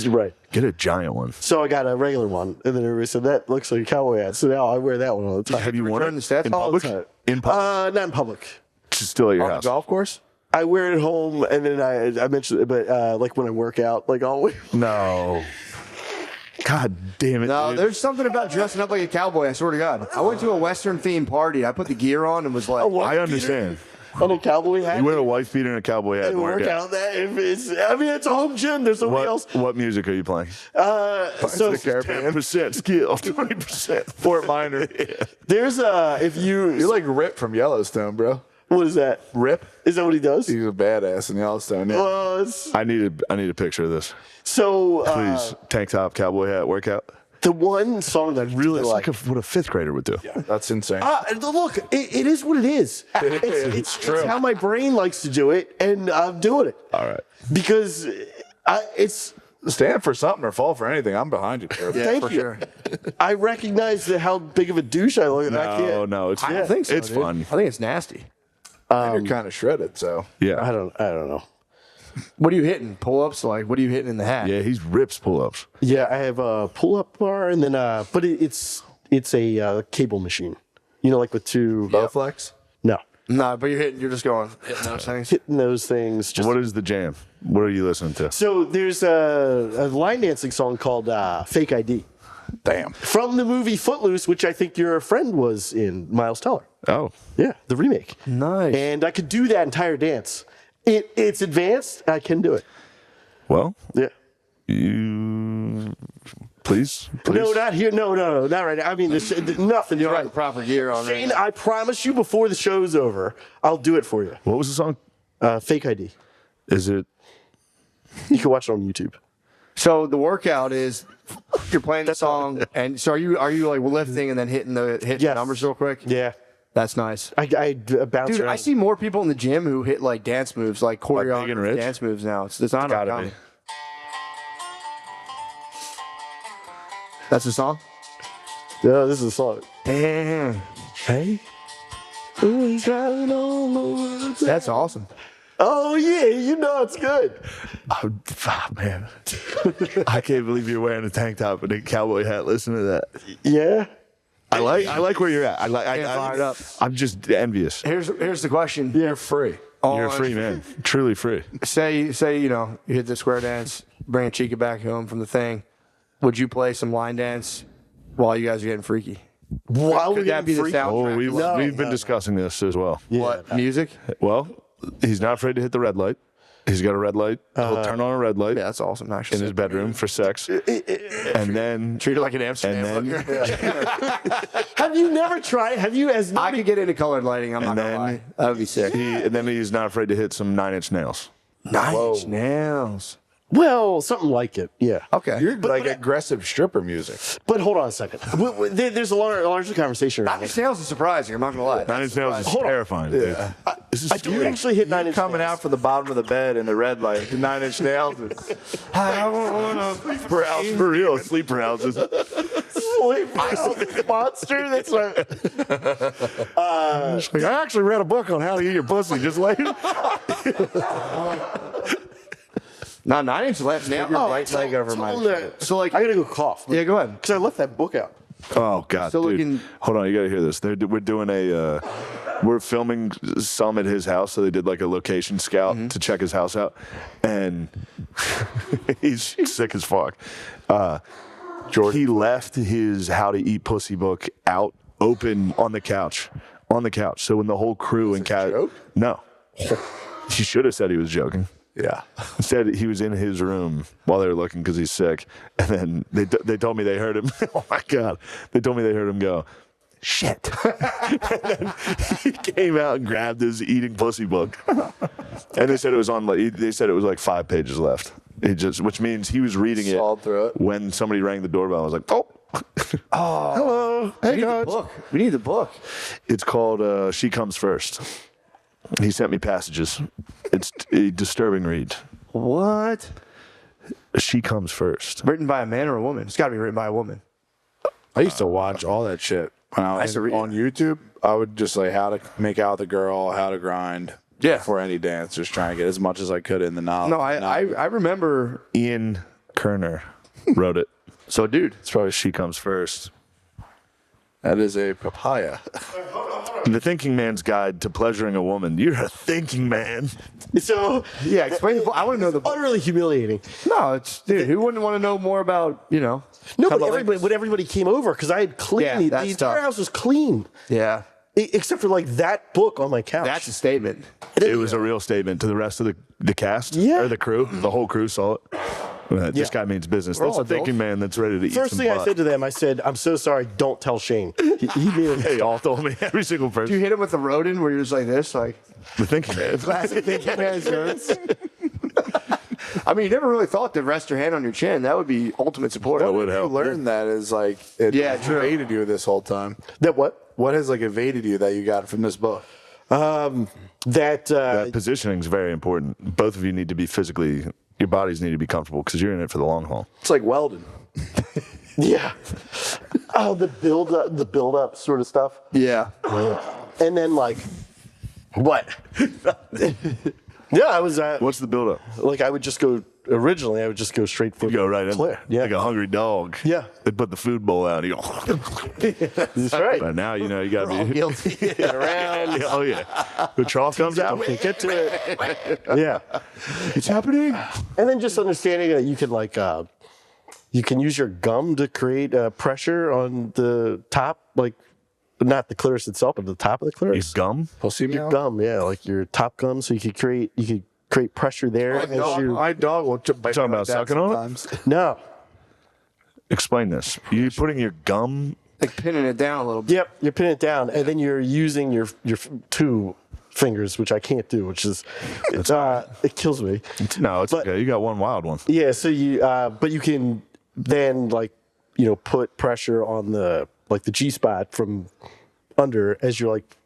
Right. Get a giant one. So I got a regular one, and then everybody said that looks like a cowboy hat. So now I wear that one all the time. Have you worn it the stats in all public? the time. In public? Not in public. Just still at your On the house. golf course? I wear it at home, and then I mentioned it, but like when I work out, like always. No. God damn it. No, dude. there's something about dressing up like a cowboy. I swear to God. I went to a Western themed party. I put the gear on and was like, I understand. On a cowboy hat. You wear a wife beater and a cowboy hat and and work out. That if it's a home gym. There's somebody else. What music are you playing? So 10% skill, 20% Fort Minor. there's if You're like Rip from Yellowstone, bro. what is that? Rip? Is that what he does? He's a badass in Yellowstone. Yeah. I need a picture of this. So Please. Tank top, cowboy hat, workout. the one song that I really That's like. what a fifth grader would do. That's insane. Look, it is what it is. It's true. It's how my brain likes to do it, and I'm doing it. All right. Because it's. Stand for something or fall for anything. I'm behind you, Kirby. Thank for you. sure. I recognize how big of a douche I look. I can't. No, it's I don't think so. It's dude. fun. I think it's nasty. You're kind of shredded, so. Yeah. I don't know. What are you hitting? Pull ups? Like, what are you hitting in the hat? Yeah, he's rips pull-ups. Yeah, I have a pull-up bar, and then but it's a cable machine. You know, like with two. Bowflex? No, No, but you're just going hitting those things. hitting those things. Just What is the jam? What are you listening to? so there's a line dancing song called "Fake ID" Damn. from the movie Footloose, which I think your friend was in, Miles Teller. Oh, Yeah, the remake. Nice. And I could do that entire dance. It's advanced. I can do it. well, Yeah. you please. No, not here. No, not right now. I mean, nothing. You don't have the proper gear on Shane, right I promise you, before the show's over, I'll do it for you. What was the song? Fake ID. Is it? You can watch it on YouTube. So the workout is you're playing the song, and so are you like lifting and then hitting the Yes. numbers real quick? Yeah. That's nice. I bounce Dude, around. I see more people in the gym who hit like dance moves, like Big and choreographed Rich? dance moves now. It's not Gotta uncommon. be. That's the song? Yeah, this is a song. Damn. Hey. That's awesome. Oh, yeah, you know it's good. Oh, man, I can't believe you're wearing a tank top and a cowboy hat. Listen to that. Yeah. I like where you're at. Fired up. I'm just envious. Here's the question. You're free. You're a free man, truly free. Say you hit the square dance, bring a Chica back home from the thing. Would you play some line dance while you guys are getting freaky? While Could we that be the freaky? soundtrack? Oh, we've been discussing this as well. What music? Well, he's not afraid to hit the red light. He's got a red light. He'll turn on a red light Yeah, that's awesome. Actually, in his bedroom for sex, and then treat it like an Amsterdam. and then hooker. Have you never tried? Have you as I could get into colored lighting. I'm not gonna lie. That would be sick. and then he's not afraid to hit some 9-inch nails. 9-inch nails. Well, something like it. Yeah. Okay. You're like aggressive stripper music. But hold on a second. There's a larger conversation around 9-inch this. nails is surprising. I'm not gonna lie. 9-inch nails is Hold on. terrifying. Dude. This is I do actually hit 9 inch Coming out from the bottom of the bed in the red light, the 9-inch nails. sleep paralysis for real. Sleep paralysis. sleep monster. That's right. I actually read a book on how to eat your pussy. Just like No, 9-inch left nail. Oh, right leg over my. So like, I gotta go cough. Yeah, go ahead. Because I left that book out. Oh God, Still dude! looking- Hold on, you gotta hear this. We're doing we're filming some at his house, so they did like a location scout to check his house out, and he's sick as fuck. He left his How to Eat Pussy book out, open on the couch. So when the whole crew and cat, no, you should have said he was joking. Yeah. Said he was in his room while they were looking because he's sick, and then they told me they heard him. Oh my God! They told me they heard him go, shit. And then he came out and grabbed his eating pussy book, and they said it was They said it was like 5 pages left. Which means he was reading it Sawed through it. when somebody rang the doorbell. I was like, oh. Hello. Hey guys. We need the book. It's called She Comes First. He sent me passages. It's a disturbing read. What? She Comes First. Written by a man or a woman? It's got to be written by a woman. I used to watch all that shit when I was on YouTube. I would just like how to make out with a girl, how to grind. Yeah. For any dance, just trying to get as much as I could in the knowledge. No, I remember. Ian Kerner. wrote it. So, dude, It's probably She Comes First. That is a papaya. The Thinking Man's Guide to Pleasuring a Woman. You're a thinking man. So yeah, explain. I want to know the. utterly humiliating. No, it's dude. Who wouldn't want to know more about No, but everybody came over because I had cleaned Yeah, the that's entire tough. house was clean, Yeah, except for like that book on my couch. that's a statement. It was a real statement to the rest of the cast or the crew. The whole crew saw it. This guy means business. We're That's all a thinking man that's ready to eat First some thing I butt. said to them, I said, "I'm so sorry. Don't tell Shane." He made They all told me, every single person. Do you hit him with the rodent where you're just like this, like The thinking man. classic thinking man's words? I mean, you never really thought to rest your hand on your chin. That would be ultimate support. That would You help. learned that is like it evaded you this whole time. That what? What has like evaded you that you got from this book? That positioning is very important. Both of you need to be physically, your bodies need to be comfortable because you're in it for the long haul. It's like welding. Yeah. Oh, the build up sort of stuff. Yeah. And then like, what? Yeah, I was. What's the buildup? Like I would just go. Originally, I would just go straight for Go right in, Claire. Yeah. like a hungry dog. Yeah. They put the food bowl out and you go. That's right. But now you know you got to be Guilty. Around. Oh yeah, the trough comes out. Okay, get to it. Yeah. It's happening. And then just understanding that you can like you can use your gum to create pressure on the top, like not the clitoris itself, but the top of the Your clitoris. gum. Your gum, yeah, like your top gum, so you could create pressure there. My dog will bite Talking me about like that sucking on it? sometimes. No. Explain this. You putting your gum. Like pinning it down a little bit. Yep, you're pinning it down, and then you're using your two fingers, which I can't do, which is it kills me. No, it's okay. You got one wild one. Yeah, so you but you can then put pressure on the G spot from under as you're like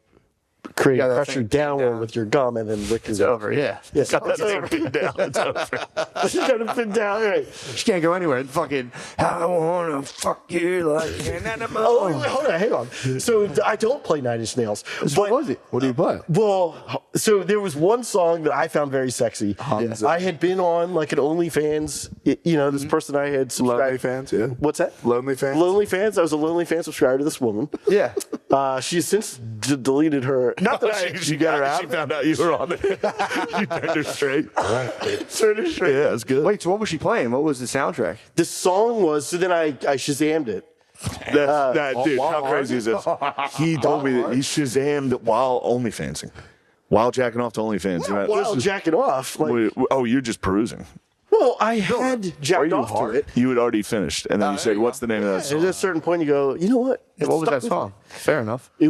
creating that pressure thing downward down. with your gum and then licking It's it. over. Yeah. Yes, Got that thing pinned down. It's over. you got to pin down. Right. She can't go anywhere. Fucking, I wanna fuck you like an animal. Oh, wait, hold on, hang on. So I don't play Nine Inch Nails. What was it? What do you play? Well, so there was one song that I found very sexy. I had been on like an OnlyFans. This person I had subscribed. Lonely fans, yeah. What's that? Lonely fans. Lonely Fans. I was a Lonely Fan subscriber to this woman. Yeah. She has since deleted her. Not that I. She got her out. She found out you were on it. You turned her straight. Turned her straight. Yeah, that's good. Wait, so what was she playing? What was the soundtrack? The song was. So then I Shazammed it. Dude, how crazy is this? He told me that he Shazammed while OnlyFansing. While jacking off to OnlyFans. While jacking off. Like, Oh, you're just perusing. well, I had jacked off to it. You had already finished. And then you said, what's the name of that And song? at a certain point, you go, you know what? What was that song? Fair enough. It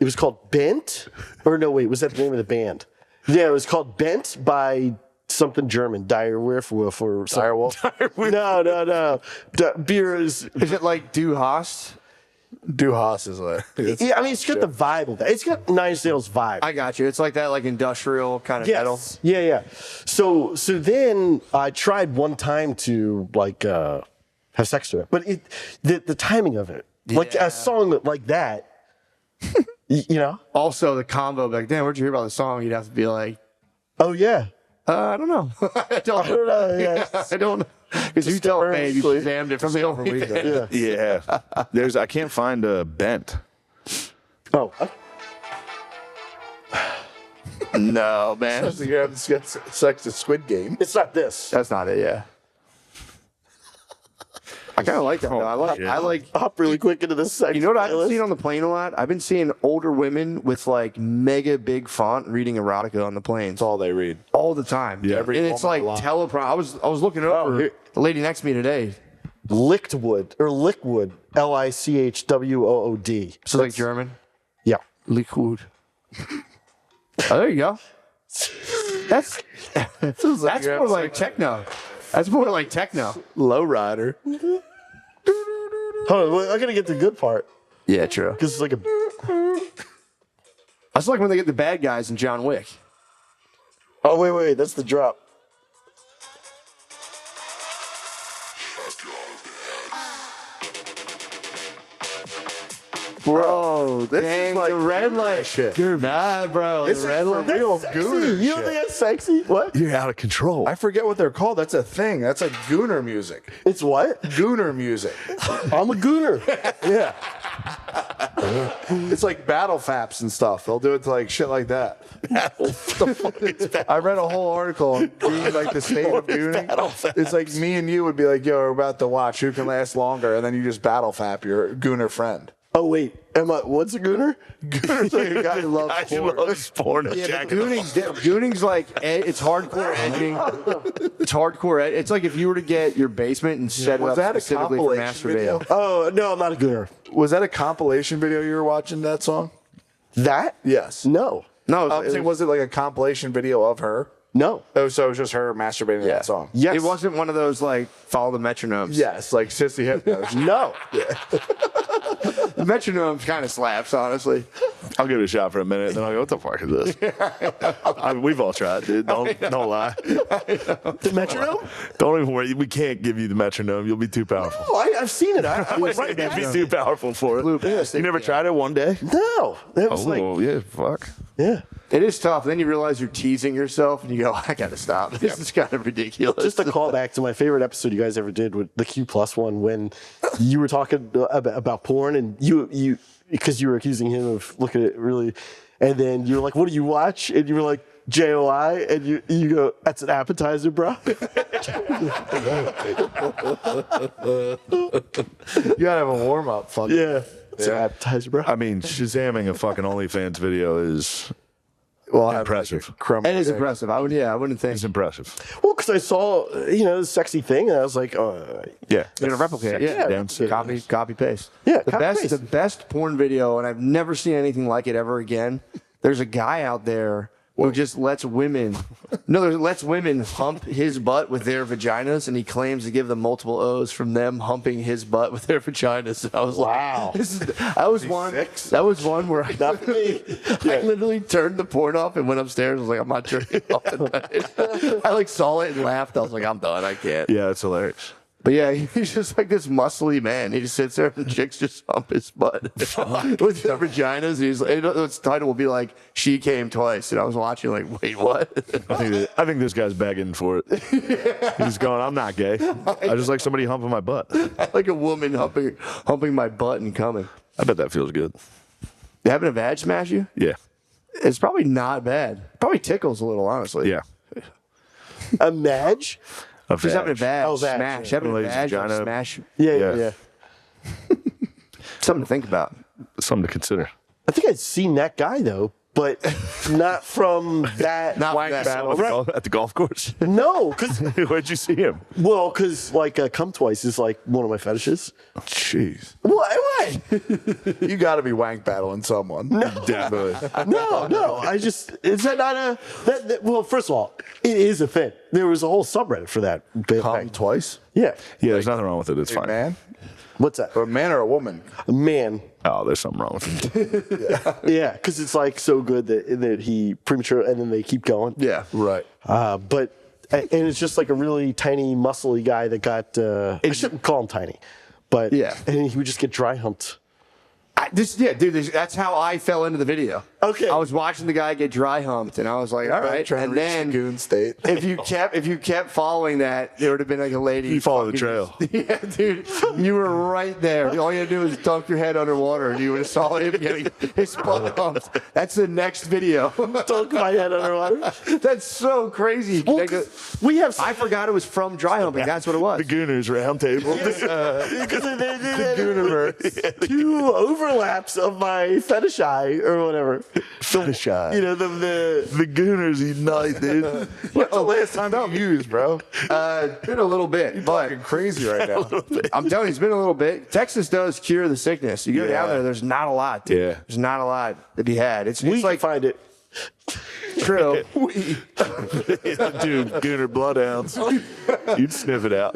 was called Bent, or no, wait, was that the name of the band? Yeah, it was called Bent by something German, Direwolf or something. No. Beer is. Is it like Du Hast? Du Hast is like. Yeah, I mean, it's got the vibe of that. It's got Nine Inch Nails vibe. I got you. It's like that, like industrial kind of metal. Yeah. So then I tried one time to like have sex to it, but the timing of it, like a song like that. Also, the combo, like, damn, where'd you hear about the song? You'd have to be like, oh, yeah. I don't know. I don't know. Yeah. I don't know. Because you tell me you Shazammed it from the OnlyFans. Yeah. I can't find a Bent. Oh. No, man. You're having sex to Squid Game. It's not this. That's not it, yeah. I kind of like that, though. I like hop really quick into this sex. You know what I've been seeing on the plane a lot? I've been seeing older women with like mega big font reading erotica on the planes. That's all they read. All the time. Yeah. And it's like teleprom. I was looking over the lady next to me today. Lichtwood, Lichwood. So like German? Yeah. Liquid. Oh, there you go. That's more like techno. That's more like techno. Lowrider. Hold on, I gotta get the good part. Yeah, true. Because it's like a. That's like when they get the bad guys in John Wick. Oh, wait, that's the drop. Bro, this Dang, is like the red light shit. Nah, bro. This The red is light. for real gooner You don't think that's sexy? What? You're out of control. I forget what they're called. That's a thing. That's like gooner music. It's what? Gooner music. I'm a gooner. Yeah. It's like battle faps and stuff. They'll do it to like shit like that. I read a whole article on being like the state of gooning. It's like me and you would be like, yo, we're about to watch who can last longer, and then you just battle fap your gooner friend. Oh wait, what's a gooner? Gooner's like a guy who loves porn. Loves porn. Yeah, but gooning's like it's hardcore edging. It's hardcore. It's like if you were to get your basement and set it Was up that a specifically for compilation video? masturbating. Oh no, I'm not a gooner. Was that a compilation video you were watching that song? That? Yes. No. No, I'm saying, was it like a compilation video of her? No. Oh, so it was just her masturbating to that song. Yes. it wasn't one of those like follow the metronomes. Yes, like Sissy Hypnos. No. The metronome kind of slaps, honestly. I'll give it a shot for a minute, then I'll go, what the fuck is this? We've all tried, dude. Don't lie. The metronome? Don't even worry. We can't give you the metronome. You'll be too powerful. Oh, I've seen it. I'm like right You'd be now. too powerful for it. You never tried it one day? No. That was like, yeah, fuck. yeah. It is tough. Then you realize you're teasing yourself, and you go, "I gotta stop. This is kind of ridiculous." Just a callback to my favorite episode you guys ever did with the Q Plus one, when you were talking about porn, and you because you were accusing him of looking at it really, and then you were like, "What do you watch?" And you were like, "JOI," and you go, "That's an appetizer, bro." You gotta have a warm up. Fuck Yeah. It's an appetizer, bro. I mean, Shazamming a fucking OnlyFans video is impressive. It is impressive. I wouldn't think It's impressive. Well, because I saw, the sexy thing, and I was like, Yeah. You're gonna replicate. Yeah. Copy paste. Yeah, the copy best paste. the best porn video, and I've never seen anything like it ever again. There's a guy out there who just lets women hump his butt with their vaginas, and he claims to give them multiple O's from them humping his butt with their vaginas. And I was Wow. like, that was one where I literally turned the porn off and went upstairs. I was like, I'm not jerking off tonight. I saw it and laughed. I was like, I'm done. I can't. Yeah, it's hilarious. But yeah, he's just like this muscly man. He just sits there and chicks just hump his butt with their vaginas. And he's like, its title will be like, "She came twice." And I was watching like, wait, what? I think this guy's begging for it. He's going, I'm not gay. I just like somebody humping my butt. I like a woman humping my butt and coming. I bet that feels good. Having a vag smash you? Yeah. It's probably not bad. Probably tickles a little, honestly. Yeah. a madge? Just having a vag smash. Yeah. Having a vag smash. Yeah. Something to think about. Something to consider. I think I'd seen that guy, though, but not from that. Not wank that battle. At the golf course? No, because Where'd you see him? well, because come twice is like one of my fetishes. Jeez. What? You gotta be wank battling someone. No. Definitely. No. I just is that not a that? Well, first of all, it is a thing. There was a whole subreddit for that. Come twice? Yeah. Yeah, there's nothing wrong with it. It's fine. Man? What's that? A man or a woman? A man. Oh, there's something wrong with it. Yeah, because it's like so good that he premature, and then they keep going. Yeah. Right. And it's just like a really tiny, muscly guy that got. I shouldn't call him tiny, but Yeah. and he would just get dry humped. That's how I fell into the video. Okay. I was watching the guy get dry humped, and I was like, all right. Trying And to reach then the goon state. if you kept following that, there would have been like a lady. You follow the trail. Yeah, dude, you were right there. All you had to do was dunk your head underwater, and you would have saw him getting his butt humped. That's the next video. Dunk my head underwater. That's so crazy. Well, we have. I forgot it was from dry humping. That's what it was. The Gooners round table. The Gooniverse. Two overlaps of my fetish eye or whatever. Fetish eye. You know the Gooners unite, dude. What's the last time you used, bro? Been a little bit, but Crazy right now. I'm telling you, it's been a little bit. Texas does cure the sickness. You go Yeah. down there, there's not a lot. Dude. Yeah. There's not a lot to be had. It's we like find it. true. Dude, Gooner bloodhounds. You'd sniff it out.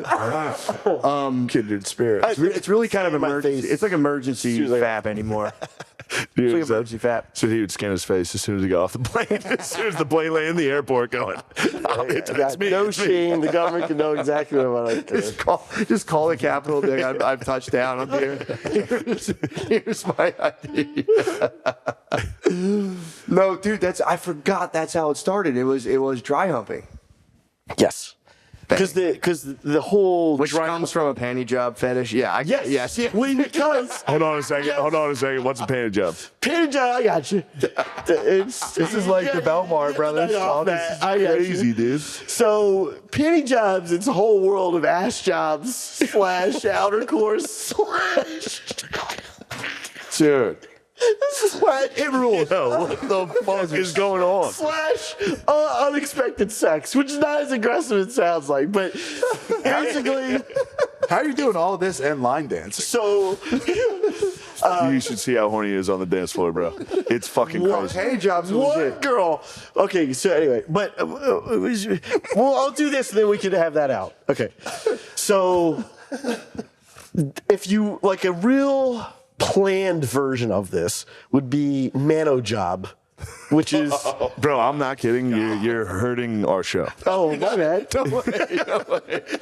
Kindred spirits. It's really kind of my emergency. face. It's like emergency She was like- fap anymore. Dude, It's like emergency fat. So he would scan his face as soon as he got off the plane. As soon as the plane landed in the airport, going, oh, it's me. No it's me." shame. The government can know exactly what I do. Just call the Capitol. Be like, I've touched down. I'm here. Here's my ID. No, dude, I forgot that's how it started. It was dry humping. Yes. Because the whole Which comes from a panty job fetish. Yeah. Yes. Because Hold on a second. What's a panty job? panty job, I got you. This is like the Belmar brothers. All this is I got you. Crazy, dude. So panty jobs, it's a whole world of ass jobs / outer course / Dude. it rules. What the fuck is going on? / unexpected sex, which is not as aggressive as it sounds like, but basically. How are you doing all of this and line dancing? So You should see how horny he is on the dance floor, bro. It's fucking crazy. Panty jobs are one legit. girl. Okay, so anyway, but well, I'll do this, and then we can have that out. Okay, so if you like a real planned version of this would be Mano Job, which is Bro, I'm not kidding. You're hurting our show. oh my bad. Don't worry.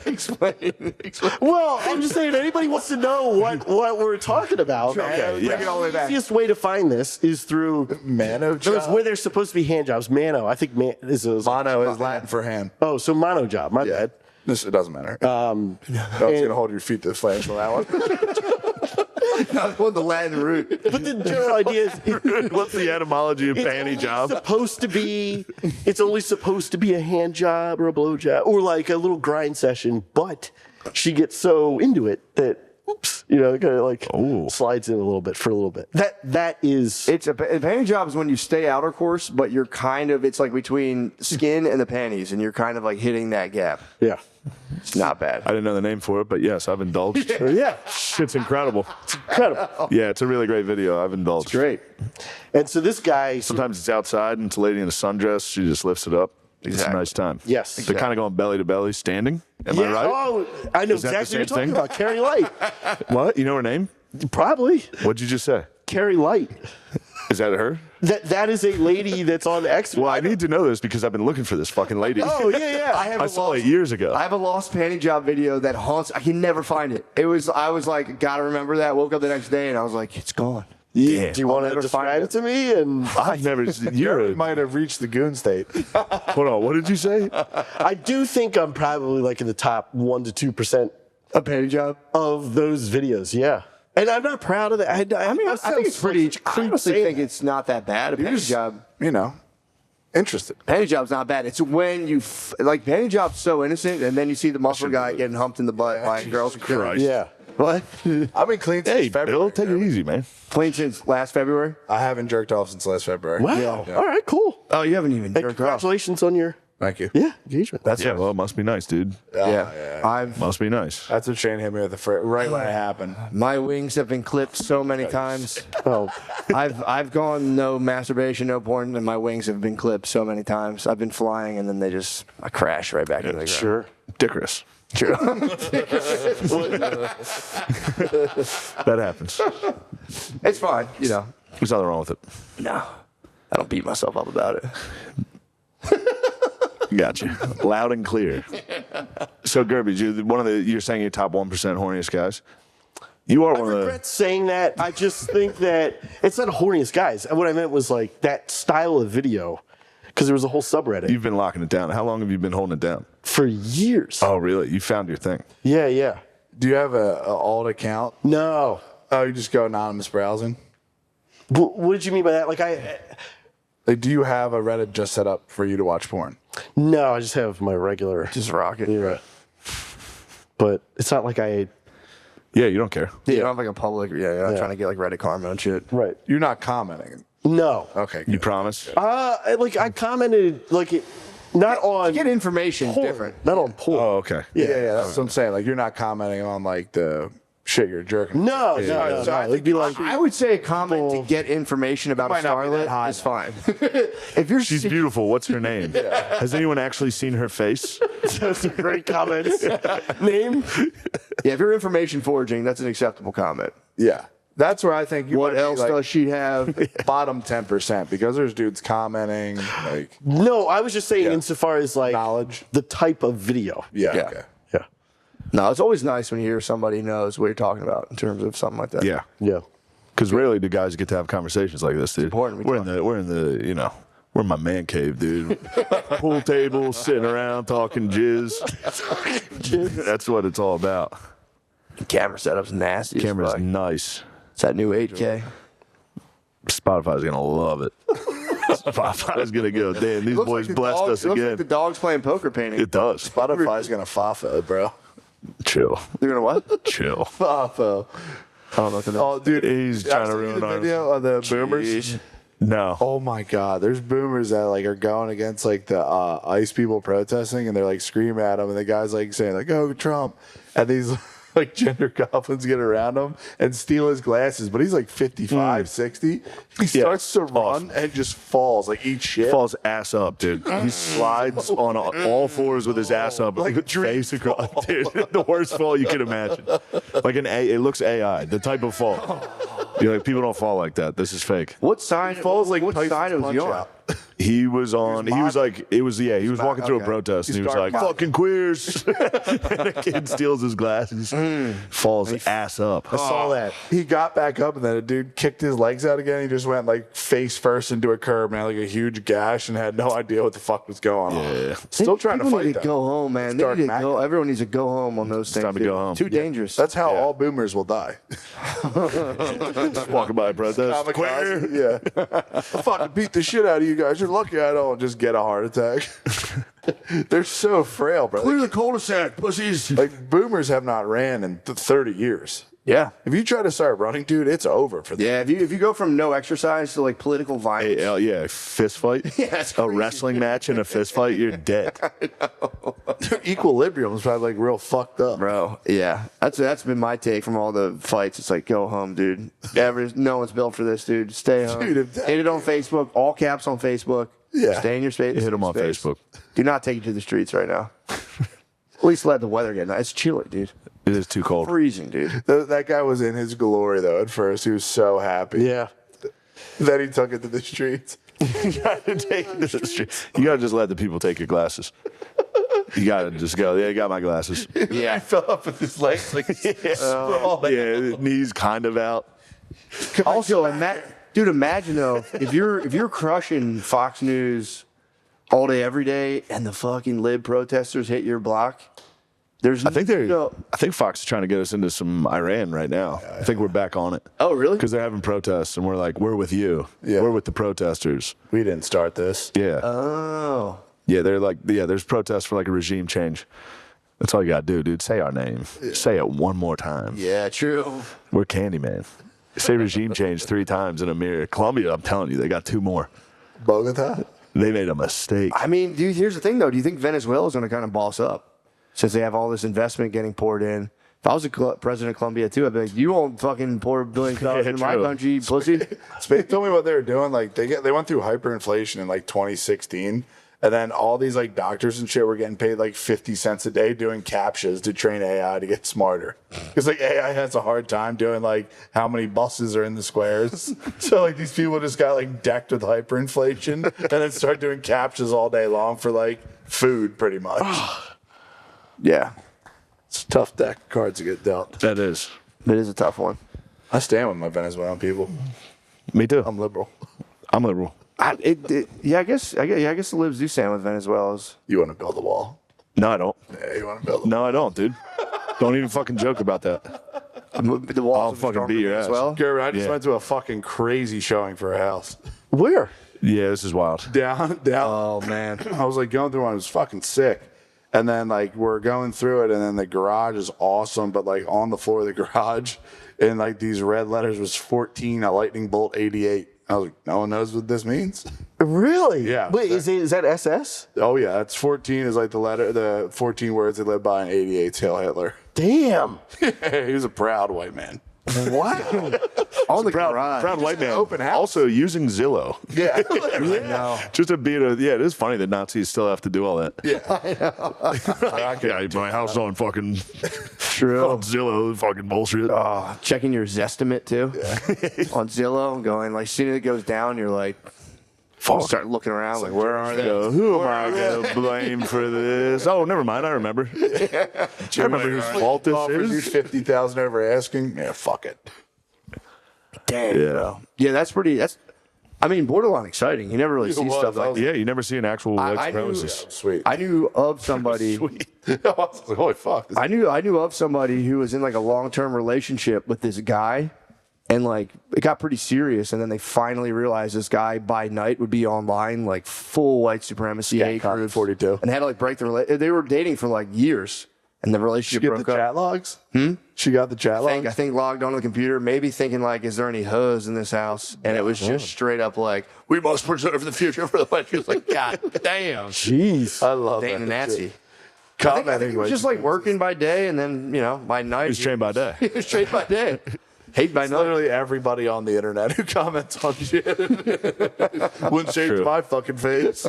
Explain. Well, I'm just saying anybody wants to know what we're talking about. Okay, yeah. Bring it all the way The back. easiest way to find this is through Mano There's job? where there's supposed to be hand jobs. Mano, I think is a Mono is Latin for hand. oh, so Mano Job. My bad. It doesn't matter. I was going to hold your feet to the flames on that one. Not the Latin root. But the general idea is What's the etymology of panty job? it's only supposed to be a hand job or a blow job or like a little grind session, but she gets so into it that oops, kind of like slides in a little bit for a little bit. That is It's a panty job is when you stay outer course, but you're it's like between skin and the panties, and you're kind of like hitting that gap. yeah. It's not bad. I didn't know the name for it, but yes, I've indulged. Yeah. It's incredible. Incredible. Yeah, it's a really great video. I've indulged. Great. And so this guy Sometimes it's outside and it's a lady in a sundress. She just lifts it up. It's a Exactly. nice time. Yes. They're kind of going belly to belly, standing. Am I right? Oh, I know Is that the exactly what you're same talking thing? about. Carrie Light. What? You know her name? Probably. What'd you just say? Carrie Light. Is that her? That is a lady that's on X. Well, I need to know this because I've been looking for this fucking lady. Oh, yeah. I I saw it years ago. I have a lost panty job video that haunts. I can never find it. I was like, gotta remember that. Woke up the next day and I was like, it's gone. Damn. Do you want to describe it to me? And I've never. You might have reached the goon state. Hold on. What did you say? I do think I'm probably like in the top 1% to 2% A panty job. of those videos. Yeah. And I'm not proud of that. I mean, I think it's pretty. I honestly think it's not that bad. A panty job. Interested. Panty job's not bad. It's when you like panty job's so innocent, and then you see the muscle guy getting humped in the butt by girls. Christ. Yeah. What? I've been clean since Hey, February. Bill, take it easy, man. Clean since last February. I haven't jerked off since last February. Wow. All right, cool. Oh, you haven't even Hey, jerked off. congratulations on your Thank you. engagement. Yeah, well, it must be nice, dude. Yeah. Must be nice. That's what Shane hit me with right when it happened. My wings have been clipped so many times. Oh, I've gone no masturbation, no porn, and my wings have been clipped so many times. I've been flying, and then I crash right back into the ground. Sure. Dickerous. True. That happens. It's fine, There's nothing wrong with it. No, I don't beat myself up about it. Gotcha. Loud and clear. So, Gerby, you're saying you're top 1% horniest guys. You are I one of regret saying that. I just think that it's not the horniest guys. What I meant was like that style of video, because there was a whole subreddit. You've been locking it down. How long have you been holding it down? For years. Oh, really? You found your thing. Yeah. Do you have a alt account? No. Oh, you just go anonymous browsing? What did you mean by that? Like, do you have a Reddit just set up for you to watch porn? No, I just have my regular. Just rock it. Yeah. But it's not like I. Yeah, you don't care. Yeah, you don't have like a public. Yeah, you're not trying to get like Reddit karma and shit. Right. You're not commenting. No. Okay. You promise? I commented not on. To get information porn, different. Not on porn. Oh, okay. Yeah, that's what I'm saying. Like, you're not commenting on like the shit you're jerking. No. It'd be like. I would say a comment to get information about a might not be that starlet high, is fine. If you're She's beautiful. What's her name? Has anyone actually seen her face? Those are great comments. Name? if you're information forging, that's an acceptable comment. Yeah. That's where I think you What might be, else like, does she have? bottom 10% because there's dudes commenting like No, I was just saying insofar as like knowledge, the type of video. yeah. Okay. No, it's always nice when you hear somebody knows what you're talking about in terms of something like that. Yeah. Yeah. Because rarely do guys get to have conversations like this, dude. important. We're in the, you know, we're in my man cave, dude. Pool table, sitting around talking jizz. That's what it's all about. The camera setup's nasty. as Camera's fuck. nice. It's that new 8K. Spotify's gonna love it. Spotify's gonna go, damn, these Looks boys like the blessed dogs- us it looks again. like the dog's playing poker painting. It does. Spotify's gonna fafa it, bro. Chill. They're gonna what? Chill. Fafa. I don't know what the Oh, dude, He's trying to ruin the our video of the boomers. No. Oh my God, there's boomers that like are going against like the ICE people protesting, and they're like screaming at them, and the guy's like saying like, "Oh, Trump," and these like gender goblins get around him and steal his glasses, but he's like 55, 60. He starts to run and just falls, like eats shit. Falls ass up, dude. He slides on all fours with his ass up, Like a face across. Dude, the worst fall you can imagine. Like it looks AI, the type of fall. You're like, people don't fall like that. This is fake. What side? Falls like what Tyson's side was he on? Punch-Out. He was on. He was like. It was. Yeah. He was walking through a okay. protest, and he was started like, mocking. "Fucking queers." And the kid steals his glasses, falls ass up. I saw that. He got back up, and then a dude kicked his legs out again. He just went like face first into a curb, and had like a huge gash, and had no idea what the fuck was going on. Yeah. Still trying to People fight need to that. go home, man. They Dark need to Mac. go. Everyone needs to go home on those things. time to dude. go home. Too dangerous. That's how all boomers will die. Just walking by a protest. Queer. Yeah. I fucking beat the shit out of you guys. You're lucky I don't just get a heart attack. They're so frail, bro. Clear the cul-de-sac, pussies. Like boomers have not ran in 30 years. Yeah. If you try to start running, dude, it's over for them. Yeah, if you go from no exercise to like political violence. Hey, yeah, fist fight. Yeah, that's a crazy. wrestling match and a fist fight. You're dead. Equilibrium is probably like real fucked up. Bro, yeah. That's been my take from all the fights. It's like, go home, dude. No one's built for this, dude. Stay home. Dude, if that- Hit it on Facebook. All caps on Facebook. Yeah. Stay in your space. Hit him on space. Facebook. Do not take it to the streets right now. At least let the weather get nice. It's chilly, dude. It is too cold. Freezing, dude. That guy was in his glory, though, at first. He was so happy. Yeah. Then he took it to the streets. You gotta take it to the street. You gotta just let the people take your glasses. You gotta just go. Yeah, I got my glasses. Yeah. He fell up with his legs like sprawling. Yeah, knees kind of out. Also, dude, imagine though, if you're crushing Fox News all day, every day, and the fucking lib protesters hit your block. I think Fox is trying to get us into some Iran right now. I think we're back on it. Oh, really? Because they're having protests, and we're like, we're with you. Yeah. We're with the protesters. We didn't start this. Yeah. Oh. Yeah, they're like, there's protests for like a regime change. That's all you gotta do, dude. Say our name. Say it one more time. Yeah, true. We're Candyman. Say regime change 3 times in a mirror. Colombia, I'm telling you, they got 2 more. Bogota? They made a mistake. I mean, dude, here's the thing though. Do you think Venezuela is going to kind of boss up since they have all this investment getting poured in? If I was the president of Colombia too, I'd be like, you won't fucking pour billions of dollars into my true. country, pussy. Spain told me what they were doing. Like they went through hyperinflation in like 2016, and then all these like doctors and shit were getting paid like 50 cents a day doing captchas to train AI to get smarter. Because like AI has a hard time doing like how many buses are in the squares. So like these people just got like decked with hyperinflation and then start doing captchas all day long for like food, pretty much. Yeah, It's a tough deck of cards to get dealt. That is. it is a tough one. I stand with my Venezuelan people. Me too. I'm liberal. I'm liberal. I guess the libs do stand with Venezuela's. You want to build a wall? No, I don't. Yeah, you want to build a No, I don't, dude. Don't even fucking joke about that. The walls I'll of fucking beat your ass. Venezuela. Gary, I just Yeah. went to a fucking crazy showing for a house. Where? Yeah, this is wild. Down. Oh man, I was like going through one. I was fucking sick. And then like we're going through it, and then the garage is awesome, but like on the floor of the garage, in like these red letters was 14, a lightning bolt 88. I was like, no one knows what this means. Really? Yeah. Wait, is that SS? Oh yeah, it's 14 is like the 14 words they live by, and 88 Hail Hitler. Damn. He was a proud white man. Wow. on the Proud, garage. proud white man. open house. Also using Zillow. Yeah. No. Just to be it is funny that Nazis still have to do all that. Yeah. Yeah, my house on fucking True. On Zillow, fucking bullshit. Oh, checking your Zestimate too on Zillow and going like, as soon as it goes down, you're like, start looking around like, where are they? Who am I going to blame for this? Oh, never mind. I remember. I remember whose fault this Offers you is. 50,000 over asking. Yeah, fuck it. Damn. Yeah. Yeah, that's borderline exciting. You never really see stuff like that. Yeah, you never see an actual white I knew- supremacist. Sweet. I knew of somebody. I was like, holy fuck. I knew of somebody who was in like a long-term relationship with this guy, and like it got pretty serious. And then they finally realized this guy by night would be online, like full white supremacy hate groups, 42. and had to like break the relationship. They were dating for like years, and the She relationship get broke the up. chat logs? She got the chat logs? I think logged onto the computer, maybe thinking like, is there any hoes in this house? And it was just straight up like, we must preserve the future for the white. She was like, God damn, Jeez. I love dating a that. Nazi. I think it was just like working by day, and then by night. He was trained by day. He was trained by day. Hate by It's night. literally everybody on the internet who comments on shit. Wouldn't change True. my fucking face.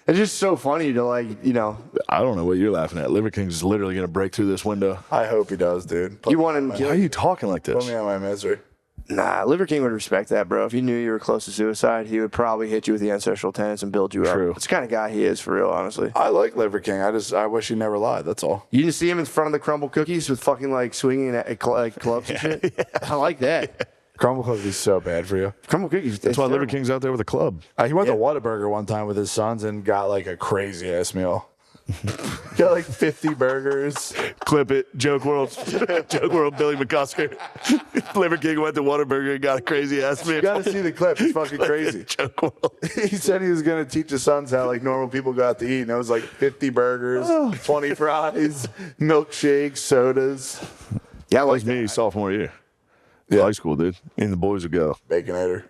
It's just so funny to I don't know what you're laughing at. Liver King's is literally going to break through this window. I hope he does, dude. you want him. Why are you talking like Put this? me out of my misery. Nah, Liver King would respect that, bro. If he knew you were close to suicide, he would probably hit you with the ancestral tenets and build you True. up. It's the kind of guy he is, for real, honestly. I like Liver King. I wish he never lied. That's all. You didn't see him in front of the crumble cookies with fucking like swinging at clubs and shit. I like that. Crumble cookies so bad for you. Crumble cookies. That's why Liver King's out there with a club. He went to Whataburger one time with his sons and got like a crazy ass meal. Got like 50 burgers. Clip it. Joke World. Joke World, Billy McCusker. Liver King went to Whataburger and got a crazy ass meal. You got to see the clip. It's fucking crazy. Joke World. He said he was going to teach his sons how like normal people go out to eat. And it was like 50 burgers, 20 fries, milkshakes, sodas. Yeah, I Like me, sophomore year. High school, dude. And the boys would go. Baconator.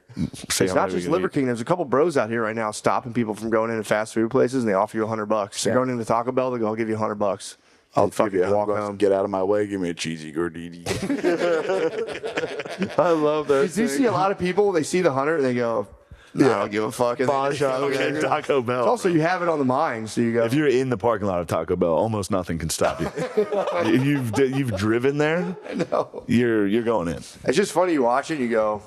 Say It's how not many we just can Liver eat. King. There's a couple bros out here right now stopping people from going into fast food places, and they offer you $100. They're going into Taco Bell. They go, I'll give you $100. I'll And fucking give you walk $100. home. Get out of my way. Give me a cheesy gordini. I love that. You see a lot of people, they see the 100, and they go, I don't give a fuck. And Bon they- shot. Okay, Taco Bell. Also, you have it on the mind, so you go. If you're in the parking lot of Taco Bell, almost nothing can stop you. If you've driven there, No. you're going in. It's just funny. You watch it, you go,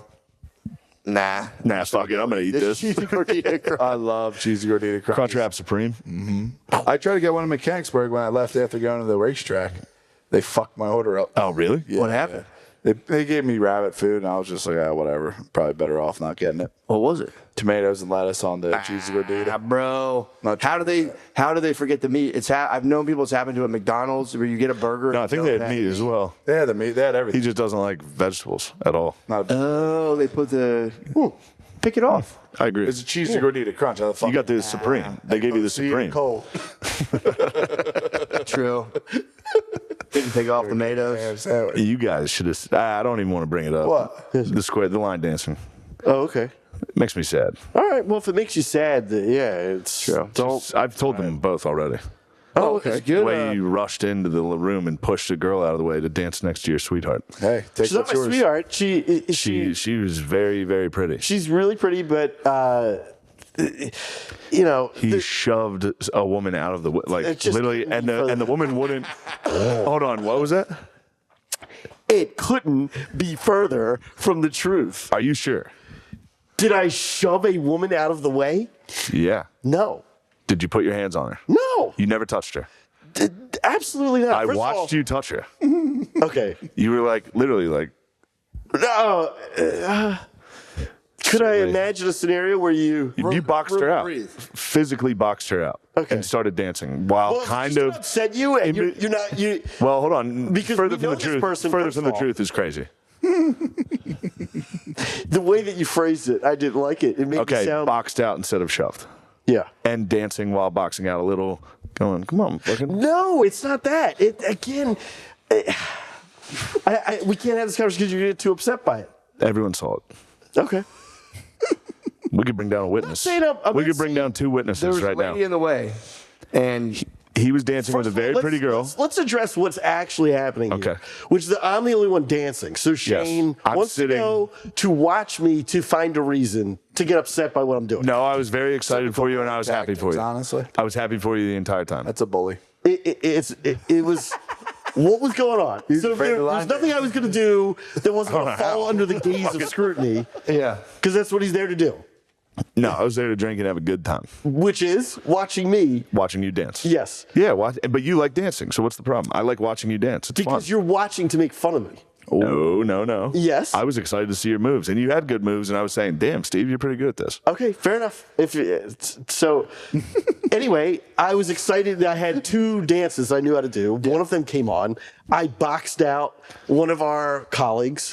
nah. Nah, fuck it. I'm gonna eat this. cheesy gordita crunch. I love cheesy gordita crunch. Crunchwrap Supreme. I tried to get one in Mechanicsburg when I left after going to the racetrack. They fucked my order up. Oh, really? Yeah. What happened? They gave me rabbit food, and I was just like, whatever. Probably better off not getting it. What was it? Tomatoes and lettuce on the cheesy gordita. Bro. Not How do they forget the meat? I've known people it's happened to at McDonald's where you get a burger. No, I and think you they don't had have meat as well. They had the meat. They had He everything. just doesn't like vegetables at all. Not a, Oh, they put the pick it off. I agree. it's a cheesy gordita crunch. How the fuck You got the Supreme. They gave you the See it Supreme. cold. True. Didn't take off tomatoes. Damn sandwich. You guys should have. I don't even want to bring it up. What? The line dancing. Oh, okay. It makes me sad. All right. Well, if it makes you sad, yeah, it's True. don't. I've told them both already. Oh, okay. The Good. way you rushed into the room and pushed a girl out of the way to dance next to your sweetheart. Hey, take She's not what's my yours. sweetheart. She was very, very pretty. She's really pretty, but you know, He shoved a woman out of the way, like It's just- literally, and the woman wouldn't. Hold on, what was that? it couldn't be further from the truth. Are you sure? Did I shove a woman out of the way? Yeah. No. Did you put your hands on her? No. You never touched her. Absolutely not. I First of watched all- you touch her. Okay. You were like literally like. No. Could I imagine a scenario where you boxed her out, breathe. physically boxed her out, Okay. and started dancing while Well, kind of. upset you, and you're not you. Well, hold on. Because further we from know the this truth. person, Further first from of the all. truth is crazy. The way that you phrased it, I didn't like it. It made me Okay, sound. boxed out instead of shoved, Yeah. and dancing while boxing out a little, going, come on, fucking. No, it's not that. It again. We can't have this conversation because you're gonna get too upset by it. Everyone saw it. Okay. We could bring down a witness. saying I'm We not could bring saying- down two There witnesses was a right now. lady in the way, and He was dancing with a very pretty girl. Let's address what's actually happening here. Okay. Which is that I'm the only one dancing. So Shane I'm wants sitting- to go to watch me to find a reason to get upset by what I'm doing. No, I was very excited for you, and I was happy for you. Honestly, I was happy for you the entire time. that's a bully. It was. What was going on? So afraid to lie there's nothing I was going to do that wasn't going to fall under the gaze of scrutiny. Yeah. Because that's what he's there to do. No, I was there to drink and have a good time. Which is watching me. Watching you dance. Yes. Yeah, but you like dancing, so what's the problem? I like watching you dance. It's Because fun. you're watching to make fun of me. No. Yes. I was excited to see your moves, and you had good moves, and I was saying, damn, Steve, you're pretty good at this. Okay, fair enough. So, anyway, I was excited that I had 2 dances I knew how to do. One of them came on. I boxed out one of our colleagues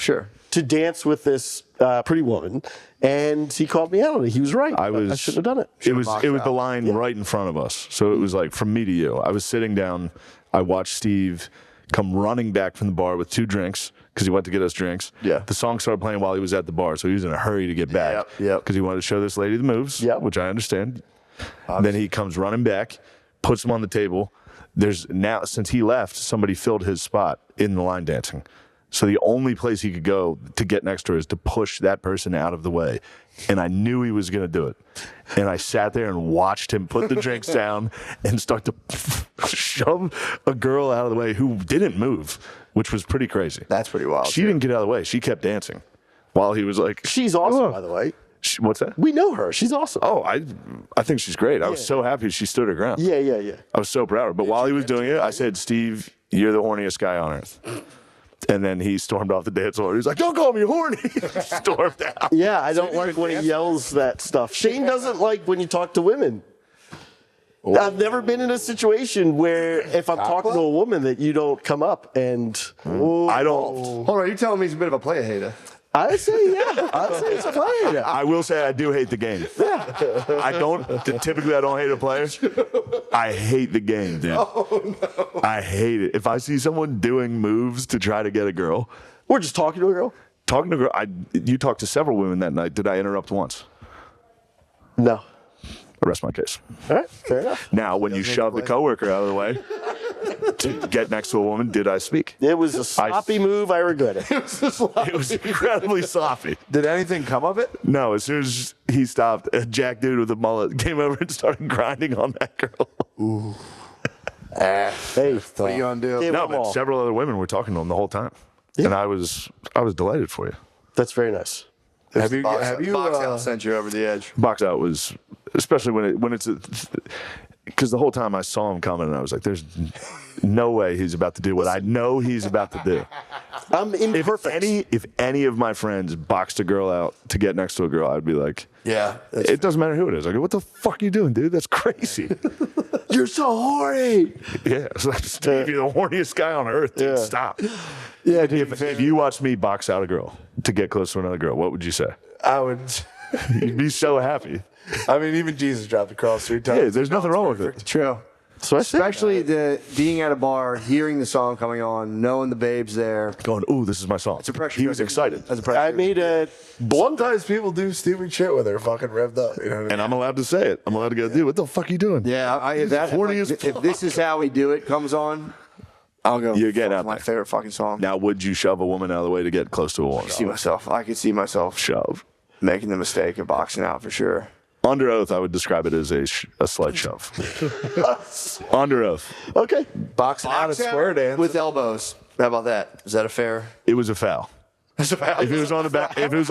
to dance with this pretty woman, and he called me out on it. He was right. I shouldn't have done it. It was the line right in front of us, so it was like from me to you. I was sitting down. I watched Steve come running back from the bar with 2 drinks because he went to get us drinks. Yeah. The song started playing while he was at the bar, so he was in a hurry to get back. Yep. Because he wanted to show this lady the moves, which I understand. Then he comes running back, puts them on the table. There's now, since he left, somebody filled his spot in the line dancing. So the only place he could go to get next to her is to push that person out of the way. And I knew he was going to do it. And I sat there and watched him put the drinks down and start to shove a girl out of the way who didn't move, which was pretty crazy. That's pretty wild. She didn't get out of the way. She kept dancing while he was like... She's awesome, by the way. What's that? We know her. She's awesome. Oh, I think she's great. I was so happy she stood her ground. Yeah. I was so proud of her. But while he was doing it, I said, Steve, you're the horniest guy on earth. And then he stormed off the dance floor. He was like, don't call me horny. Stormed out. Yeah, I don't like when he yells that stuff. Shane doesn't like when you talk to women. I've never been in a situation where if I'm talking to a woman that you don't come up and... I don't... Hold on, you're telling me he's a bit of a play hater. I'd say, yeah. I'd say it's a play hater. I will say I do hate the game. Yeah. I don't... Typically, I don't hate a player. I hate the game, dude. Oh, no. I hate it. If I see someone doing moves to try to get a girl... We're just talking to a girl? Talking to a girl... You talked to several women that night. Did I interrupt once? No. I rest my case. All right, fair enough. Now, when you shove the coworker out of the way to get next to a woman, did I speak? It was a sloppy move. I regret it. It was incredibly sloppy. Did anything come of it? No, as soon as he stopped, a jack dude with a mullet came over and started grinding on that girl. Ooh. Hey, what are you gonna do? No, but several other women were talking to him the whole time, and I was delighted for you. That's very nice. Have you box out sent you over the edge? Box out was, especially when it's because the whole time I saw him coming, and I was like, "There's no way he's about to do what I know he's about to do." I'm imperfect. If any of my friends boxed a girl out to get next to a girl, I'd be like, "Yeah, it doesn't matter who it is." I go, "What the fuck are you doing, dude? That's crazy." You're so horny. Yeah, it's like, Steve, you're the horniest guy on earth. Dude, stop. Yeah, dude. If you watched me box out a girl to get close to another girl, what would you say? I would. You'd be so happy. I mean, even Jesus dropped the cross 3 times. Yeah, there's nothing wrong with it. True. So especially the being at a bar, hearing the song coming on, knowing the babes there. Going, ooh, this is my song. It's a pressure. He was excited. That's a pressure. I made a... Sometimes people do stupid shit when they're fucking revved up. You know what I mean? And I'm allowed to say it. I'm allowed to go, dude, what the fuck are you doing? Yeah, if this is how we do it comes on, I'll go. You get out my there. favorite fucking song. Now, would you shove a woman out of the way to get close to a woman? I could see myself Shove. making the mistake of boxing out for sure. Under oath, I would describe it as a slight shove. Under oath. Okay. Boxing out a square dance. With elbows. How about that? Is that a fair? It was a foul. That's a foul. If it was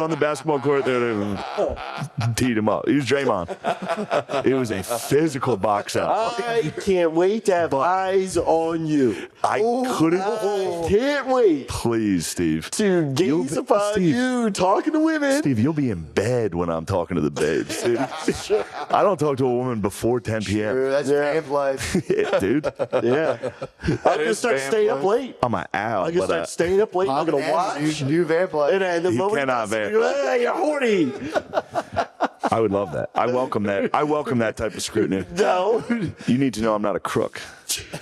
on the basketball court, they would have teed him up. He was Draymond. It was a physical box out. I can't wait to have eyes on you. I couldn't. I can't wait Please, Steve. to gaze upon Steve, you talking to women. Steve, you'll be in bed when I'm talking to the babes, dude. I don't talk to a woman before 10 p.m. That's vamp life. Yeah, dude. Yeah. I'm going to start staying up late. I'm an owl. I'm going to start staying up late. I'm going to watch. You do vamp life. And the You moment cannot vamp. You're horny. I would love that. I welcome that. I welcome that type of scrutiny. No. You need to know I'm not a crook.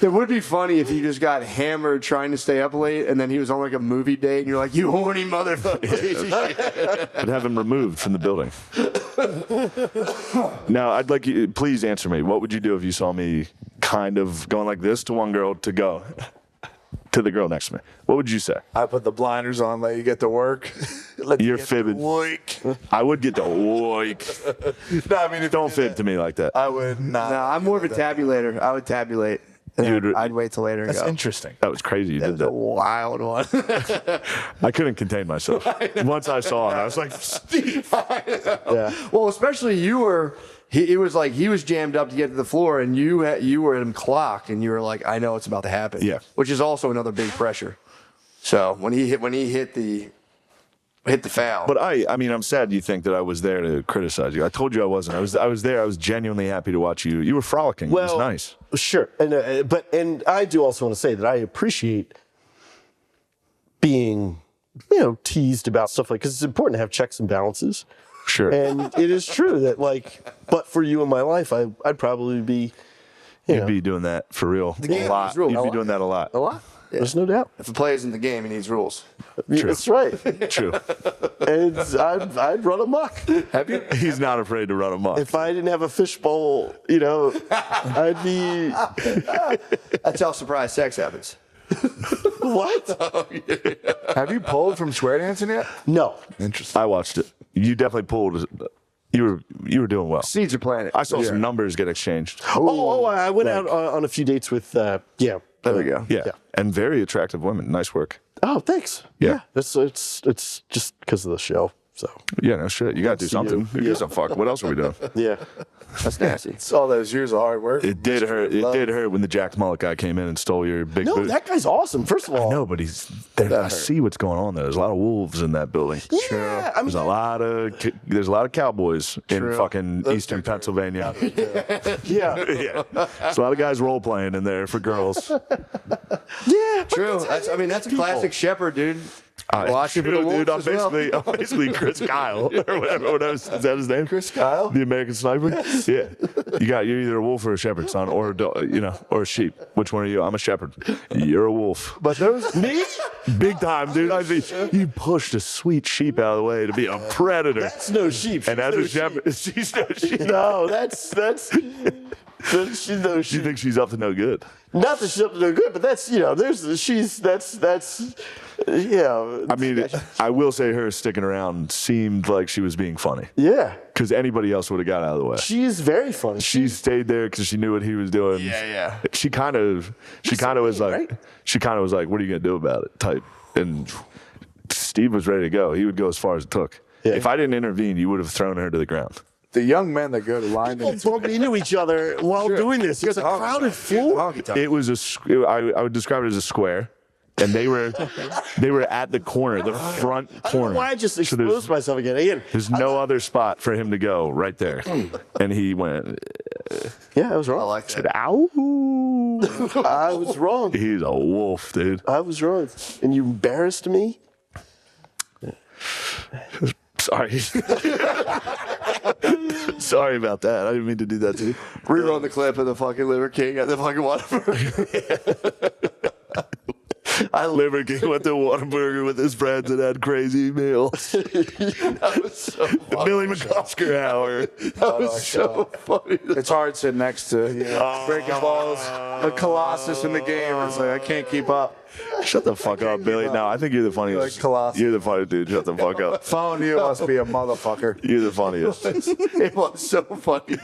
It would be funny if you just got hammered trying to stay up late and then he was on like a movie date and you're like, you horny motherfucker. I'd have him removed from the building. Now, I'd like you, please answer me. What would you do if you saw me kind of going like this to one girl to go to the girl next to me? What would you say? I put the blinders on, let you get to work. You're fibbing. I would get to woik. No, I mean, Don't fib to me like that. I would not. No, I'm more of a tabulator. I would tabulate. I'd wait till later and That's go. interesting. That was crazy. You did That's a that. wild one. I couldn't contain myself. Once I saw it, I was like, Steve. Yeah. Well, especially you were. It was like he was jammed up to get to the floor, and you were at him clock, and you were like, I know it's about to happen. Yeah. Which is also another big pressure. So when he hit the foul. But I mean, I'm sad you think that I was there to criticize you. I told you I wasn't. I was there. I was genuinely happy to watch you. You were frolicking. Well, it was nice. Sure, and I do also want to say that I appreciate being, teased about stuff like, because it's important to have checks and balances. Sure. And it is true that, but for you in my life, I'd probably be, You'd be doing that for real. A lot. You'd be doing that a lot. A lot. Yeah. There's no doubt. If a player's in the game, he needs rules. True. That's right. True. And I'd run amok. Have you? He's not afraid to run amok. If I didn't have a fishbowl, I'd be. That's how surprise sex happens. What? Oh, yeah. Have you pulled from square dancing yet? No. Interesting. I watched it. You definitely pulled. You were doing well. Seeds are planted. I saw some numbers get exchanged. I went out on a few dates with. There we go. Yeah. And very attractive women. Nice work. Oh, thanks. Yeah. It's just because of the show. So. Yeah, no shit. You got to do something. Who gives a fuck? What else are we doing? Yeah. That's nasty. It's all those years of hard work. It did hurt. It did hurt when the Jack Mullet guy came in and stole your big No, boot. that guy's awesome. First of all. No, but he's there. I see what's going on there. There's a lot of wolves in that building. Yeah. There's a lot of cowboys in fucking eastern Pennsylvania. Yeah. Yeah. There's a lot of guys role playing in there for girls. Yeah. True. That's a classic Shepherd, dude. Watching for the Dude, wolves as well. I'm basically Chris Kyle or whatever. Is that his name? Chris Kyle? The American Sniper? Yeah. You're either a wolf or a shepherd, son, or or a sheep. Which one are you? I'm a shepherd. You're a wolf. But those Me? Big time, dude. I mean, you pushed a sweet sheep out of the way to be a predator. That's no sheep. And as no a shepherd, she's no sheep. No, that's she's no You sheep. think she's up to no good? Not that she's up to no good, but that's yeah. I mean, I will say her sticking around seemed like she was being funny. Yeah. Because anybody else would have got out of the way. She's very funny. She stayed there because she knew what he was doing. Yeah. She kind of was like, what are you gonna do about it? Type. And Steve was ready to go. He would go as far as it took. Yeah. If I didn't intervene, you would have thrown her to the ground. the young men that go to line People bumping into each other while doing this. It's a crowded floor. It was I would describe it as a square. And they were at the corner, the front corner. I don't know why I just exposed myself again. There's no other spot for him to go right there. And he went. Yeah, I was wrong. I like that. Said, ow. I was wrong. He's a wolf, dude. I was wrong. And you embarrassed me? Sorry. Sorry about that. I didn't mean to do that to you. Rerun the clip of the fucking Liver King at the fucking Whataburger. Liver King went to Whataburger with his friends and had crazy meals. That was so funny. Billy McCosker hour. That was so funny. It's hard sitting next to breaking balls, a Colossus in the game. It's like I can't keep up. Shut the fuck up, Billy. No, I think you're the funniest. Like Colossus. You're the funniest dude. Shut the fuck up. Phone you must be a motherfucker. You're the funniest. It was so funny.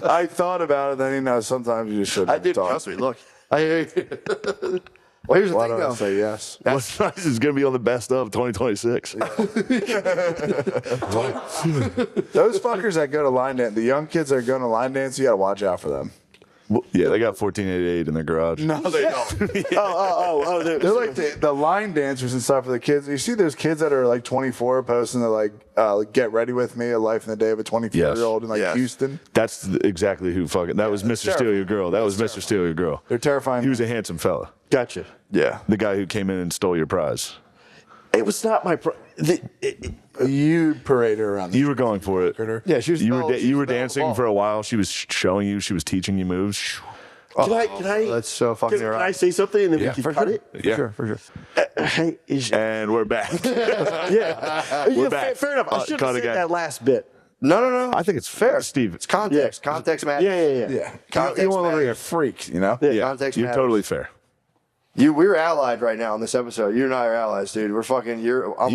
I thought about it, then sometimes you just shouldn't. I did. talk. Trust me. Look, I hear you. Well, here's the Why thing, don't I though. say yes? What's nice is going to be on the best of 2026. Those fuckers that go to line dance, the young kids that are going to line dance, you got to watch out for them. Yeah, they got 1488 in their garage. No, they don't. They're like the line dancers and stuff for the kids. You see those kids that are like 24 posting to like get ready with me, a life in the day of a 24-year-old in Houston. That's exactly who fucking. That was Mr. Steal Your Girl. That was Mr. Steal Your Girl. They're terrifying. He was a handsome fella. Gotcha. Yeah. The guy who came in and stole your prize. It was not my... You paraded around. You were going for it. Yeah, she was. You were dancing for a while. She was showing you. She was teaching you moves. Can I? That's so fucking Can I say something and then we can for cut sure. it? Yeah. For sure. Hey, And we're back. yeah. back. Fair enough. I should cut have said again. that last bit. No. I think it's fair, Steve. It's context. Yeah. Context matters. Yeah. Context You want to look like a matters. freak, you know? Yeah, Context you're matters. totally fair. We're allied right now in this episode. You and I are allies, dude. We're fucking. I'm